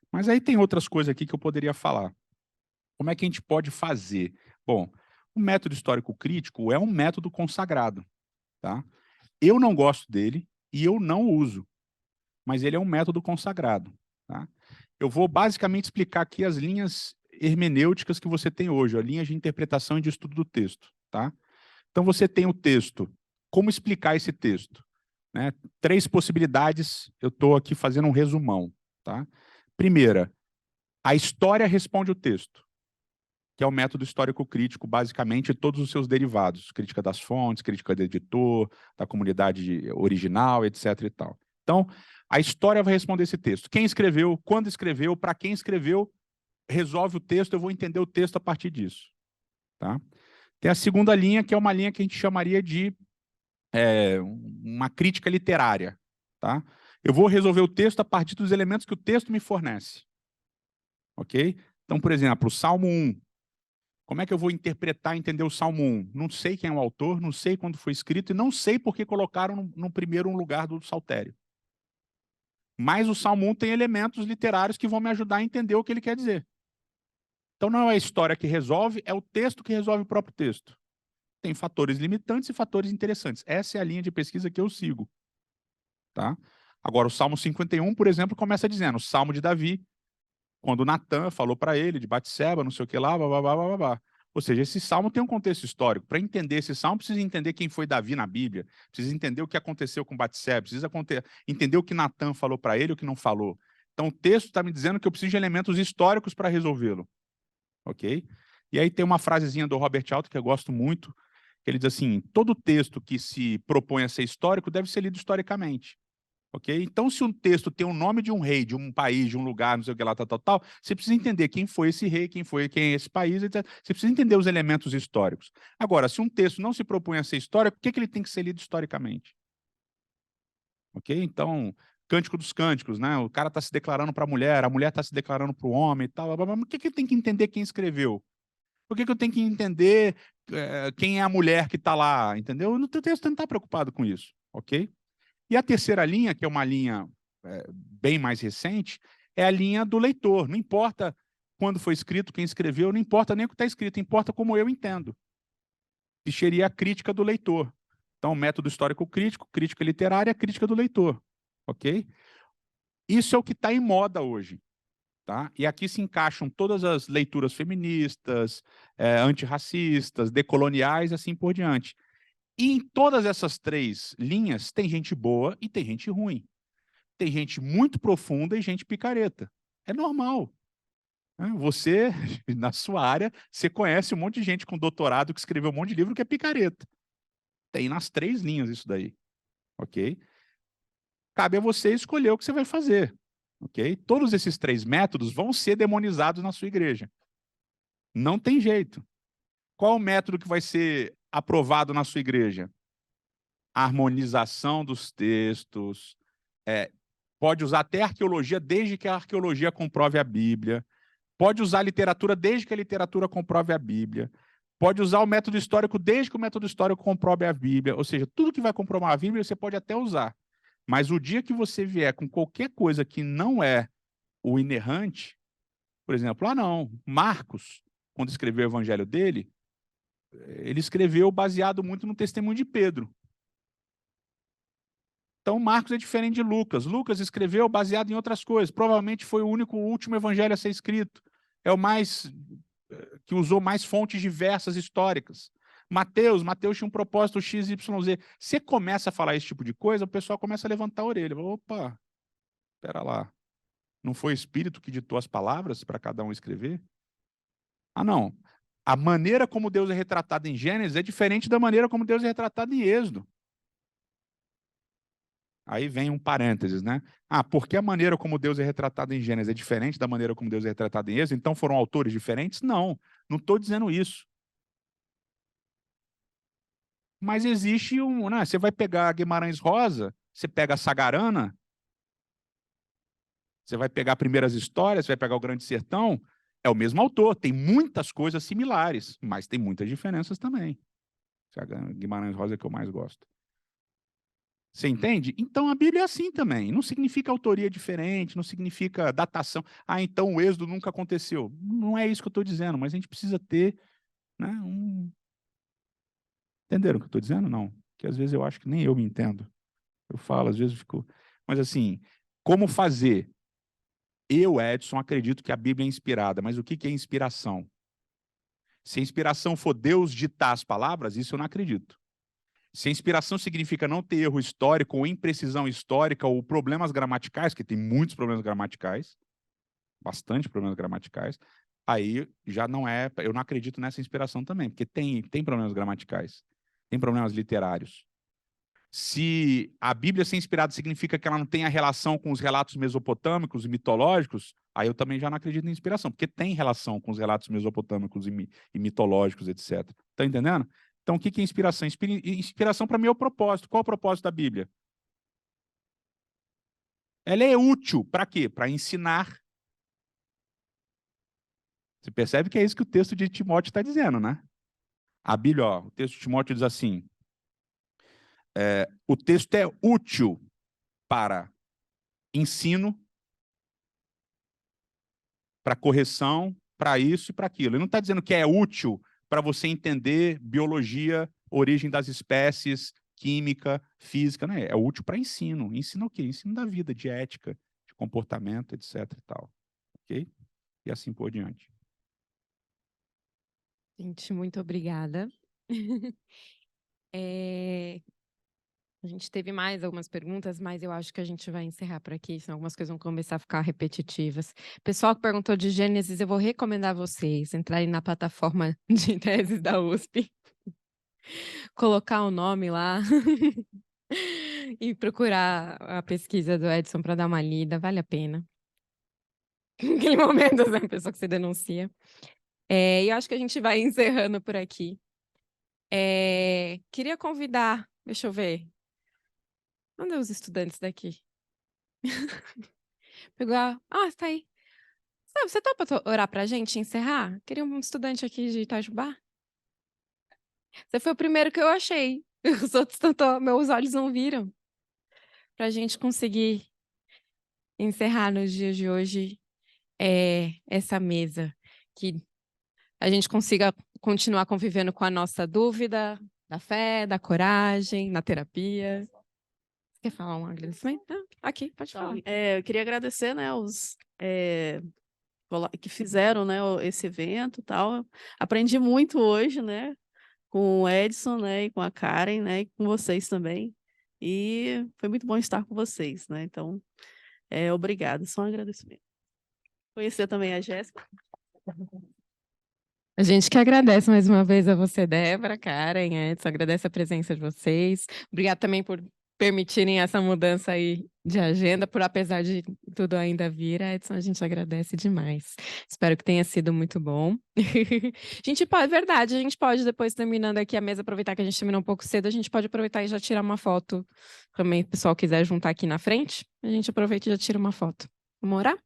D: Mas aí tem outras coisas aqui que eu poderia falar. Como é que a gente pode fazer? Bom, o método histórico crítico é um método consagrado, tá? Eu não gosto dele e eu não uso, mas ele é um método consagrado, tá? Eu vou basicamente explicar aqui as linhas hermenêuticas que você tem hoje, a linha de interpretação e de estudo do texto, tá? Então você tem o texto. Como explicar esse texto? Né? 3 possibilidades, eu estou aqui fazendo um resumão, tá? Primeira, a história responde o texto, que é o método histórico-crítico, basicamente, e todos os seus derivados, crítica das fontes, crítica do editor, da comunidade original, etc. e tal. Então, a história vai responder esse texto. Quem escreveu, quando escreveu, para quem escreveu, resolve o texto, eu vou entender o texto a partir disso. Tá? Tem a segunda linha, que é uma linha que a gente chamaria de uma crítica literária. Tá? Eu vou resolver o texto a partir dos elementos que o texto me fornece. Ok? Então, por exemplo, o Salmo 1. Como é que eu vou interpretar e entender o Salmo 1? Não sei quem é o autor, não sei quando foi escrito e não sei por que colocaram no primeiro lugar do saltério. Mas o Salmo 1 tem elementos literários que vão me ajudar a entender o que ele quer dizer. Então não é a história que resolve, é o texto que resolve o próprio texto. Tem fatores limitantes e fatores interessantes. Essa é a linha de pesquisa que eu sigo. tá? Agora, o Salmo 51, por exemplo, começa dizendo, o Salmo de Davi, quando Natan falou para ele de Batseba, não sei o que lá, blá, blá, blá, blá, blá. Ou seja, esse salmo tem um contexto histórico. Para entender esse salmo, precisa entender quem foi Davi na Bíblia, precisa entender o que aconteceu com Batseba, precisa entender o que Natan falou para ele e o que não falou. Então, o texto está me dizendo que eu preciso de elementos históricos para resolvê-lo. Ok? E aí tem uma frasezinha do Robert Alton que eu gosto muito, que ele diz assim, todo texto que se propõe a ser histórico deve ser lido historicamente. Ok? Então, se um texto tem o nome de um rei, de um país, de um lugar, não sei o que lá, tal, você precisa entender quem foi esse rei, quem é esse país, etc. Você precisa entender os elementos históricos. Agora, se um texto não se propõe a ser histórico, por que ele tem que ser lido historicamente? Ok? Então, Cântico dos Cânticos, né? O cara está se declarando para a mulher está se declarando para o homem e tal. Mas por que ele tem que entender quem escreveu? Por que eu tenho que entender quem é a mulher que está lá? Entendeu? O texto não está preocupado com isso. Ok? E a terceira linha, que é uma linha bem mais recente, é a linha do leitor. Não importa quando foi escrito, quem escreveu, não importa nem o que está escrito, importa como eu entendo. Que seria a crítica do leitor. Então, método histórico crítico, crítica literária, crítica do leitor. Ok? Isso é o que está em moda hoje. Tá? E aqui se encaixam todas as leituras feministas, antirracistas, decoloniais, assim por diante. E em todas essas três linhas, tem gente boa e tem gente ruim. Tem gente muito profunda e gente picareta. É normal. Né? Você, na sua área, você conhece um monte de gente com doutorado que escreveu um monte de livro que é picareta. Tem nas três linhas isso daí. Ok? Cabe a você escolher o que você vai fazer. Ok? Todos esses três métodos vão ser demonizados na sua igreja. Não tem jeito. Qual o método que vai ser aprovado na sua igreja? Harmonização dos textos, pode usar até arqueologia, desde que a arqueologia comprove a Bíblia, pode usar literatura, desde que a literatura comprove a Bíblia, pode usar o método histórico, desde que o método histórico comprove a Bíblia, ou seja, tudo que vai comprovar a Bíblia você pode até usar, mas o dia que você vier com qualquer coisa que não é o inerrante, por exemplo, não, Marcos, quando escreveu o evangelho dele, ele escreveu baseado muito no testemunho de Pedro. Então, Marcos é diferente de Lucas. Lucas escreveu baseado em outras coisas. Provavelmente foi o último evangelho a ser escrito. É o mais que usou mais fontes diversas históricas. Mateus tinha um propósito XYZ. Você começa a falar esse tipo de coisa, o pessoal começa a levantar a orelha. Opa, espera lá. Não foi o Espírito que ditou as palavras para cada um escrever? Ah, não. A maneira como Deus é retratado em Gênesis é diferente da maneira como Deus é retratado em Êxodo. Aí vem um parênteses, né? Porque a maneira como Deus é retratado em Gênesis é diferente da maneira como Deus é retratado em Êxodo, então foram autores diferentes? Não estou dizendo isso. Mas existe né? Você vai pegar Guimarães Rosa, você pega a Sagarana, você vai pegar Primeiras Histórias, você vai pegar o Grande Sertão, é o mesmo autor, tem muitas coisas similares, mas tem muitas diferenças também. Guimarães Rosa é que eu mais gosto. Você entende? Então a Bíblia é assim também. Não significa autoria diferente, não significa datação. Então o êxodo nunca aconteceu. Não é isso que eu estou dizendo, mas a gente precisa ter, né, Entenderam o que eu estou dizendo? Não. Porque às vezes eu acho que nem eu me entendo. Eu falo, às vezes eu fico. Mas assim, como fazer? Eu, Edson, acredito que a Bíblia é inspirada, mas o que é inspiração? Se a inspiração for Deus ditar as palavras, isso eu não acredito. Se a inspiração significa não ter erro histórico ou imprecisão histórica ou problemas gramaticais, que tem muitos problemas gramaticais, bastante problemas gramaticais, aí já não é, eu não acredito nessa inspiração também, porque tem problemas gramaticais, tem problemas literários. Se a Bíblia ser inspirada significa que ela não tem a relação com os relatos mesopotâmicos e mitológicos, aí eu também já não acredito em inspiração, porque tem relação com os relatos mesopotâmicos e mitológicos, etc. Tá entendendo? Então, o que é inspiração? Inspiração, para mim, é o propósito. Qual é o propósito da Bíblia? Ela é útil para quê? Para ensinar. Você percebe que é isso que o texto de Timóteo está dizendo, né? A Bíblia, o texto de Timóteo diz assim, o texto é útil para ensino, para correção, para isso e para aquilo. Ele não está dizendo que é útil para você entender biologia, origem das espécies, química, física, né? É útil para ensino. Ensino o quê? Ensino da vida, de ética, de comportamento, etc. e tal. Ok? E assim por diante.
A: Gente, muito obrigada. A gente teve mais algumas perguntas, mas eu acho que a gente vai encerrar por aqui, senão algumas coisas vão começar a ficar repetitivas. Pessoal que perguntou de Gênesis, eu vou recomendar vocês entrarem na plataforma de teses da USP, colocar o nome lá e procurar a pesquisa do Edson para dar uma lida, vale a pena. Naquele momento, assim, a pessoa que você denuncia. E eu acho que a gente vai encerrando por aqui. Queria convidar, deixa eu ver. Onde os estudantes daqui? Pegar. Ah, tá aí. Sabe, você topa orar pra gente encerrar? Queria um estudante aqui de Itajubá. Você foi o primeiro que eu achei. Os outros meus olhos não viram. Pra gente conseguir encerrar nos dias de hoje essa mesa. Que a gente consiga continuar convivendo com a nossa dúvida, da fé, da coragem, na terapia. Quer falar um agradecimento? Aqui, pode falar.
B: Eu queria agradecer, né, os que fizeram, né, esse evento e tal. Aprendi muito hoje, né, com o Edson, né, e com a Karen, né, e com vocês também. E foi muito bom estar com vocês, né? Então, obrigada, só um agradecimento. Conhecer também a Jéssica.
A: A gente que agradece mais uma vez a você, Débora, Karen, Edson, agradece a presença de vocês. Obrigada também por permitirem essa mudança aí de agenda, por apesar de tudo ainda vir, Edson, a gente agradece demais. Espero que tenha sido muito bom. A gente pode, verdade, a gente pode, depois terminando aqui a mesa, aproveitar que a gente terminou um pouco cedo, a gente pode aproveitar e já tirar uma foto. Também, se o pessoal quiser juntar aqui na frente, a gente aproveita e já tira uma foto. Vamos orar?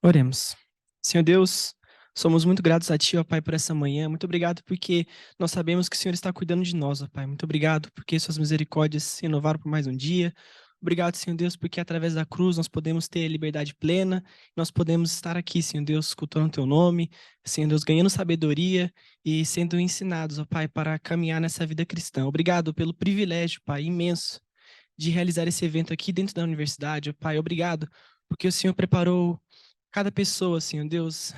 E: Oremos. Senhor Deus, somos muito gratos a Ti, ó Pai, por essa manhã. Muito obrigado porque nós sabemos que o Senhor está cuidando de nós, ó Pai. Muito obrigado porque Suas misericórdias se renovaram por mais um dia. Obrigado, Senhor Deus, porque através da cruz nós podemos ter liberdade plena. Nós podemos estar aqui, Senhor Deus, cultuando o Teu nome. Senhor Deus, ganhando sabedoria e sendo ensinados, ó Pai, para caminhar nessa vida cristã. Obrigado pelo privilégio, Pai, imenso de realizar esse evento aqui dentro da universidade, ó Pai. Obrigado porque o Senhor preparou cada pessoa, Senhor Deus,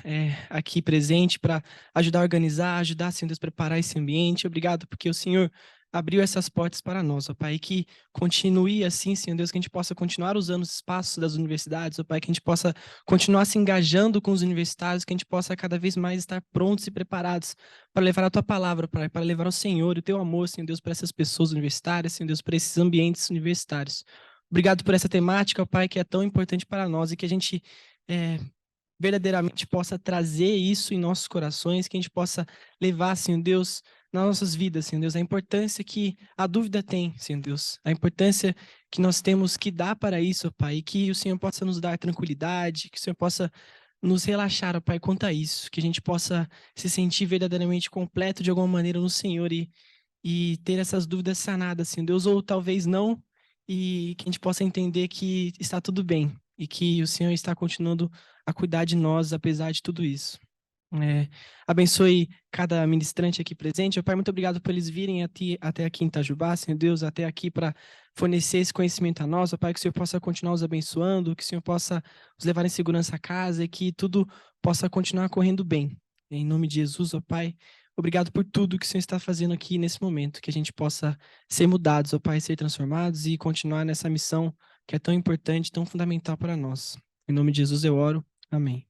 E: aqui presente para ajudar a organizar, ajudar, Senhor Deus, a preparar esse ambiente. Obrigado, porque o Senhor abriu essas portas para nós, ó Pai, e que continue assim, Senhor Deus, que a gente possa continuar usando os espaços das universidades, ó Pai, que a gente possa continuar se engajando com os universitários, que a gente possa cada vez mais estar prontos e preparados para levar a Tua palavra, Pai, para levar o Senhor, o Teu amor, Senhor Deus, para essas pessoas universitárias, Senhor Deus, para esses ambientes universitários. Obrigado por essa temática, ó Pai, que é tão importante para nós e que a gente verdadeiramente possa trazer isso em nossos corações, que a gente possa levar, Senhor Deus, nas nossas vidas, Senhor Deus, a importância que a dúvida tem, Senhor Deus, a importância que nós temos que dar para isso, ó Pai, e que o Senhor possa nos dar tranquilidade, que o Senhor possa nos relaxar, ó Pai, quanto a isso, que a gente possa se sentir verdadeiramente completo de alguma maneira no Senhor e ter essas dúvidas sanadas, Senhor Deus, ou talvez não, e que a gente possa entender que está tudo bem e que o Senhor está continuando a cuidar de nós, apesar de tudo isso. Abençoe cada ministrante aqui presente. Ó Pai, muito obrigado por eles virem até aqui em Itajubá, Senhor Deus, até aqui para fornecer esse conhecimento a nós. Ó Pai, que o Senhor possa continuar os abençoando, que o Senhor possa os levar em segurança a casa e que tudo possa continuar correndo bem. Em nome de Jesus, ó Pai, obrigado por tudo que o Senhor está fazendo aqui nesse momento, que a gente possa ser mudados, ó Pai, ser transformados e continuar nessa missão que é tão importante, tão fundamental para nós. Em nome de Jesus eu oro. Amém.